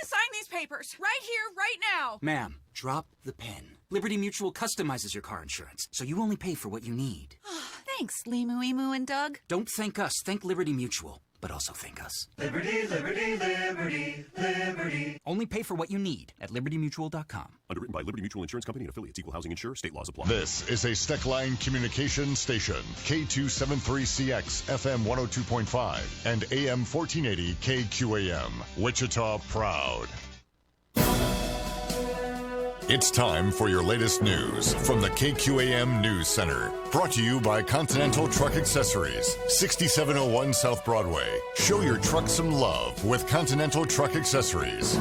to sign these papers right here, right now. Ma'am, drop the pen. Liberty Mutual customizes your car insurance, so you only pay for what you need. Thanks, Limu, Emu, and Doug. Don't thank us, thank Liberty Mutual. But also thank us. Liberty, liberty, liberty, liberty. Only pay for what you need at libertymutual.com. Underwritten by Liberty Mutual Insurance Company and affiliates. Equal housing insurer. State laws apply. This is a Steckline Communications station. K273CX, FM 102.5, and AM 1480 KQAM. Wichita proud. It's time for your latest news from the KQAM News Center. Brought to you by Continental Truck Accessories, 6701 South Broadway. Show your truck some love with Continental Truck Accessories.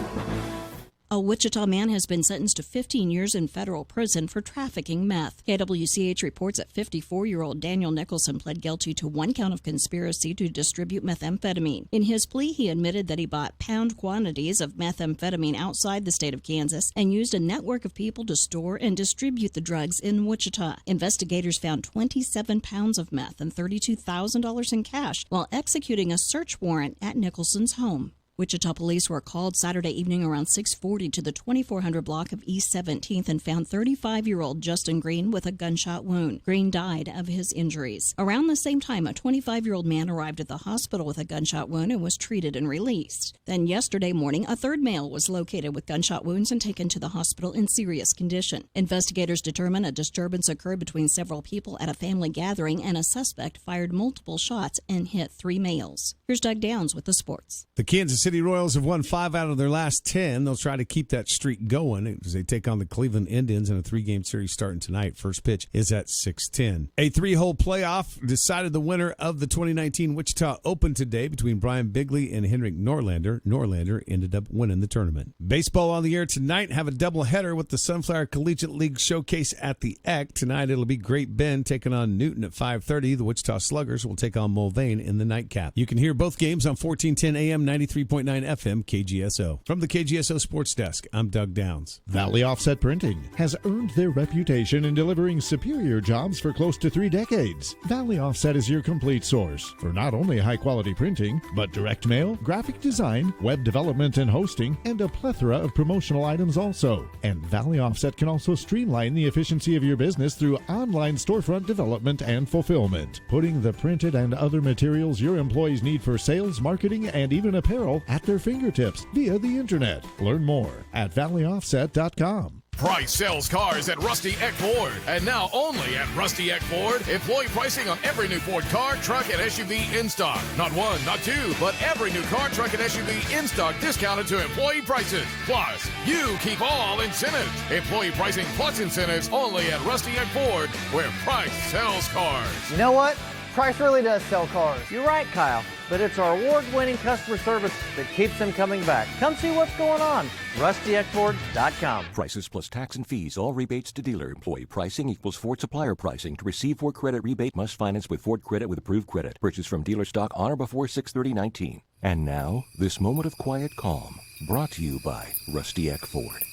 A Wichita man has been sentenced to 15 years in federal prison for trafficking meth. KWCH reports that 54-year-old Daniel Nicholson pled guilty to 1 count of conspiracy to distribute methamphetamine. In his plea, he admitted that he bought pound quantities of methamphetamine outside the state of Kansas and used a network of people to store and distribute the drugs in Wichita. Investigators found 27 pounds of meth and $32,000 in cash while executing a search warrant at Nicholson's home. Wichita police were called Saturday evening around 6:40 to the 2400 block of East 17th and found 35-year-old Justin Green with a gunshot wound. Green died of his injuries. Around the same time, a 25-year-old man arrived at the hospital with a gunshot wound and was treated and released. Then yesterday morning, a third male was located with gunshot wounds and taken to the hospital in serious condition. Investigators determined a disturbance occurred between several people at a family gathering, and a suspect fired multiple shots and hit 3 males. Here's Doug Downs with the sports. The Kansas City Royals have won 5 out of their last 10. They'll try to keep that streak going as they take on the Cleveland Indians in a 3-game series starting tonight. First pitch is at 6:10. A 3-hole playoff decided the winner of the 2019 Wichita Open today between Brian Bigley and Henrik Norlander. Norlander ended up winning the tournament. Baseball on the air tonight. Have a doubleheader with the Sunflower Collegiate League Showcase at the Eck. Tonight it'll be Great Bend taking on Newton at 5:30. The Wichita Sluggers will take on Mulvane in the nightcap. You can hear both games on 1410 AM 93.9 FM KGSO. From the KGSO Sports Desk, I'm Doug Downs. Valley Offset Printing has earned their reputation in delivering superior jobs for close to 3 decades. Valley Offset is your complete source for not only high-quality printing, but direct mail, graphic design, web development and hosting, and a plethora of promotional items also. And Valley Offset can also streamline the efficiency of your business through online storefront development and fulfillment, putting the printed and other materials your employees need for sales, marketing, and even apparel at their fingertips via the internet. Learn more at valleyoffset.com. Price sells cars at Rusty Eck Ford. And now only at Rusty Eck Ford, employee pricing on every new Ford car, truck, and SUV in stock. Not 1, not 2, but every new car, truck, and SUV in stock discounted to employee prices. Plus, you keep all incentives. Employee pricing plus incentives only at Rusty Eck Ford, where price sells cars. You know what? Price really does sell cars. You're right, Kyle. But it's our award-winning customer service that keeps them coming back. Come see what's going on. RustyEckFord.com. Prices plus tax and fees. All rebates to dealer. Employee pricing equals Ford supplier pricing. To receive Ford credit rebate, must finance with Ford credit with approved credit. Purchase from dealer stock on or before 6/30/19. And now, this moment of quiet calm. Brought to you by Rusty Eck Ford.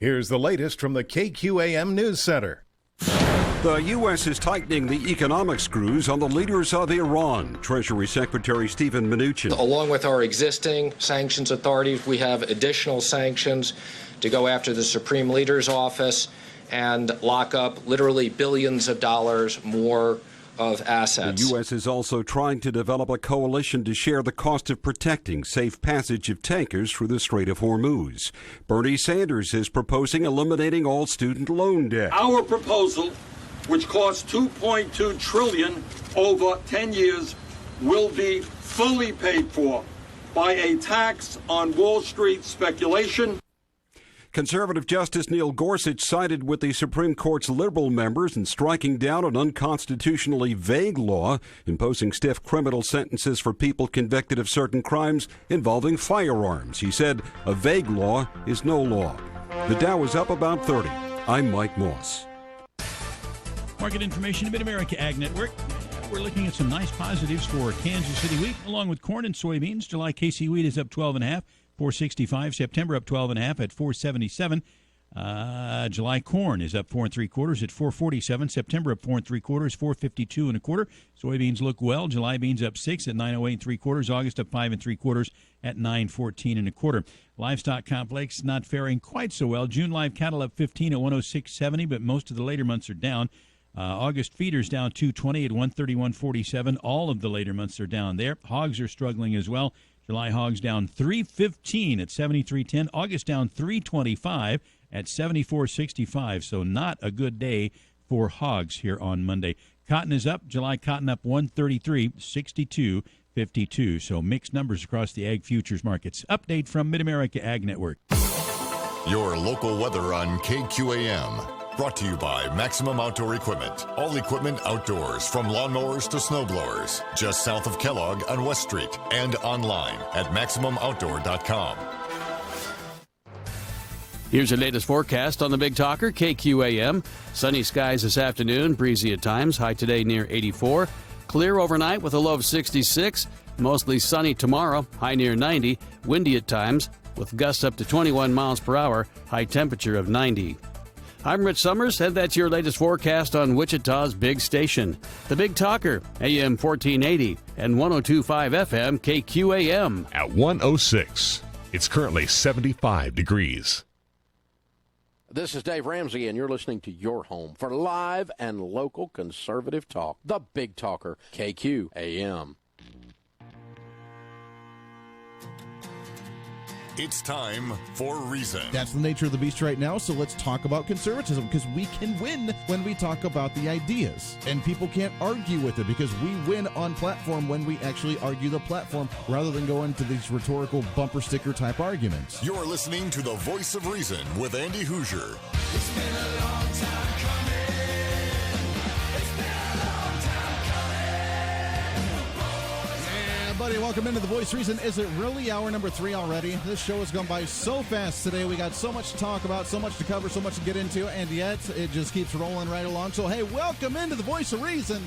Here's the latest from the KQAM News Center. The U.S. is tightening the economic screws on the leaders of Iran. Treasury Secretary Steven Mnuchin. Along with our existing sanctions authorities, we have additional sanctions to go after the Supreme Leader's office and lock up literally billions of dollars more of assets. The U.S. is also trying to develop a coalition to share the cost of protecting safe passage of tankers through the Strait of Hormuz. Bernie Sanders is proposing eliminating all student loan debt. Our proposal, which costs $2.2 trillion over 10 years, will be fully paid for by a tax on Wall Street speculation. Conservative Justice Neil Gorsuch sided with the Supreme Court's liberal members in striking down an unconstitutionally vague law imposing stiff criminal sentences for people convicted of certain crimes involving firearms. He said, a vague law is no law. The Dow is up about 30. I'm Mike Moss. Market information at Mid-America Ag Network. We're looking at some nice positives for Kansas City wheat, along with corn and soybeans. July KC wheat is up 12.5. 465. September up 12.5 at 477. July corn is up 4 3/4 at 447. September up 4 3/4, 452 1/4. Soybeans look well. July beans up 6 at 908 3/4. August up 5 3/4 at 914 1/4. Livestock complex not faring quite so well. June live cattle up 15 at 106.70, but most of the later months are down. August feeders down 220 at 131.47. All of the later months are down there. Hogs are struggling as well. July hogs down 315 at 73.10. August down 325 at 74.65. So not a good day for hogs here on Monday. Cotton is up. July cotton up 133, 62.52. So mixed numbers across the ag futures markets. Update from Mid-America Ag Network. Your local weather on KQAM. Brought to you by Maximum Outdoor Equipment. All equipment outdoors, from lawnmowers to snowblowers. Just south of Kellogg on West Street and online at MaximumOutdoor.com. Here's your latest forecast on the Big Talker, KQAM. Sunny skies this afternoon, breezy at times, high today near 84. Clear overnight with a low of 66. Mostly sunny tomorrow, high near 90. Windy at times with gusts up to 21 miles per hour, high temperature of 90. I'm Rich Summers, and that's your latest forecast on Wichita's big station. The Big Talker, AM 1480 and 102.5 FM KQAM. At 106, it's currently 75 degrees. This is Dave Ramsey, and you're listening to your home for live and local conservative talk. The Big Talker, KQAM. It's time for Reason. That's the nature of the beast right now, so let's talk about conservatism, because we can win when we talk about the ideas. And people can't argue with it, because we win on platform when we actually argue the platform, rather than go into these rhetorical bumper sticker type arguments. You're listening to The Voice of Reason with Andy Hoosier. It's been a long time coming. It's been a long time coming. Buddy, welcome into The Voice of Reason. Is it really hour number 3 already? This show has gone by so fast today. We got so much to talk about, so much to cover, so much to get into, and yet it just keeps rolling right along. So, hey, welcome into The Voice of Reason.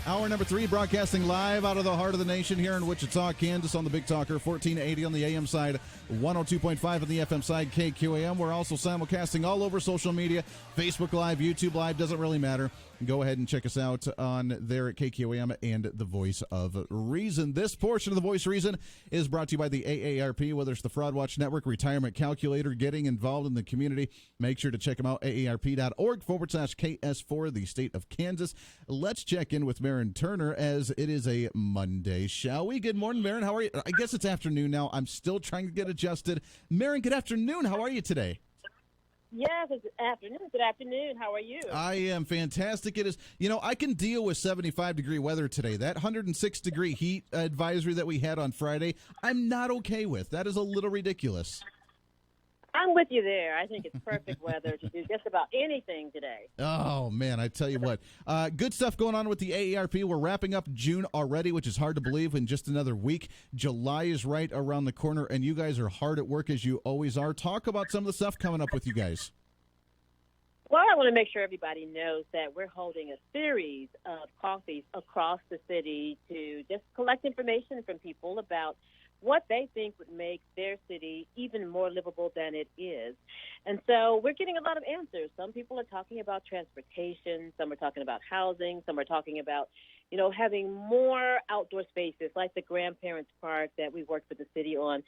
Hour number 3, broadcasting live out of the heart of the nation here in Wichita, Kansas, on the Big Talker, 1480 on the AM side, 102.5 on the FM side, KQAM. We're also simulcasting all over social media, Facebook Live, YouTube Live, doesn't really matter. Go ahead and check us out on there at KQAM and The Voice of Reason. This portion of The Voice of Reason is brought to you by the AARP, whether it's the Fraud Watch Network, Retirement Calculator, getting involved in the community. Make sure to check them out, aarp.org/KS4, the state of Kansas. Let's check in with Marin Turner as it is a Monday, shall we? Good morning, Marin. How are you? I guess it's afternoon now. I'm still trying to get adjusted. Marin, good afternoon. How are you today? Yes, it's afternoon. Good afternoon. How are you? I am fantastic. It is, I can deal with 75-degree weather today. That 106-degree heat advisory that we had on Friday, I'm not okay with. That is a little ridiculous. I'm with you there. I think it's perfect weather to do just about anything today. Oh, man, I tell you what. Good stuff going on with the AARP. We're wrapping up June already, which is hard to believe, in just another week. July is right around the corner, and you guys are hard at work, as you always are. Talk about some of the stuff coming up with you guys. Well, I want to make sure everybody knows that we're holding a series of coffees across the city to just collect information from people about what they think would make their city even more livable than it is. And so we're getting a lot of answers. Some people are talking about transportation. Some are talking about housing. Some are talking about, having more outdoor spaces like the Grandparents Park that we worked with the city on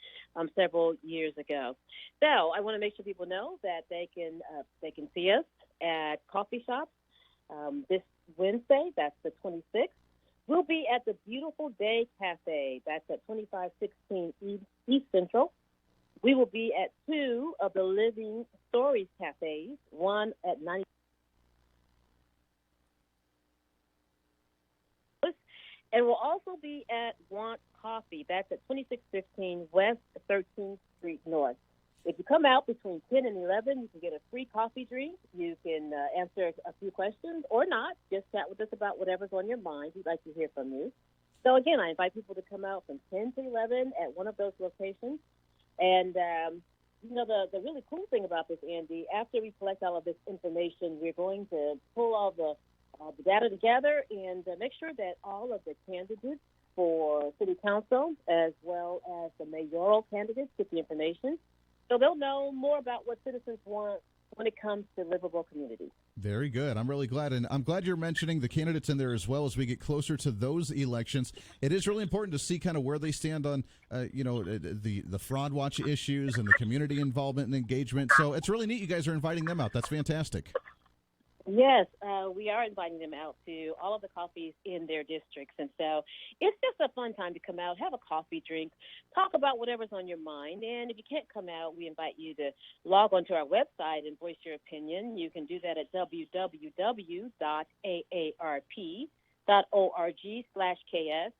several years ago. So I want to make sure people know that they can see us at coffee shops. This Wednesday, that's the 26th, we'll be at the Beautiful Day Cafe. That's at 2516 East Central. We will be at 2 of the Living Stories cafes, one at 90. And we'll also be at Want Coffee. That's at 2615 West 13th Street North. If you come out between 10 and 11, you can get a free coffee drink. You can answer a few questions or not. Just chat with us about whatever's on your mind. We'd like to hear from you. So, again, I invite people to come out from 10 to 11 at one of those locations. And, the really cool thing about this, Andy, after we collect all of this information, we're going to pull all the data together and make sure that all of the candidates for city council as well as the mayoral candidates get the information. So they'll know more about what citizens want when it comes to livable communities. Very good. I'm really glad. And I'm glad you're mentioning the candidates in there as well as we get closer to those elections. It is really important to see kind of where they stand on, the fraud watch issues and the community involvement and engagement. So it's really neat you guys are inviting them out. That's fantastic. Yes, we are inviting them out to all of the coffees in their districts. And so it's just a fun time to come out, have a coffee drink, talk about whatever's on your mind. And if you can't come out, we invite you to log onto our website and voice your opinion. You can do that at www.aarp.org/KS.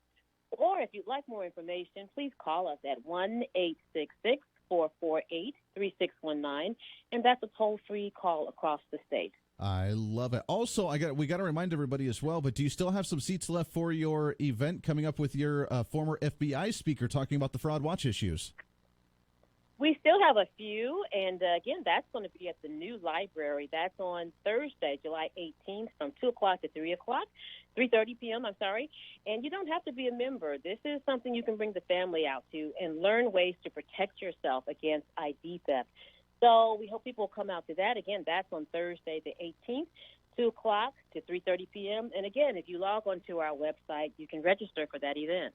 Or if you'd like more information, please call us at 1-866-448-3619. And that's a toll-free call across the state. I love it. Also, we got to remind everybody as well, but do you still have some seats left for your event coming up with your former FBI speaker talking about the fraud watch issues? We still have a few, and again, that's going to be at the new library. That's on Thursday, July 18th from 2 o'clock to 3:30 p.m., and you don't have to be a member. This is something you can bring the family out to and learn ways to protect yourself against ID theft. So we hope people will come out to that. Again, that's on Thursday the 18th, 2 o'clock to 3:30 p.m. And again, if you log on to our website, you can register for that event.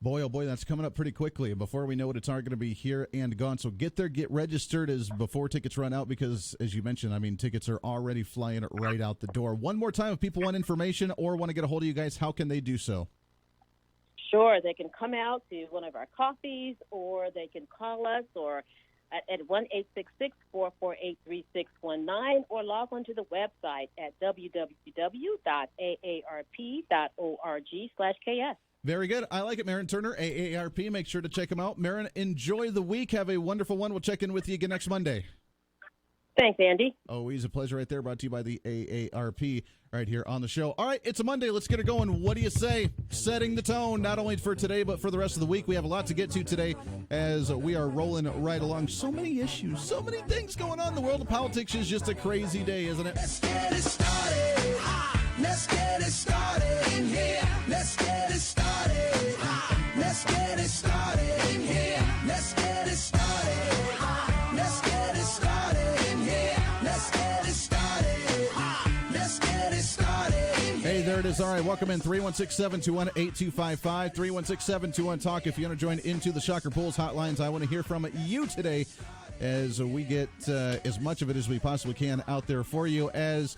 Boy, oh boy, that's coming up pretty quickly. Before we know it, it's all going to be here and gone. So get there, get registered as before tickets run out because, as you mentioned, tickets are already flying right out the door. One more time, if people want information or want to get a hold of you guys, how can they do so? Sure, they can come out to one of our coffees or they can call us or at 1-866-448-3619 or log on to the website at www.aarp.org/KS. Very good. I like it, Marin Turner, AARP. Make sure to check them out. Marin, enjoy the week. Have a wonderful one. We'll check in with you again next Monday. Thanks, Andy. Always a pleasure right there. Brought to you by the AARP right here on the show. All right, it's a Monday. Let's get it going. What do you say? Setting the tone, not only for today, but for the rest of the week. We have a lot to get to today as we are rolling right along. So many issues, so many things going on. The world of politics is just a crazy day, isn't it? Let's get it started. Let's get it started in here. Let's get it started. Let's get it started in here. Let's get it started. Let's get it started in here. Let's get it started. Let's get it started in here. Hey, there it is. All right, welcome in 316-721-8255, 316-721-TALK. If you want to join into the Shocker Pools hotlines, I want to hear from you today as we get as much of it as we possibly can out there for you. As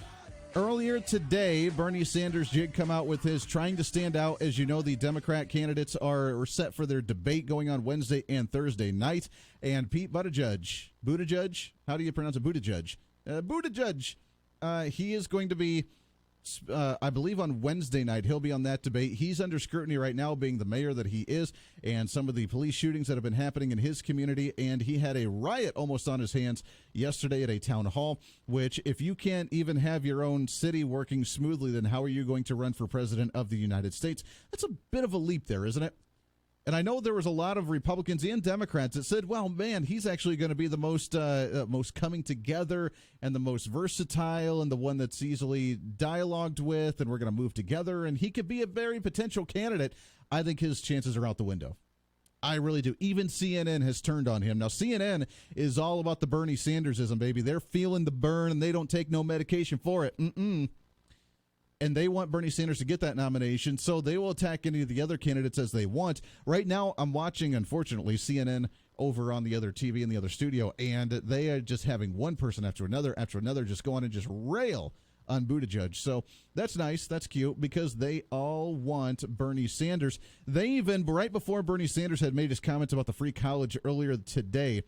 earlier today, Bernie Sanders did come out with his trying to stand out. As you know, the Democrat candidates are set for their debate going on Wednesday and Thursday night. And Pete Buttigieg, how do you pronounce it? Buttigieg, he is going to be, I believe on Wednesday night, he'll be on that debate. He's under scrutiny right now, being the mayor that he is, and some of the police shootings that have been happening in his community. And he had a riot almost on his hands yesterday at a town hall, which if you can't even have your own city working smoothly, then how are you going to run for president of the United States? That's a bit of a leap there, isn't it? And I know there was a lot of Republicans and Democrats that said, well, man, he's actually going to be the most coming together and the most versatile and the one that's easily dialogued with, and we're going to move together, and he could be a very potential candidate. I think his chances are out the window. I really do. Even CNN has turned on him. Now, CNN is all about the Bernie Sandersism, baby. They're feeling the burn, and they don't take no medication for it. and they want Bernie Sanders to get that nomination, so they will attack any of the other candidates as they want. Right now, I'm watching, unfortunately, CNN over on the other TV in the other studio, and they are just having one person after another just go on and just rail on Buttigieg. So that's nice. That's cute because they all want Bernie Sanders. They even, right before Bernie Sanders had made his comments about the free college earlier today,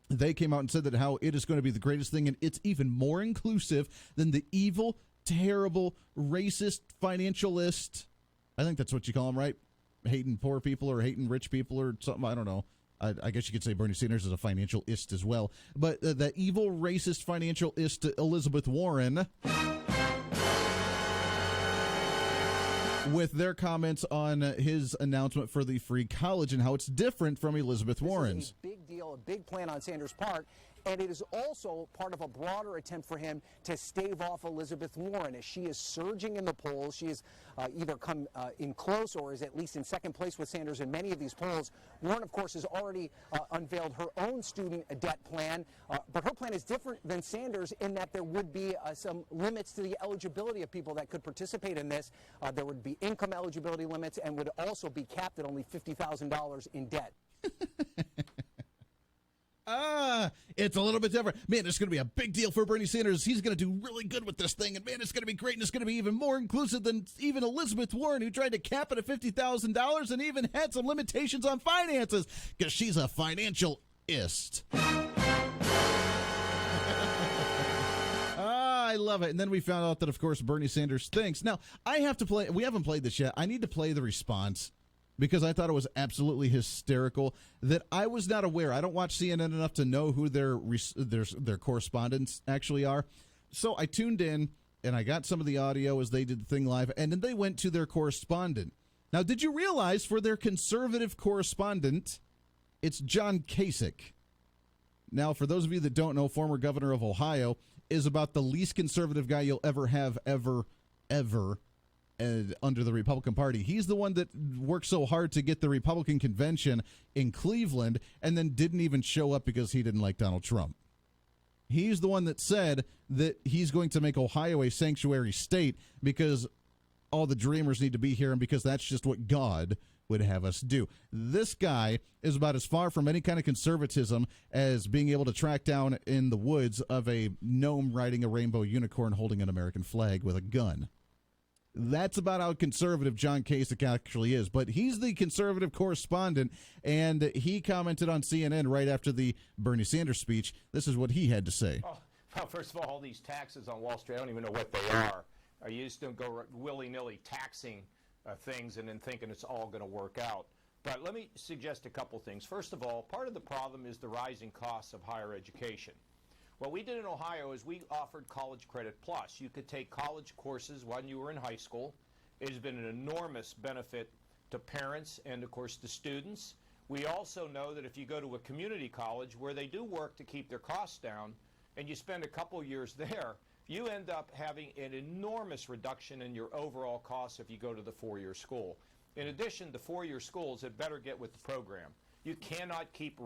they came out and said that how it is going to be the greatest thing, and it's even more inclusive than the evil, terrible, racist financialist. I think that's what you call them, right? Hating poor people or hating rich people or something. I don't know. I guess you could say Bernie Sanders is a financialist as well. But the evil, racist financialist Elizabeth Warren, with their comments on his announcement for the free college and how it's different from Elizabeth Warren's. This is a big deal, a big plan on Sanders' part, and it is also part of a broader attempt for him to stave off Elizabeth Warren. As she is surging in the polls, she has either come in close or is at least in second place with Sanders in many of these polls. Warren, of course, has already unveiled her own student debt plan, but her plan is different than Sanders in that there would be some limits to the eligibility of people that could participate in this. There would be income eligibility limits and would also be capped at only $50,000 in debt. It's a little bit different. Man, it's going to be a big deal for Bernie Sanders. He's going to do really good with this thing, and man, it's going to be great, and it's going to be even more inclusive than even Elizabeth Warren, who tried to cap it at $50,000 and even had some limitations on finances because she's a financialist. I love it. And then we found out that, of course, Bernie Sanders thinks. Now, we haven't played this yet. I need to play the response because I thought it was absolutely hysterical that I was not aware. I don't watch CNN enough to know who their correspondents actually are. So I tuned in, and I got some of the audio as they did the thing live, and then they went to their correspondent. Now, did you realize for their conservative correspondent, it's John Kasich? Now, for those of you that don't know, former governor of Ohio is about the least conservative guy you'll ever have, ever under the Republican Party. He's the one that worked so hard to get the Republican convention in Cleveland and then didn't even show up because he didn't like Donald Trump. He's the one that said that he's going to make Ohio a sanctuary state because all the dreamers need to be here and because that's just what God would have us do. This guy is about as far from any kind of conservatism as being able to track down in the woods of a gnome riding a rainbow unicorn holding an American flag with a gun. That's about how conservative John Kasich actually is. But he's the conservative correspondent, and he commented on CNN right after the Bernie Sanders speech. This is what he had to say. Oh, well, first of all these taxes on Wall Street, I don't even know what they are. I used to go willy-nilly taxing things and then thinking it's all going to work out. But let me suggest a couple things. First of all, part of the problem is the rising costs of higher education. What we did in Ohio is we offered College Credit Plus. You could take college courses when you were in high school. It has been an enormous benefit to parents and, of course, to students. We also know that if you go to a community college where they do work to keep their costs down and you spend a couple years there, you end up having an enormous reduction in your overall costs if you go to the four-year school. In addition, the four-year schools had better get with the program. You cannot keep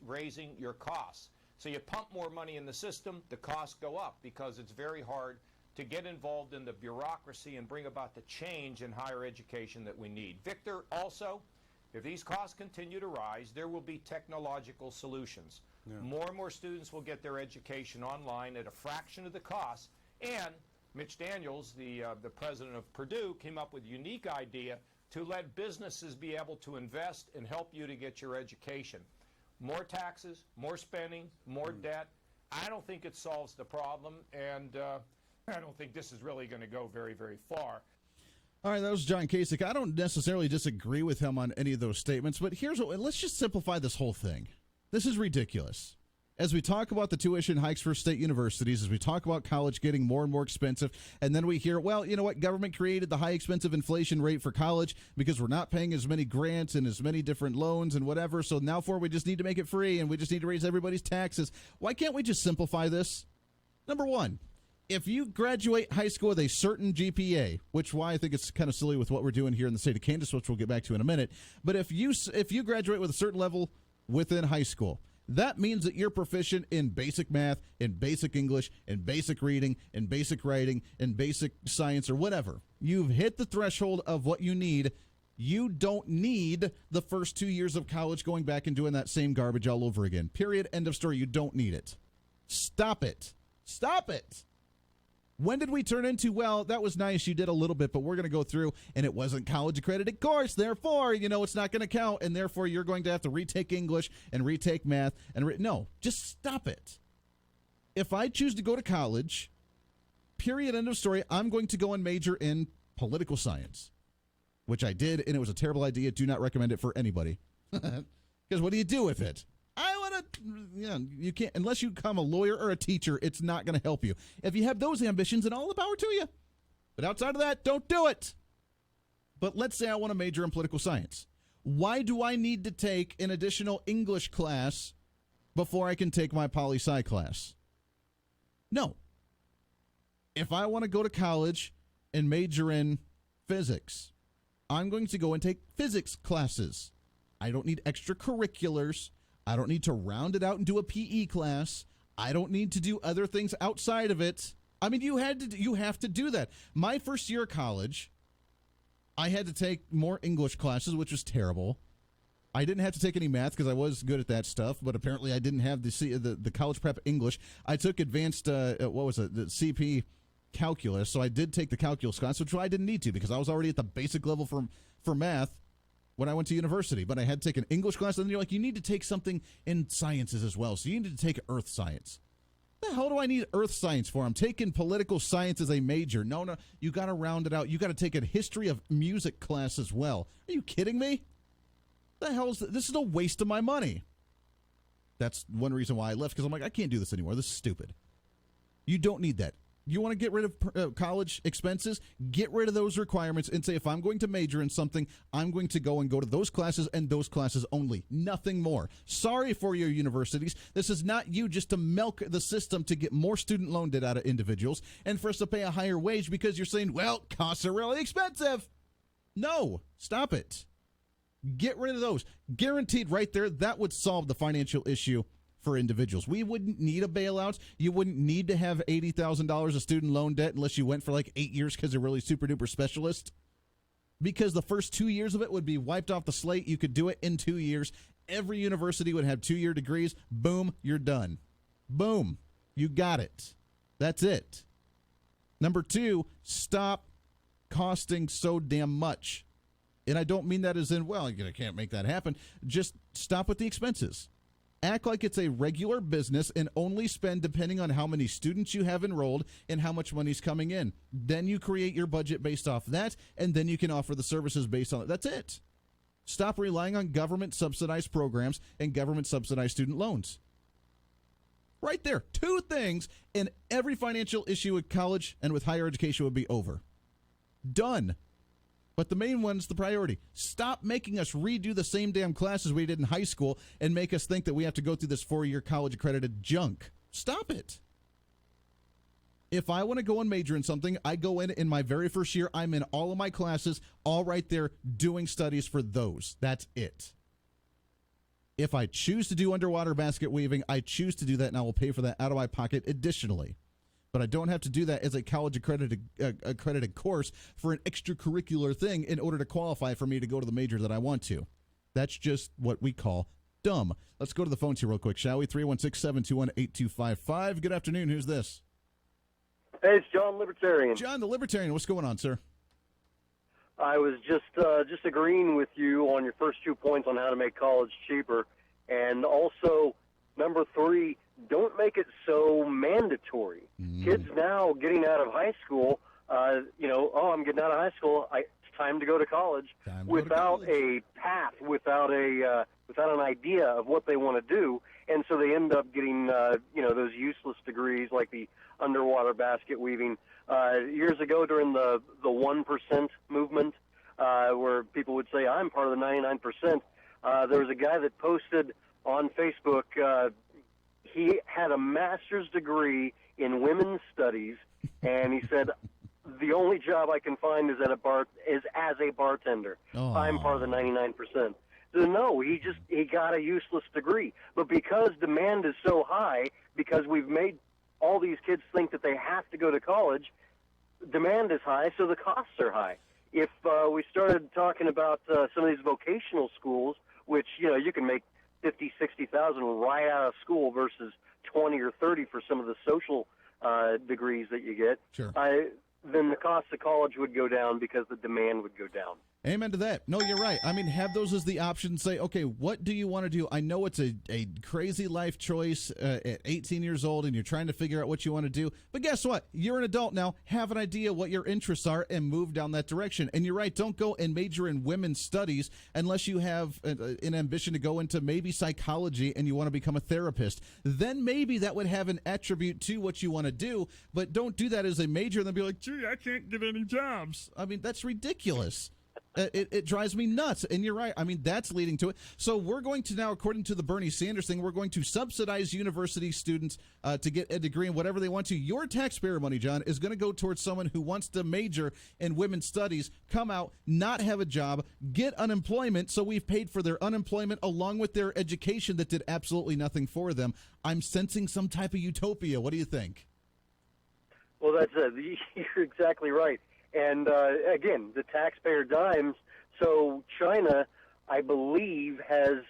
raising your costs. So you pump more money in the system, the costs go up because it's very hard to get involved in the bureaucracy and bring about the change in higher education that we need. Victor, also, if these costs continue to rise, there will be technological solutions. Yeah. More and more students will get their education online at a fraction of the cost. And Mitch Daniels, the president of Purdue, came up with a unique idea to let businesses be able to invest and help you to get your education. More taxes, more spending, more debt. I don't think it solves the problem, and I don't think this is really going to go very, very far. All right, that was John Kasich. I don't necessarily disagree with him on any of those statements, but let's just simplify this whole thing. This is ridiculous. As we talk about the tuition hikes for state universities, as we talk about college getting more and more expensive, and then we hear, well, you know what, government created the high expensive inflation rate for college because we're not paying as many grants and as many different loans and whatever, so now we just need to make it free and we just need to raise everybody's taxes. Why can't we just simplify this? Number one, if you graduate high school with a certain GPA, which why I think it's kind of silly with what we're doing here in the state of Kansas, which we'll get back to in a minute, but if you graduate with a certain level within high school, that means that you're proficient in basic math, in basic English, in basic reading, in basic writing, in basic science, or whatever. You've hit the threshold of what you need. You don't need the first 2 years of college going back and doing that same garbage all over again. Period. End of story. You don't need it. Stop it. Stop it. When did we turn into, well, that was nice, you did a little bit, but we're going to go through, and it wasn't college-accredited course, therefore, it's not going to count, and therefore you're going to have to retake English and retake math. No, just stop it. If I choose to go to college, period, end of story, I'm going to go and major in political science, which I did, and it was a terrible idea. Do not recommend it for anybody. Because what do you do with it? You can't, unless you become a lawyer or a teacher, it's not going to help you. If you have those ambitions, and all the power to you. But outside of that, don't do it. But let's say I want to major in political science. Why do I need to take an additional English class before I can take my poli-sci class? No. If I want to go to college and major in physics, I'm going to go and take physics classes. I don't need extracurriculars. I don't need to round it out and do a PE class. I don't need to do other things outside of it. I mean, you have to do that. My first year of college, I had to take more English classes, which was terrible. I didn't have to take any math because I was good at that stuff, but apparently I didn't have the college prep English. I took advanced, the CP calculus, so I did take the calculus class, which I didn't need to because I was already at the basic level for math when I went to university. But I had to take an English class, and then you're like, you need to take something in sciences as well, so you need to take earth science. The hell do I need earth science for? I'm taking political science as a major. No, you got to round it out. You got to take a history of music class as well. Are you kidding me? The hell is this? Is a waste of my money. That's one reason why I left, because I'm like, I can't do this anymore. This is stupid. You don't need that. You want to get rid of college expenses? Get rid of those requirements and say, if I'm going to major in something, I'm going to go to those classes and those classes only. Nothing more. Sorry for your universities. This is not you just to milk the system to get more student loan debt out of individuals and for us to pay a higher wage because you're saying, well, costs are really expensive. No, stop it. Get rid of those. Guaranteed right there, that would solve the financial issue for individuals. We wouldn't need a bailout. You wouldn't need to have $80,000 of student loan debt unless you went for like 8 years because you're really super duper specialist. Because the first 2 years of it would be wiped off the slate. You could do it in 2 years. Every university would have 2-year degrees. Boom, you're done. Boom, you got it. That's it. Number 2, stop costing so damn much. And I don't mean that as in, well, you can't make that happen. Just stop with the expenses. Act like it's a regular business and only spend depending on how many students you have enrolled and how much money's coming in. Then you create your budget based off that, and then you can offer the services based on it. That's it. Stop relying on government-subsidized programs and government-subsidized student loans. Right there. 2 things, and every financial issue with college and with higher education would be over. Done. But the main one's the priority. Stop making us redo the same damn classes we did in high school and make us think that we have to go through this 4-year college-accredited junk. Stop it. If I want to go and major in something, I go in my very first year. I'm in all of my classes, all right there, doing studies for those. That's it. If I choose to do underwater basket weaving, I choose to do that, and I will pay for that out of my pocket additionally. But I don't have to do that as a college-accredited course for an extracurricular thing in order to qualify for me to go to the major that I want to. That's just what we call dumb. Let's go to the phones here real quick, shall we? 316-721-8255. Good afternoon. Who's this? Hey, it's John, Libertarian. John, the Libertarian. What's going on, sir? I was just agreeing with you on your first 2 points on how to make college cheaper. And also, number 3, don't make it so mandatory. Kids now getting out of high school, I'm getting out of high school, it's time to go to college without a path, without an idea of what they want to do. And so they end up getting, those useless degrees like the underwater basket weaving. Years ago during the 1% movement, where people would say, I'm part of the 99%, there was a guy that posted on Facebook, he had a master's degree in women's studies, and he said, the only job I can find is as a bartender. I'm part of the 99%. So no, he got a useless degree. But because demand is so high, because we've made all these kids think that they have to go to college, demand is high, so the costs are high. If we started talking about some of these vocational schools, which you can make $50,000-$60,000 right out of school versus 20 or 30 for some of the social degrees that you get, sure. Then the cost of college would go down because the demand would go down. Amen to that. No, you're right. I mean, have those as the option. Say, okay, what do you want to do? I know it's a crazy life choice at 18 years old, and you're trying to figure out what you want to do. But guess what? You're an adult now. Have an idea what your interests are and move down that direction. And you're right. Don't go and major in women's studies unless you have an ambition to go into maybe psychology and you want to become a therapist. Then maybe that would have an attribute to what you want to do. But don't do that as a major and then be like, gee, I can't get any jobs. I mean, that's ridiculous. It drives me nuts. And you're right. I mean, that's leading to it. So we're going to now, according to the Bernie Sanders thing, we're going to subsidize university students to get a degree in whatever they want to. Your taxpayer money, John, is going to go towards someone who wants to major in women's studies, come out, not have a job, get unemployment. So we've paid for their unemployment along with their education that did absolutely nothing for them. I'm sensing some type of utopia. What do you think? Well, that's you're exactly right. And, again, the taxpayer dimes. So China, I believe, has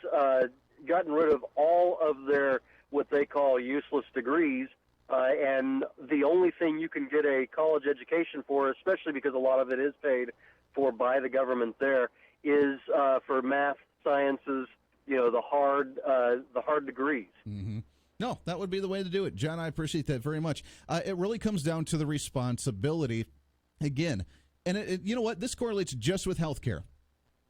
gotten rid of all of their what they call useless degrees. And the only thing you can get a college education for, especially because a lot of it is paid for by the government there, is for math, sciences, the hard degrees. Mm-hmm. No, that would be the way to do it. John, I appreciate that very much. It really comes down to the responsibility. Again, and you know what? This correlates just with healthcare.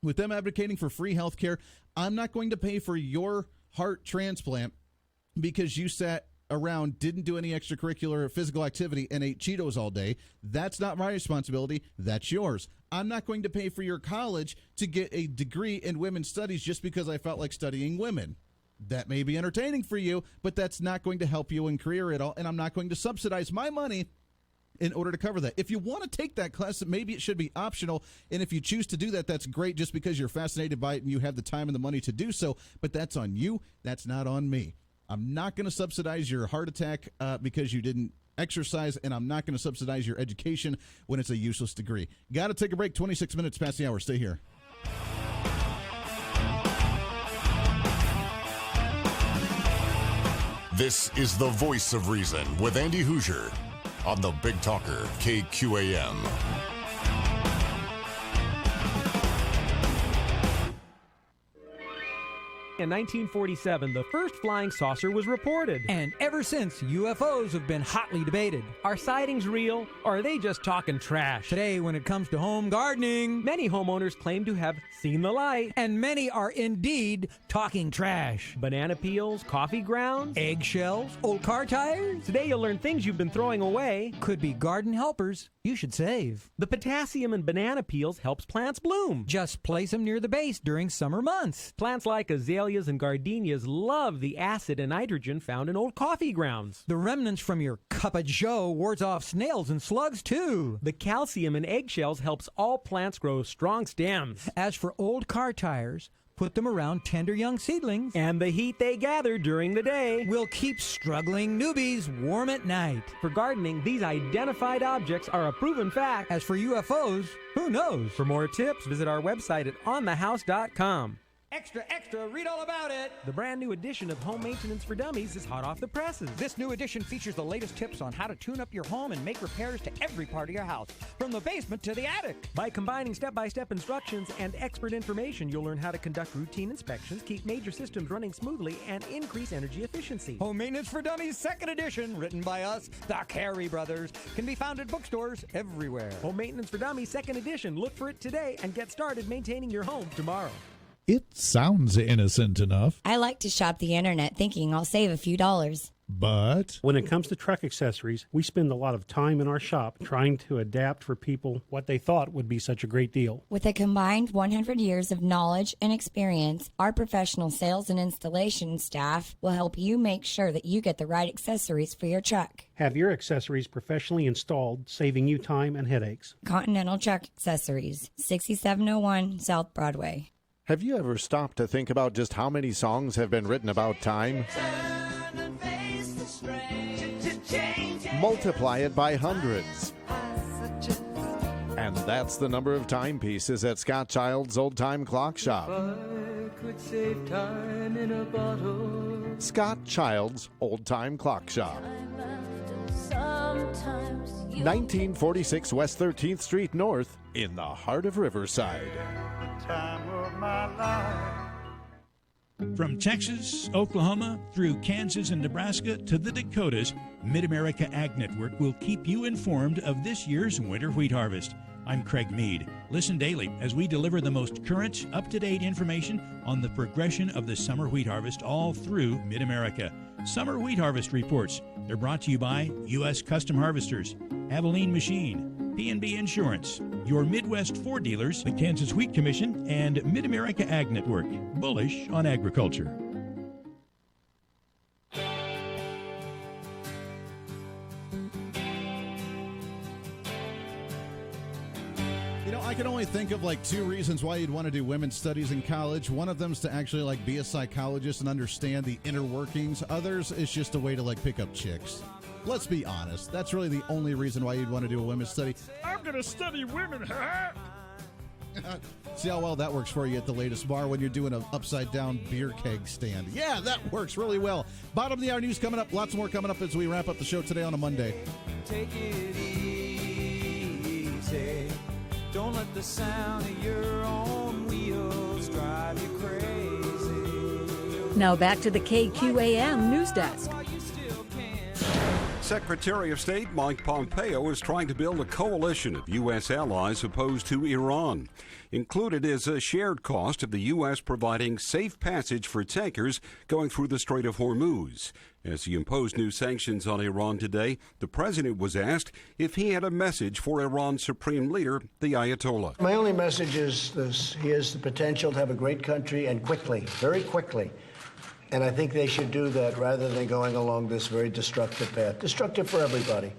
With them advocating for free healthcare, I'm not going to pay for your heart transplant because you sat around, didn't do any extracurricular physical activity, and ate Cheetos all day. That's not my responsibility. That's yours. I'm not going to pay for your college to get a degree in women's studies just because I felt like studying women. That may be entertaining for you, but that's not going to help you in career at all, and I'm not going to subsidize my money in order to cover that. If you want to take that class, maybe it should be optional, and if you choose to do that, that's great just because you're fascinated by it and you have the time and the money to do so, but that's on you. That's not on me. I'm not going to subsidize your heart attack because you didn't exercise, and I'm not going to subsidize your education when it's a useless degree. Got to take a break. 26 minutes past the hour. Stay here. This is the Voice of Reason with Andy Hoosier on the Big Talker, KQAM. In 1947, the first flying saucer was reported. And ever since, UFOs have been hotly debated. Are sightings real, or are they just talking trash? Today, when it comes to home gardening, many homeowners claim to have seen the light. And many are indeed talking trash. Banana peels, coffee grounds, eggshells, old car tires. Today, you'll learn things you've been throwing away. Could be garden helpers you should save. The potassium in banana peels helps plants bloom. Just place them near the base during summer months. Plants like azaleas and gardenias love the acid and nitrogen found in old coffee grounds. The remnants from your cup of joe wards off snails and slugs, too. The calcium in eggshells helps all plants grow strong stems. As for old car tires, put them around tender young seedlings. And the heat they gather during the day will keep struggling newbies warm at night. For gardening, these identified objects are a proven fact. As for UFOs, who knows? For more tips, visit our website at onthehouse.com. Extra, extra, read all about it! The brand new edition of Home Maintenance for Dummies is hot off the presses. This new edition features the latest tips on how to tune up your home and make repairs to every part of your house, from the basement to the attic. By combining step-by-step instructions and expert information, you'll learn how to conduct routine inspections, keep major systems running smoothly, and increase energy efficiency. Home Maintenance for Dummies, second edition, written by us, the Carey Brothers, can be found at bookstores everywhere. Home Maintenance for Dummies, second edition. Look for it today and get started maintaining your home tomorrow. It sounds innocent enough. I like to shop the internet thinking I'll save a few dollars. But when it comes to truck accessories, we spend a lot of time in our shop trying to adapt for people what they thought would be such a great deal. With a combined 100 years of knowledge and experience, our professional sales and installation staff will help you make sure that you get the right accessories for your truck. Have your accessories professionally installed, saving you time and headaches. Continental Truck Accessories, 6701 South Broadway. Have you ever stopped to think about just how many songs have been written about time? Multiply it by hundreds. And that's the number of timepieces at Scott Child's Old Time Clock Shop. Could save time in a bottle. Scott Child's Old Time Clock Shop. 1946 West 13th Street North in the heart of Riverside. Time of my life. From Texas, Oklahoma, through Kansas and Nebraska to the Dakotas, Mid-America Ag Network will keep you informed of this year's winter wheat harvest. I'm Craig Mead. Listen daily as we deliver the most current, up-to-date information on the progression of the summer wheat harvest all through Mid-America. Summer Wheat Harvest Reports. They're brought to you by U.S. Custom Harvesters, Abilene Machine, P&B Insurance, your Midwest Ford dealers, the Kansas Wheat Commission, and Mid-America Ag Network. Bullish on agriculture. You know, I can only think of like two reasons why you'd want to do women's studies in college. One of them is to actually like be a psychologist and understand the inner workings. Others is just a way to like pick up chicks. Let's be honest. That's really the only reason why you'd want to do a women's study. I'm going to study women. See how well that works for you at the latest bar when you're doing an upside-down beer keg stand. Yeah, that works really well. Bottom of the hour news coming up. Lots more coming up as we wrap up the show today on a Monday. Take it easy. Don't let the sound of your own wheels drive you crazy. Now back to the KQAM News Desk. Secretary of State Mike Pompeo is trying to build a coalition of U.S. allies opposed to Iran. Included is a shared cost of the U.S. providing safe passage for tankers going through the Strait of Hormuz. As he imposed new sanctions on Iran today, the president was asked if he had a message for Iran's supreme leader, the Ayatollah. My only message is this: he has the potential to have a great country, and quickly, very quickly. And I think they should do that rather than going along this very destructive path. Destructive for everybody.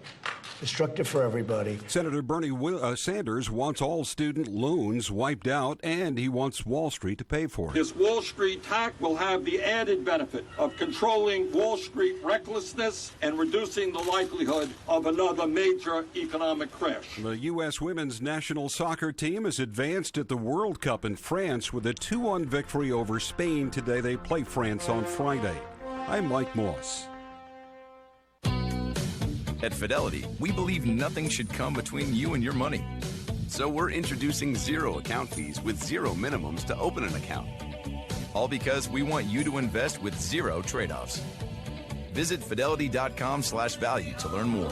Destructive for everybody. Senator Bernie Sanders wants all student loans wiped out, and he wants Wall Street to pay for it. This Wall Street tax will have the added benefit of controlling Wall Street recklessness and reducing the likelihood of another major economic crash. The U.S. women's national soccer team has advanced at the World Cup in France with a 2-1 victory over Spain today. They play France on Friday. I'm Mike Moss. At Fidelity, we believe nothing should come between you and your money. So we're introducing zero account fees with zero minimums to open an account. All because we want you to invest with zero trade-offs. Visit fidelity.com/value to learn more.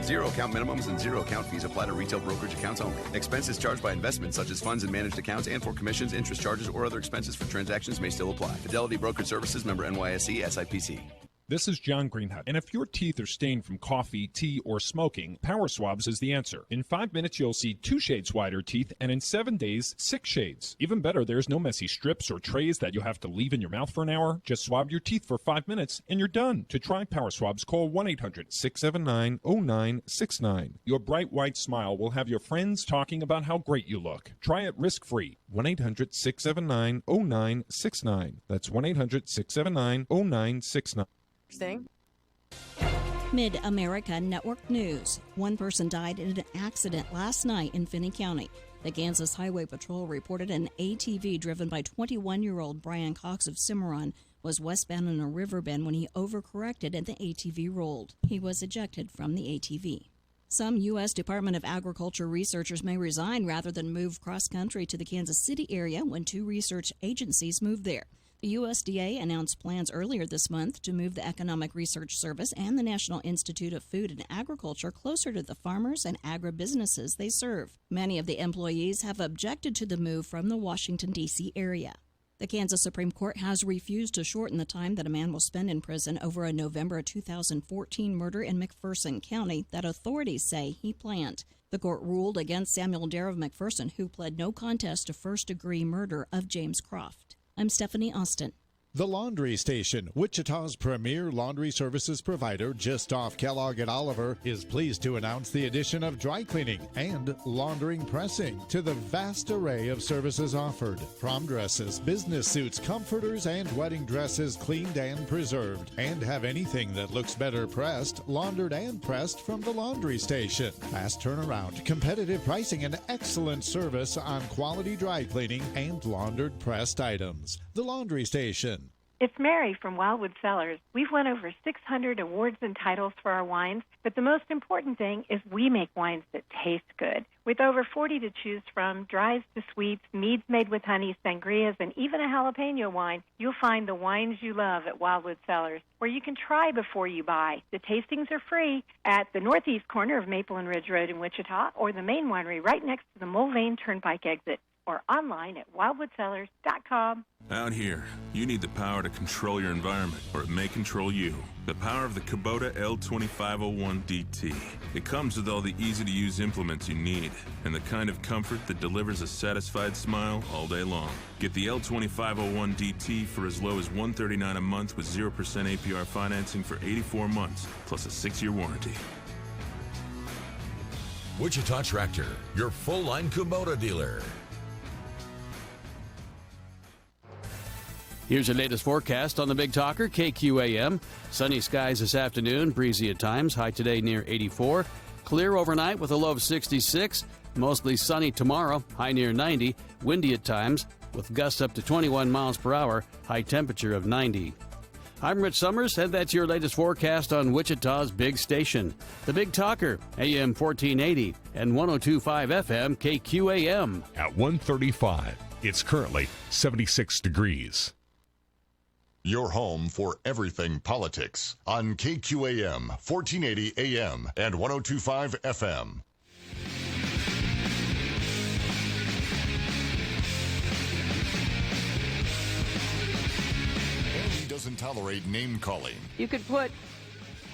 Zero account minimums and zero account fees apply to retail brokerage accounts only. Expenses charged by investments such as funds and managed accounts and for commissions, interest charges, or other expenses for transactions may still apply. Fidelity Brokerage Services, member NYSE, SIPC. This is John Greenhut, and if your teeth are stained from coffee, tea, or smoking, Power Swabs is the answer. In 5 minutes, you'll see 2 shades whiter teeth, and in 7 days, 6 shades. Even better, there's no messy strips or trays that you'll have to leave in your mouth for an hour. Just swab your teeth for 5 minutes, and you're done. To try Power Swabs, call 1-800-679-0969. Your bright white smile will have your friends talking about how great you look. Try it risk-free. 1-800-679-0969. That's 1-800-679-0969. Mid-America Network News. One person died in an accident last night in Finney County. The Kansas Highway Patrol reported an ATV driven by 21-year-old Brian Cox of Cimarron was westbound in a river bend when he overcorrected and the ATV rolled. He was ejected from the ATV. Some U.S. Department of Agriculture researchers may resign rather than move cross-country to the Kansas City area when 2 research agencies move there. The USDA announced plans earlier this month to move the Economic Research Service and the National Institute of Food and Agriculture closer to the farmers and agribusinesses they serve. Many of the employees have objected to the move from the Washington, D.C. area. The Kansas Supreme Court has refused to shorten the time that a man will spend in prison over a November 2014 murder in McPherson County that authorities say he planned. The court ruled against Samuel Dare of McPherson, who pled no contest to first-degree murder of James Croft. I'm Stephanie Austin. The Laundry Station, Wichita's premier laundry services provider just off Kellogg and Oliver, is pleased to announce the addition of dry cleaning and laundering pressing to the vast array of services offered. Prom dresses, business suits, comforters, and wedding dresses cleaned and preserved. And have anything that looks better pressed, laundered, and pressed from the Laundry Station. Fast turnaround, competitive pricing, and excellent service on quality dry cleaning and laundered pressed items. The Laundry Station. It's Mary from Wildwood Cellars. We've won over 600 awards and titles for our wines, but the most important thing is we make wines that taste good. With over 40 to choose from, dries to sweets, meads made with honey, sangrias, and even a jalapeno wine, you'll find the wines you love at Wildwood Cellars, where you can try before you buy. The tastings are free at the northeast corner of Maple and Ridge Road in Wichita, or the main winery right next to the Mulvane Turnpike exit, or online at wildwoodcellars.com. Out here, you need the power to control your environment, or it may control you. The power of the Kubota L2501DT. It comes with all the easy-to-use implements you need, and the kind of comfort that delivers a satisfied smile all day long. Get the L2501DT for as low as $139 a month with 0% APR financing for 84 months, plus a 6-year warranty. Wichita Tractor, your full-line Kubota dealer. Here's your latest forecast on the Big Talker, KQAM. Sunny skies this afternoon, breezy at times, high today near 84. Clear overnight with a low of 66. Mostly sunny tomorrow, high near 90. Windy at times with gusts up to 21 miles per hour, high temperature of 90. I'm Rich Summers, and that's your latest forecast on Wichita's big station. The Big Talker, AM 1480 and 102.5 FM, KQAM. At 1:35, it's currently 76 degrees. Your home for everything politics on KQAM, 1480 AM and 102.5 FM. Andy doesn't tolerate name-calling. You could put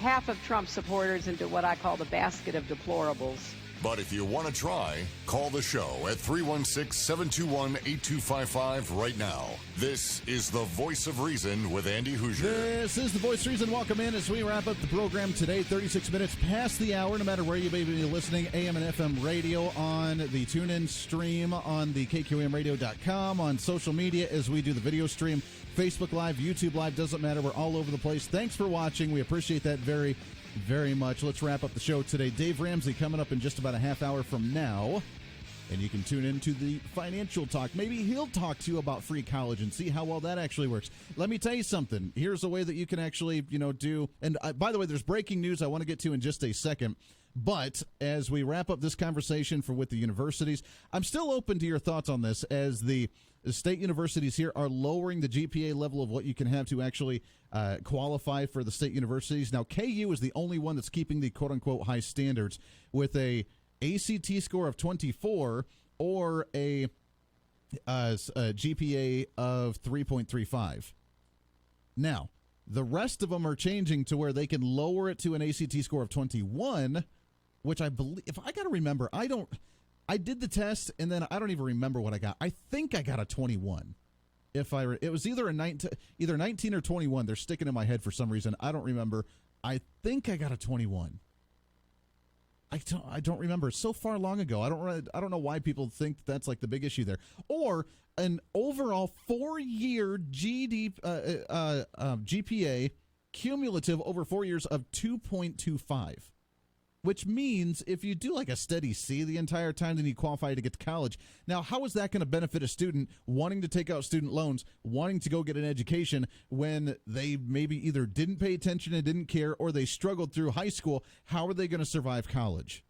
half of Trump supporters into what I call the basket of deplorables. But if you want to try, call the show at 316-721-8255 right now. This is the Voice of Reason with Andy Hoosier. This is the Voice of Reason. Welcome in as we wrap up the program today. 36 minutes past the hour, no matter where you may be listening, AM and FM radio, on the TuneIn stream, on the KQAMradio.com, on social media as we do the video stream, Facebook Live, YouTube Live, doesn't matter. We're all over the place. Thanks for watching. We appreciate that very much. Let's wrap up the show today. Dave Ramsey coming up in just about a half hour from now. And you can tune into the Financial Talk. Maybe he'll talk to you about free college and see how well that actually works. Let me tell you something. Here's a way that you can actually, do. And by the way, there's breaking news I want to get to in just a second. But as we wrap up this conversation with the universities, I'm still open to your thoughts on this, as the state universities here are lowering the GPA level of what you can have to actually qualify for the state universities. Now, KU is the only one that's keeping the quote-unquote high standards with a ACT score of 24 or a GPA of 3.35. Now, the rest of them are changing to where they can lower it to an ACT score of 21, which I believe, if I got to remember, I did the test, and then I don't even remember what I got. I think I got a 21. It was either 19 or 21. They're sticking in my head for some reason. I don't remember. I think I got a 21. I don't remember. It's so far long ago. I don't know why people think that's like the big issue there. Or an overall 4-year GPA cumulative over 4 years of 2.25. Which means if you do like a steady C the entire time, then you qualify to get to college. Now, how is that going to benefit a student wanting to take out student loans, wanting to go get an education when they maybe either didn't pay attention and didn't care, or they struggled through high school? How are they going to survive college?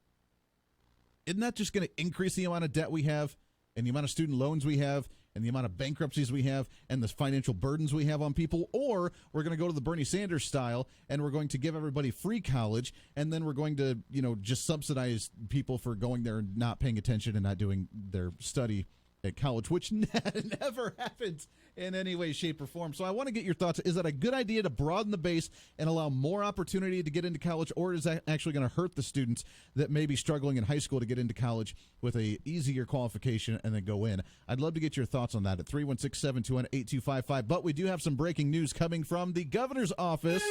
Isn't that just going to increase the amount of debt we have and the amount of student loans we have and the amount of bankruptcies we have and the financial burdens we have on people? Or we're going to go to the Bernie Sanders style and we're going to give everybody free college, and then we're going to, just subsidize people for going there and not paying attention and not doing their study at college, which never happens in any way, shape, or form. So I want to get your thoughts. Is that a good idea to broaden the base and allow more opportunity to get into college, or is that actually going to hurt the students that may be struggling in high school to get into college with a easier qualification and then go in? I'd love to get your thoughts on that at 316-721-8255. But we do have some breaking news coming from the governor's office.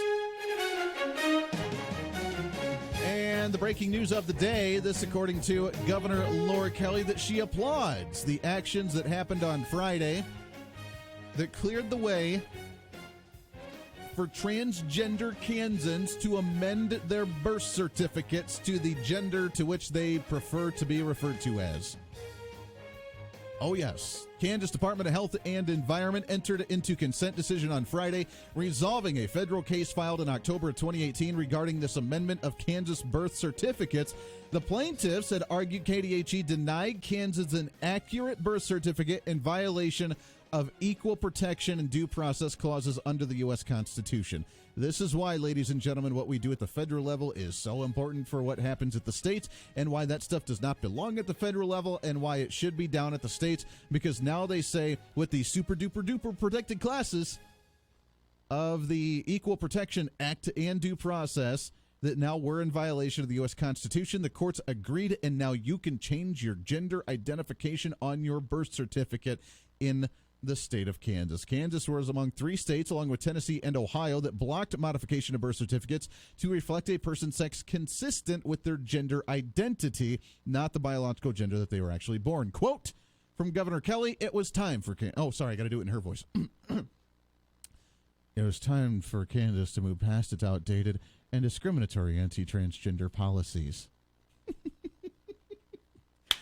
And the breaking news of the day, this according to Governor Laura Kelly, that she applauds the actions that happened on Friday that cleared the way for transgender Kansans to amend their birth certificates to the gender to which they prefer to be referred to as. Oh, yes. Kansas Department of Health and Environment entered into consent decision on Friday, resolving a federal case filed in October of 2018 regarding this amendment of Kansas birth certificates. The plaintiffs had argued KDHE denied Kansas an accurate birth certificate in violation of equal protection and due process clauses under the U.S. Constitution. This is why, ladies and gentlemen, what we do at the federal level is so important for what happens at the states, and why that stuff does not belong at the federal level, and why it should be down at the states, because now they say with the super duper duper protected classes of the Equal Protection Act and due process that now we're in violation of the U.S. Constitution. The courts agreed, and now you can change your gender identification on your birth certificate in the state of Kansas. Kansas was among 3 states, along with Tennessee and Ohio, that blocked modification of birth certificates to reflect a person's sex consistent with their gender identity, not the biological gender that they were actually born. Quote from Governor Kelly, it was time for I got to do it in her voice. It was time for Kansas to move past its outdated and discriminatory anti-transgender policies.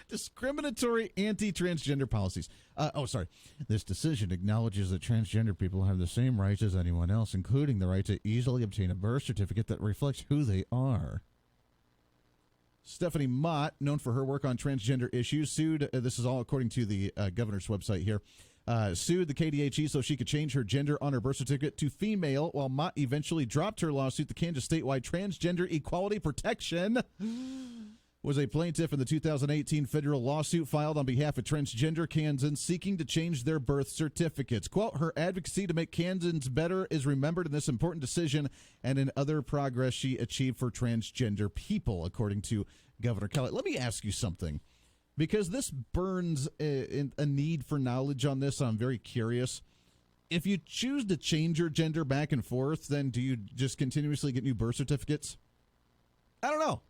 Discriminatory anti-transgender policies. This decision acknowledges that transgender people have the same rights as anyone else, including the right to easily obtain a birth certificate that reflects who they are. Stephanie Mott, known for her work on transgender issues, sued, this is all according to the governor's website here, sued the KDHE so she could change her gender on her birth certificate to female. While Mott eventually dropped her lawsuit, the Kansas statewide Transgender Equality Protection was a plaintiff in the 2018 federal lawsuit filed on behalf of transgender Kansans seeking to change their birth certificates. Quote, her advocacy to make Kansans better is remembered in this important decision and in other progress she achieved for transgender people, according to Governor Kelly. Let me ask you something, because this burns a need for knowledge on this. I'm very curious. If you choose to change your gender back and forth, then do you just continuously get new birth certificates? I don't know.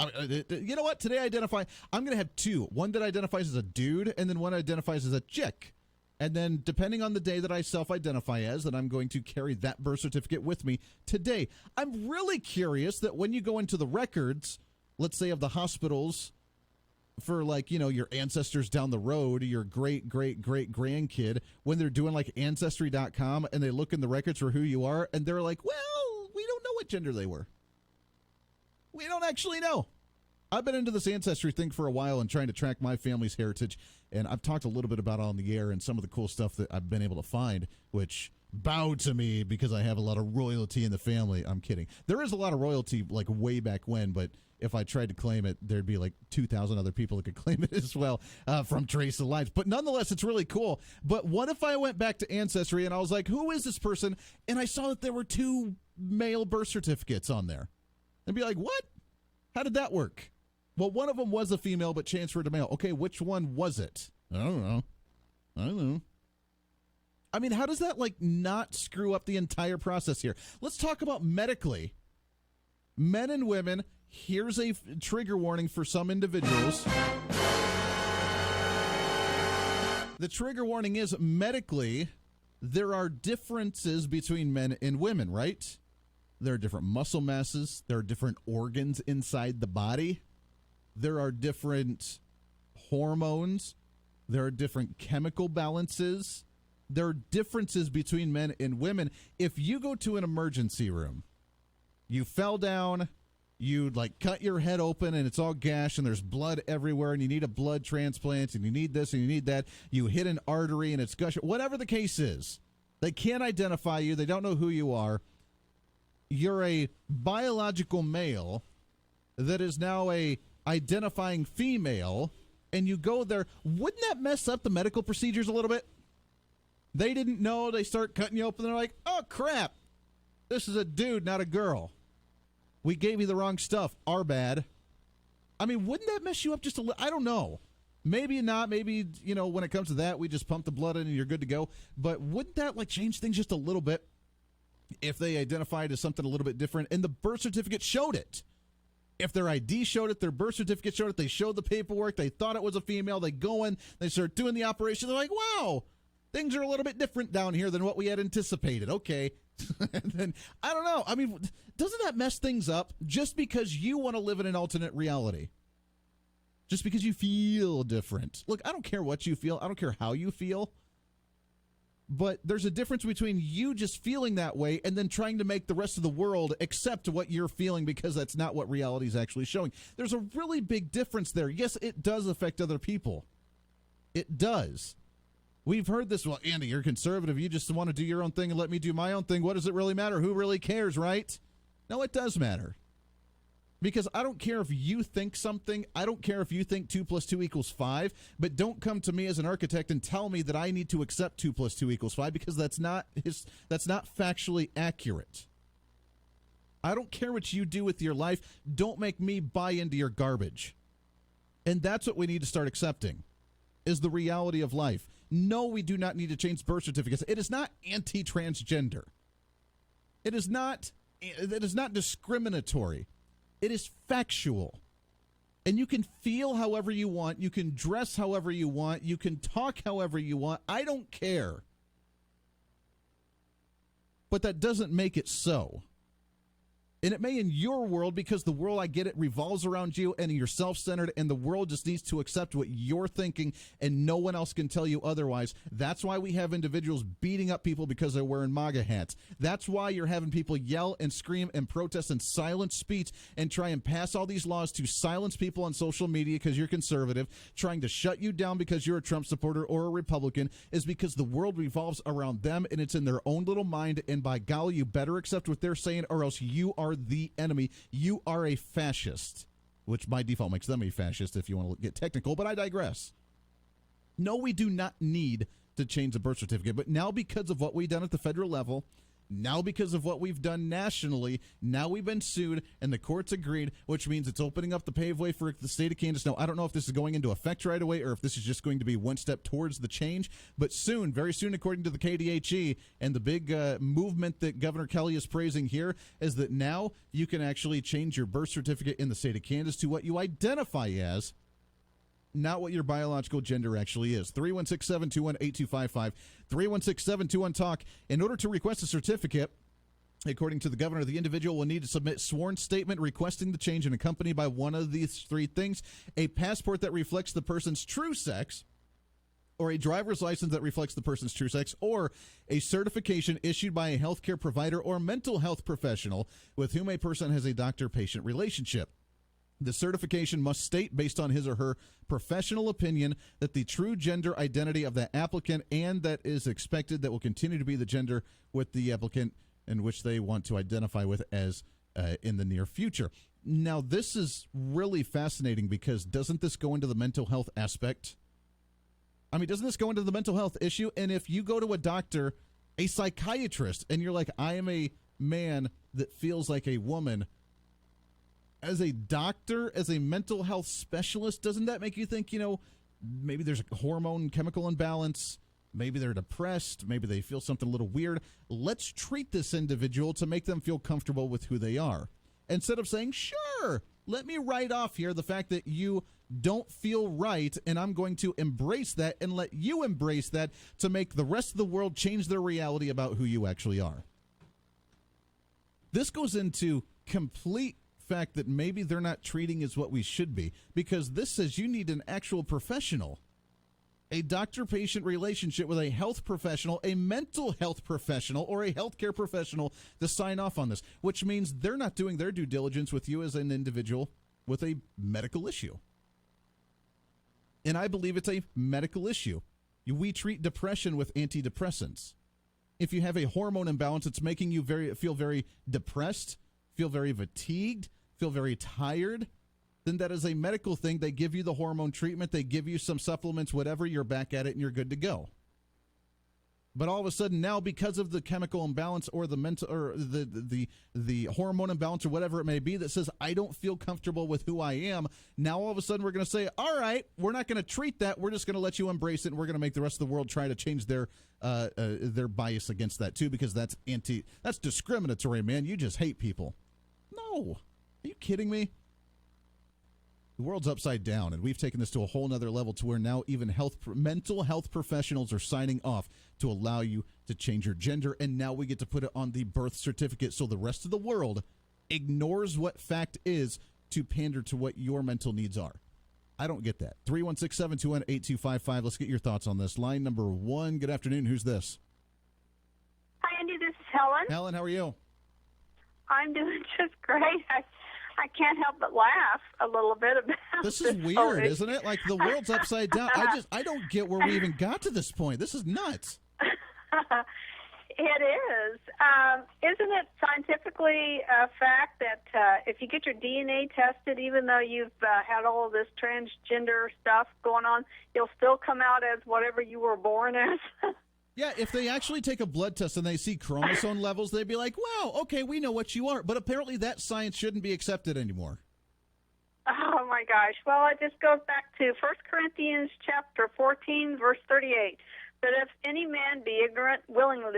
You know what? Today I'm going to have 2. One that identifies as a dude, and then one that identifies as a chick. And then depending on the day that I self-identify as, then I'm going to carry that birth certificate with me today. I'm really curious that when you go into the records, let's say of the hospitals for your ancestors down the road, your great-great-great-grandkid, when they're doing Ancestry.com and they look in the records for who you are, and they're like, well, we don't know what gender they were. We don't actually know. I've been into this ancestry thing for a while and trying to track my family's heritage, and I've talked a little bit about it on the air and some of the cool stuff that I've been able to find, which bow to me because I have a lot of royalty in the family. I'm kidding. There is a lot of royalty way back when, but if I tried to claim it, there'd be 2,000 other people that could claim it as well from trace of lines. But nonetheless, it's really cool. But what if I went back to Ancestry and I was like, who is this person? And I saw that there were 2 male birth certificates on there. And be like, what? How did that work? Well, one of them was a female but transferred to male. Okay, which one was it? I don't know. I mean, how does that not screw up the entire process here? Let's talk about medically. Men and women, here's a trigger warning for some individuals. The trigger warning is medically, there are differences between men and women, right? There are different muscle masses. There are different organs inside the body. There are different hormones. There are different chemical balances. There are differences between men and women. If you go to an emergency room, you fell down, you cut your head open and it's all gash and there's blood everywhere and you need a blood transplant and you need this and you need that. You hit an artery and it's gushing. Whatever the case is, they can't identify you. They don't know who you are. You're a biological male that is now a identifying female and you go there, wouldn't that mess up the medical procedures a little bit? They didn't know. They start cutting you open. They're like, oh, crap. This is a dude, not a girl. We gave you the wrong stuff. Our bad. I mean, wouldn't that mess you up just a little? I don't know. Maybe not. Maybe, when it comes to that, we just pump the blood in and you're good to go. But wouldn't that, change things just a little bit if they identified as something a little bit different and the birth certificate showed it? If their ID showed it, their birth certificate showed it, they showed the paperwork, they thought it was a female, they go in, they start doing the operation, they're like, wow, things are a little bit different down here than what we had anticipated. Okay. And then, I don't know. I mean, doesn't that mess things up just because you want to live in an alternate reality? Just because you feel different. Look, I don't care what you feel. I don't care how you feel. But there's a difference between you just feeling that way and then trying to make the rest of the world accept what you're feeling because that's not what reality is actually showing. There's a really big difference there. Yes, it does affect other people. It does. We've heard this. Well, Andy, you're conservative. You just want to do your own thing and let me do my own thing. What does it really matter? Who really cares, right? No, it does matter. Because I don't care if you think something. I don't care if you think 2 + 2 = 5. But don't come to me as an architect and tell me that I need to accept 2 + 2 = 5 because that's not factually accurate. I don't care what you do with your life. Don't make me buy into your garbage. And that's what we need to start accepting, is the reality of life. No, we do not need to change birth certificates. It is not anti-transgender. It is not discriminatory. It is factual. And you can feel however you want. You can dress however you want. You can talk however you want. I don't care. But that doesn't make it so. And it may in your world, because the world, I get it, revolves around you and you're self-centered and the world just needs to accept what you're thinking and no one else can tell you otherwise. That's why we have individuals beating up people because they're wearing MAGA hats. That's why you're having people yell and scream and protest and silence speech and try and pass all these laws to silence people on social media because you're conservative, trying to shut you down because you're a Trump supporter or a Republican, is because the world revolves around them and it's in their own little mind, and by golly, you better accept what they're saying or else you are the enemy. You are a fascist, which by default makes them a fascist if you want to get technical, but I digress. No, we do not need to change the birth certificate, but now because of what we've done at the federal level, now because of what we've done nationally, now we've been sued and the courts agreed, which means it's opening up the paveway for the state of Kansas. Now, I don't know if this is going into effect right away or if this is just going to be one step towards the change, but soon, very soon, according to the KDHE, and the big movement that Governor Kelly is praising here, is that now you can actually change your birth certificate in the state of Kansas to what you identify as, not what your biological gender actually is. 316-721-8255, 316-721-TALK. In order to request a certificate, according to the governor, the individual will need to submit sworn statement requesting the change and accompanied by one of these three things: a passport that reflects the person's true sex, or a driver's license that reflects the person's true sex, or a certification issued by a healthcare provider or mental health professional with whom a person has a doctor-patient relationship. The certification must state, based on his or her professional opinion, that the true gender identity of the applicant and that is expected that will continue to be the gender with the applicant in which they want to identify with as in the near future. Now, this is really fascinating because doesn't this go into the mental health aspect? I mean, doesn't this go into the mental health issue? And if you go to a doctor, a psychiatrist, and you're like, I am a man that feels like a woman, as a doctor, as a mental health specialist, doesn't that make you think, maybe there's a hormone chemical imbalance, maybe they're depressed, maybe they feel something a little weird? Let's treat this individual to make them feel comfortable with who they are. Instead of saying, sure, let me write off here the fact that you don't feel right, and I'm going to embrace that and let you embrace that to make the rest of the world change their reality about who you actually are. This goes into complete fact that maybe they're not treating as what we should be, because this says you need an actual professional, a doctor-patient relationship with a health professional, a mental health professional, or a healthcare professional to sign off on this, which means they're not doing their due diligence with you as an individual with a medical issue. And I believe it's a medical issue. We treat depression with antidepressants. If you have a hormone imbalance, it's making you feel very depressed, feel very fatigued, feel very tired. then that is a medical thing. They give you the hormone treatment. They give you some supplements, whatever. You're back at it, and you're good to go. But all of a sudden now, because of the chemical imbalance or the mental or the hormone imbalance or whatever it may be that says I don't feel comfortable with who I am, now all of a sudden we're going to say, all right, we're not going to treat that. We're just going to let you embrace it, and we're going to make the rest of the world try to change their bias against that too, because that's discriminatory, man. You just hate people. No. Are you kidding me? The world's upside down, and we've taken this to a whole nother level to where now even mental health professionals are signing off to allow you to change your gender, and now we get to put it on the birth certificate so the rest of the world ignores what fact is to pander to what your mental needs are. I don't get that. 316-721-8255. Let's get your thoughts on this. Line number 1. Good afternoon. Who's this? Hi, Andy. This is Helen. Helen, how are you? I'm doing just great. I can't help but laugh a little bit about this. Is weird, isn't it? Like the world's upside down. I don't get where we even got to this point. This is nuts. It is. Isn't it scientifically a fact that if you get your DNA tested, even though you've had all of this transgender stuff going on, you'll still come out as whatever you were born as? Yeah, if they actually take a blood test and they see chromosome levels, they'd be like, wow, okay, we know what you are. But apparently that science shouldn't be accepted anymore. Oh, my gosh. Well, it just goes back to 1 Corinthians chapter 14, verse 38. But if any man be ignorant, willingly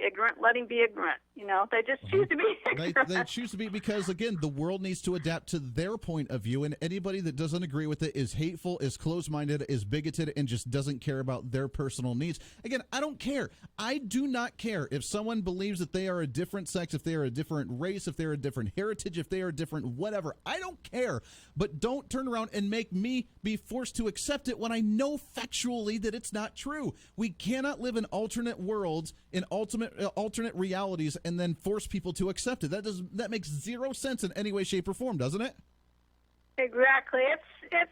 ignorant, let him be ignorant. You know, they just choose to be ignorant. They choose to be because, again, the world needs to adapt to their point of view, and anybody that doesn't agree with it is hateful, is closed-minded, is bigoted, and just doesn't care about their personal needs. Again, I don't care. I do not care if someone believes that they are a different sex, if they are a different race, if they're a different heritage, if they are different whatever. I don't care, but don't turn around and make me be forced to accept it when I know factually that it's not true. We cannot live in alternate worlds, in alternate realities, and then force people to accept it. That makes zero sense in any way, shape, or form, doesn't it? Exactly. It's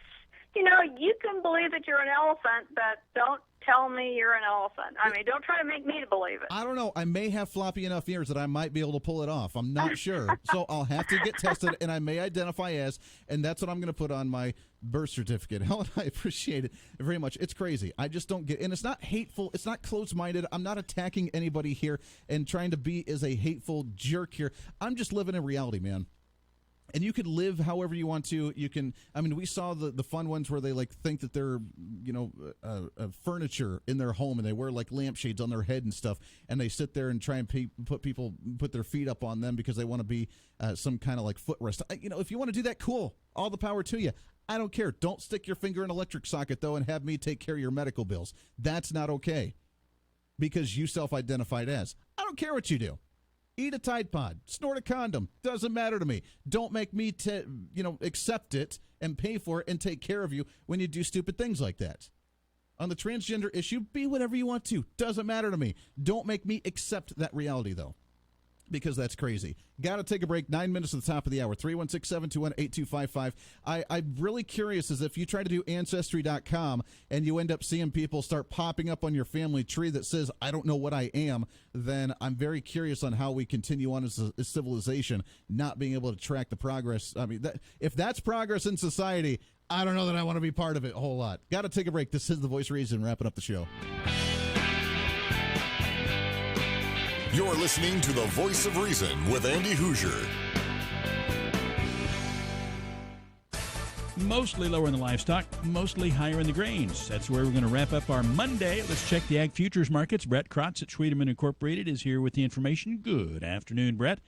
you know, you can believe that you're an elephant, but don't tell me you're an elephant. I mean, don't try to make me to believe it. I don't know. I may have floppy enough ears that I might be able to pull it off. I'm not sure. So I'll have to get tested, and I may identify as, and that's what I'm going to put on my birth certificate. Helen, I appreciate it very much. It's crazy. I just don't get, and it's not hateful. It's not closed-minded. I'm not attacking anybody here and trying to be as a hateful jerk here. I'm just living in reality, man. And you can live however you want to. You can. I mean, we saw the fun ones where they like think that they're, you know, furniture in their home, and they wear like lampshades on their head and stuff, and they sit there and try and put their feet up on them because they want to be some kind of like footrest. You know, if you want to do that, cool. All the power to you. I don't care. Don't stick your finger in an electric socket though, and have me take care of your medical bills. That's not okay. Because you self-identified as. I don't care what you do. Eat a Tide Pod, snort a condom, doesn't matter to me. Don't make me, accept it and pay for it and take care of you when you do stupid things like that. On the transgender issue, be whatever you want to. Doesn't matter to me. Don't make me accept that reality, though, because that's crazy. Got to take a break. 9 minutes at the top of the hour. 316-721-8255. I'm really curious as if you try to do Ancestry.com and you end up seeing people start popping up on your family tree that says, I don't know what I am, then I'm very curious on how we continue on as a civilization, not being able to track the progress. I mean, if that's progress in society, I don't know that I want to be part of it a whole lot. Got to take a break. This is The Voice of Reason, wrapping up the show. You're listening to The Voice of Reason with Andy Hoosier. Mostly lower in the livestock, mostly higher in the grains. That's where we're going to wrap up our Monday. Let's check the ag futures markets. Brett Krotz at Schwedeman Incorporated is here with the information. Good afternoon, Brett.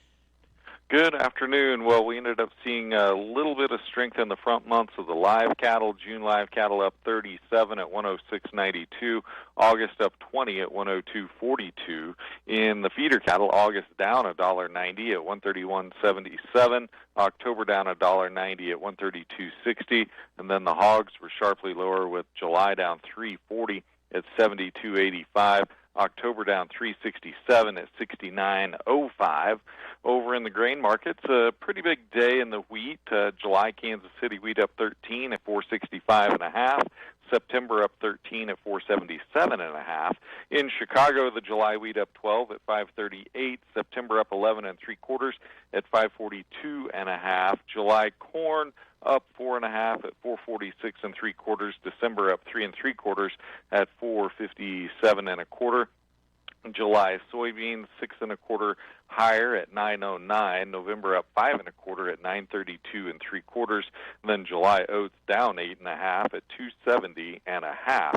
Good afternoon. Well, we ended up seeing a little bit of strength in the front months of the live cattle. June live cattle up 37 at 106.92. August up 20 at 102.42. In the feeder cattle, August down $1.90 at 131.77. October down $1.90 at 132.60. And then the hogs were sharply lower with July down $3.40 at 72.85. October down $3.67 at 69.05. Over in the grain markets, a pretty big day in the wheat. July Kansas City wheat up 13 at 465.5. September up 13 at 477.5. In Chicago, the July wheat up 12 at 538. September up 11 3/4 at 542.5. July corn up 4.5 at 446 3/4. December up 3 3/4 at 457 1/4. July soybeans 6 1/4 higher at 909. November up 5 1/4 at 932 3/4. Then July oats down 8.5 at 270.5.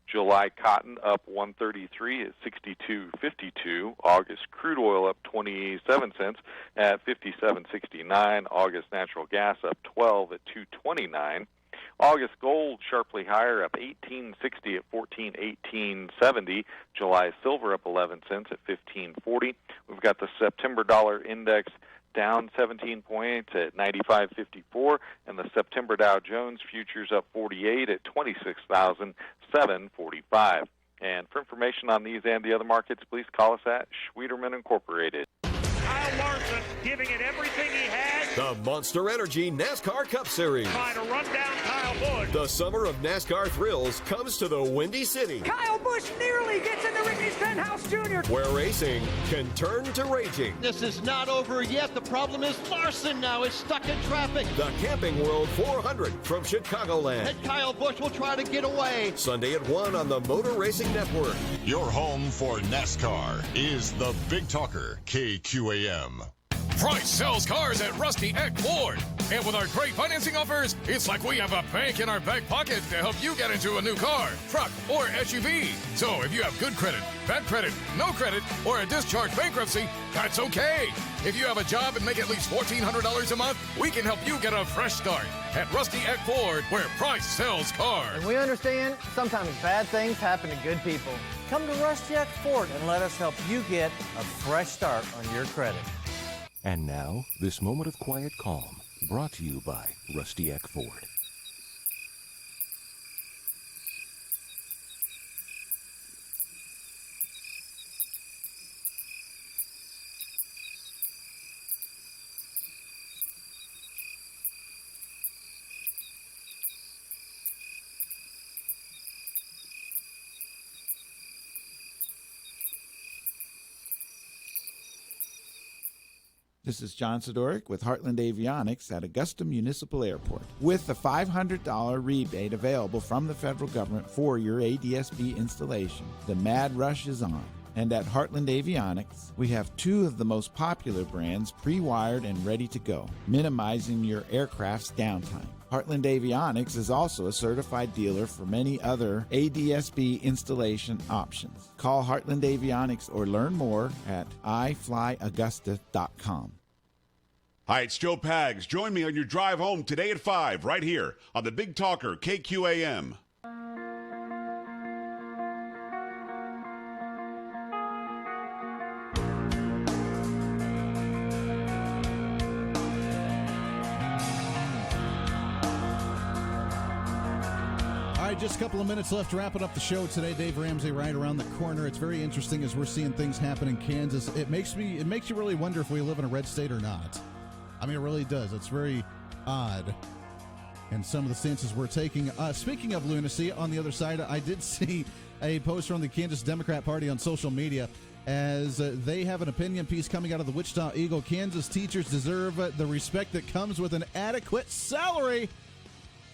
July cotton up 133 at 62.52. August crude oil up 27 cents at 57.69. August natural gas up 12 at 229. August gold sharply higher, up 18.60 at 14.1870. July silver up 11 cents at 15.40. We've got the September dollar index down 17 points at 95.54, and the September Dow Jones futures up 48 at 26,745. And for information on these and the other markets, please call us at Schwieterman Incorporated. Kyle Larson giving it everything he has. The Monster Energy NASCAR Cup Series. Trying to run down Kyle Busch. The summer of NASCAR thrills comes to the Windy City. Kyle Busch nearly gets into Ricky Stenhouse Jr. Where racing can turn to raging. This is not over yet. The problem is Larson now is stuck in traffic. The Camping World 400 from Chicagoland. And Kyle Busch will try to get away. Sunday at 1 on the Motor Racing Network. Your home for NASCAR is the Big Talker, KQAM. Price sells cars at Rusty Eck Ford. And with our great financing offers, it's like we have a bank in our back pocket to help you get into a new car, truck, or SUV. So if you have good credit, bad credit, no credit, or a discharge bankruptcy, that's okay. If you have a job and make at least $1,400 a month, we can help you get a fresh start at Rusty Eck Ford, where Price sells cars. And we understand sometimes bad things happen to good people. Come to Rusty Eck Ford and let us help you get a fresh start on your credit. And now, this moment of quiet calm, brought to you by Rusty Eck Ford. This is John Sidoric with Heartland Avionics at Augusta Municipal Airport. With a $500 rebate available from the federal government for your ADSB installation, the mad rush is on. And at Heartland Avionics, we have two of the most popular brands pre-wired and ready to go, minimizing your aircraft's downtime. Heartland Avionics is also a certified dealer for many other ADSB installation options. Call Heartland Avionics or learn more at iflyaugusta.com. Hi, it's Joe Pags. Join me on your drive home today at 5, right here on the Big Talker, KQAM. Just a couple of minutes left wrapping up the show today. Dave Ramsey right around the corner. It's very interesting as we're seeing things happen in Kansas. It makes you really wonder if we live in a red state or not. I mean, it really does. It's very odd. And some of the stances we're taking. Speaking of lunacy, on the other side, I did see a post from the Kansas Democrat Party on social media as they have an opinion piece coming out of the Wichita Eagle. Kansas teachers deserve the respect that comes with an adequate salary.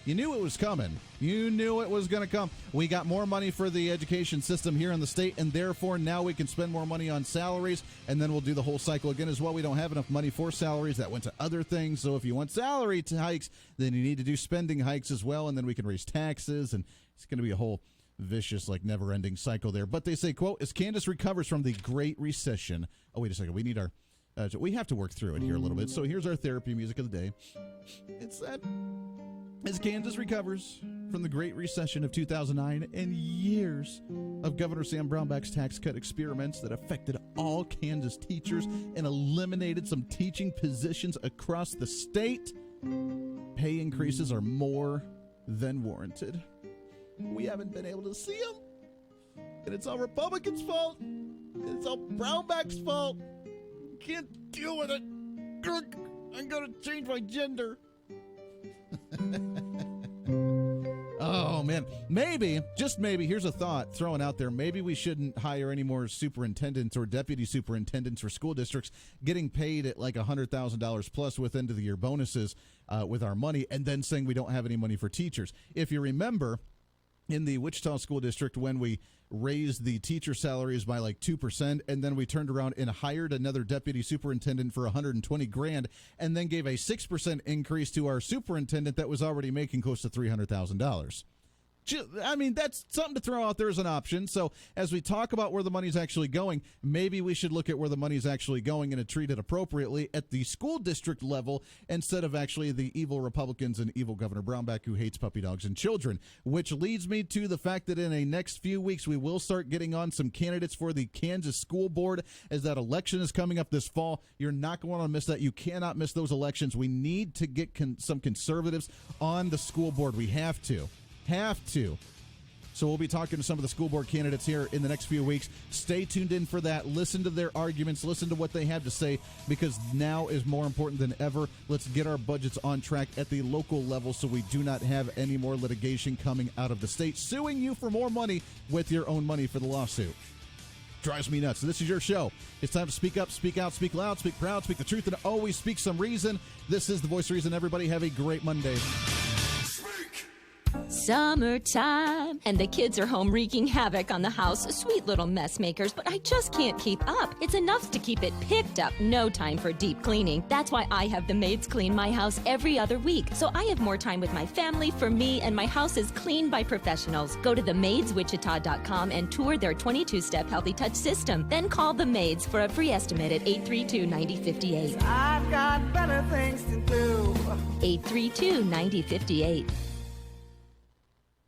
You knew it was coming. You knew it was going to come. We got more money for the education system here in the state, and therefore now we can spend more money on salaries, and then we'll do the whole cycle again as well. We don't have enough money for salaries. That went to other things. So if you want salary hikes, then you need to do spending hikes as well, and then we can raise taxes, and it's going to be a whole vicious, never-ending cycle there. But they say, quote, as Kansas recovers from the Great Recession. Oh, wait a second. We need our... we have to work through it here a little bit. So here's our therapy music of the day. It's that... As Kansas recovers from the Great Recession of 2009 and years of Governor Sam Brownback's tax cut experiments that affected all Kansas teachers and eliminated some teaching positions across the state, pay increases are more than warranted. We haven't been able to see them, and it's all Republicans' fault. It's all Brownback's fault. Can't deal with it. I'm going to change my gender. Oh man. Maybe, just maybe, here's a thought thrown out there. Maybe we shouldn't hire any more superintendents or deputy superintendents for school districts getting paid at like $100,000 plus with end of the year bonuses with our money, and then saying we don't have any money for teachers. If you remember, in the Wichita School District, when we raised the teacher salaries by like 2%, and then we turned around and hired another deputy superintendent for $120,000, and then gave a 6% increase to our superintendent that was already making close to $300,000. I mean, that's something to throw out there as an option. So as we talk about where the money's actually going, maybe we should look at where the money's actually going and treat it appropriately at the school district level instead of actually the evil Republicans and evil Governor Brownback who hates puppy dogs and children, which leads me to the fact that in a next few weeks we will start getting on some candidates for the Kansas School Board as that election is coming up this fall. You're not going to want to miss that. You cannot miss those elections. We need to get some conservatives on the school board. We have to. So we'll be talking to some of the school board candidates here in the next few weeks. Stay tuned in for that. Listen to their arguments. Listen to what they have to say, because now is more important than ever. Let's get our budgets on track at the local level so we do not have any more litigation coming out of the state, suing you for more money with your own money for the lawsuit. Drives me nuts. So this is your show. It's time to speak up, speak out, speak loud, speak proud, speak the truth, and always speak some reason. This is the Voice of Reason. Everybody have a great Monday. Summertime, and the kids are home wreaking havoc on the house. Sweet little mess makers, but I just can't keep up. It's enough to keep it picked up. No time for deep cleaning. That's why I have the maids clean my house every other week. So I have more time with my family, for me, and my house is cleaned by professionals. Go to themaidswichita.com and tour their 22-step Healthy Touch system. Then call the Maids for a free estimate at 832-9058. I've got better things to do. 832-9058.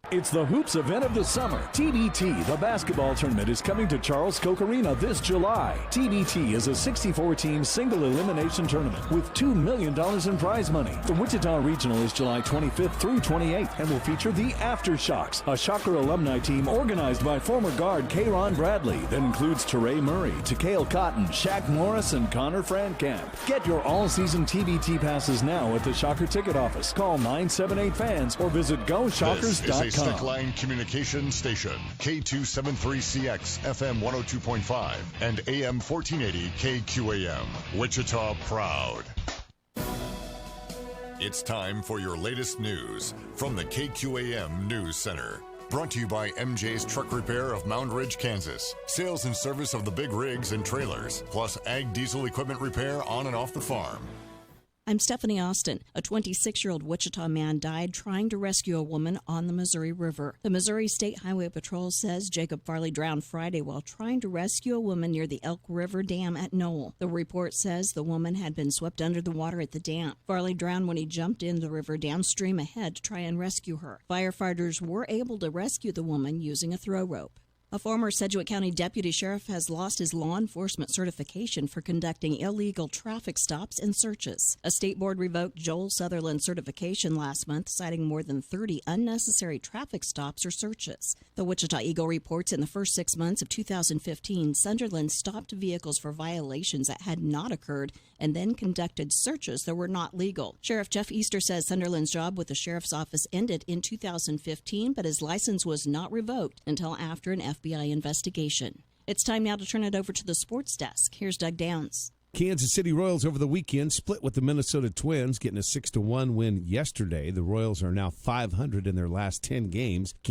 It's the Hoops event of the summer. TBT, the basketball tournament, is coming to Charles Koch Arena this July. TBT is a 64-team single elimination tournament with $2 million in prize money. The Wichita Regional is July 25th through 28th and will feature the Aftershocks, a Shocker alumni team organized by former guard Kayron Bradley that includes Teray Murray, Takale Cotton, Shaq Morris, and Connor Frankamp. Get your all-season TBT passes now at the Shocker ticket office. Call 978-FANS or visit GoShockers.com. Stickline Communications Station, K273CX, FM 102.5, and AM 1480 KQAM. Wichita proud. It's time for your latest news from the KQAM News Center. Brought to you by MJ's Truck Repair of Mound Ridge, Kansas. Sales and service of the big rigs and trailers, plus ag diesel equipment repair on and off the farm. I'm Stephanie Austin. A 26-year-old Wichita man died trying to rescue a woman on the Missouri River. The Missouri State Highway Patrol says Jacob Farley drowned Friday while trying to rescue a woman near the Elk River Dam at Knoll. The report says the woman had been swept under the water at the dam. Farley drowned when he jumped in the river downstream ahead to try and rescue her. Firefighters were able to rescue the woman using a throw rope. A former Sedgwick County deputy sheriff has lost his law enforcement certification for conducting illegal traffic stops and searches. A state board revoked Joel Sutherland's certification last month, citing more than 30 unnecessary traffic stops or searches. The Wichita Eagle reports in the first 6 months of 2015, Sutherland stopped vehicles for violations that had not occurred and then conducted searches that were not legal. Sheriff Jeff Easter says Sunderland's job with the sheriff's office ended in 2015, but his license was not revoked until after an FBI investigation. It's time now to turn it over to the sports desk. Here's Doug Downs. Kansas City Royals over the weekend split with the Minnesota Twins, getting a 6-1 win yesterday. The Royals are now 500 in their last 10 games.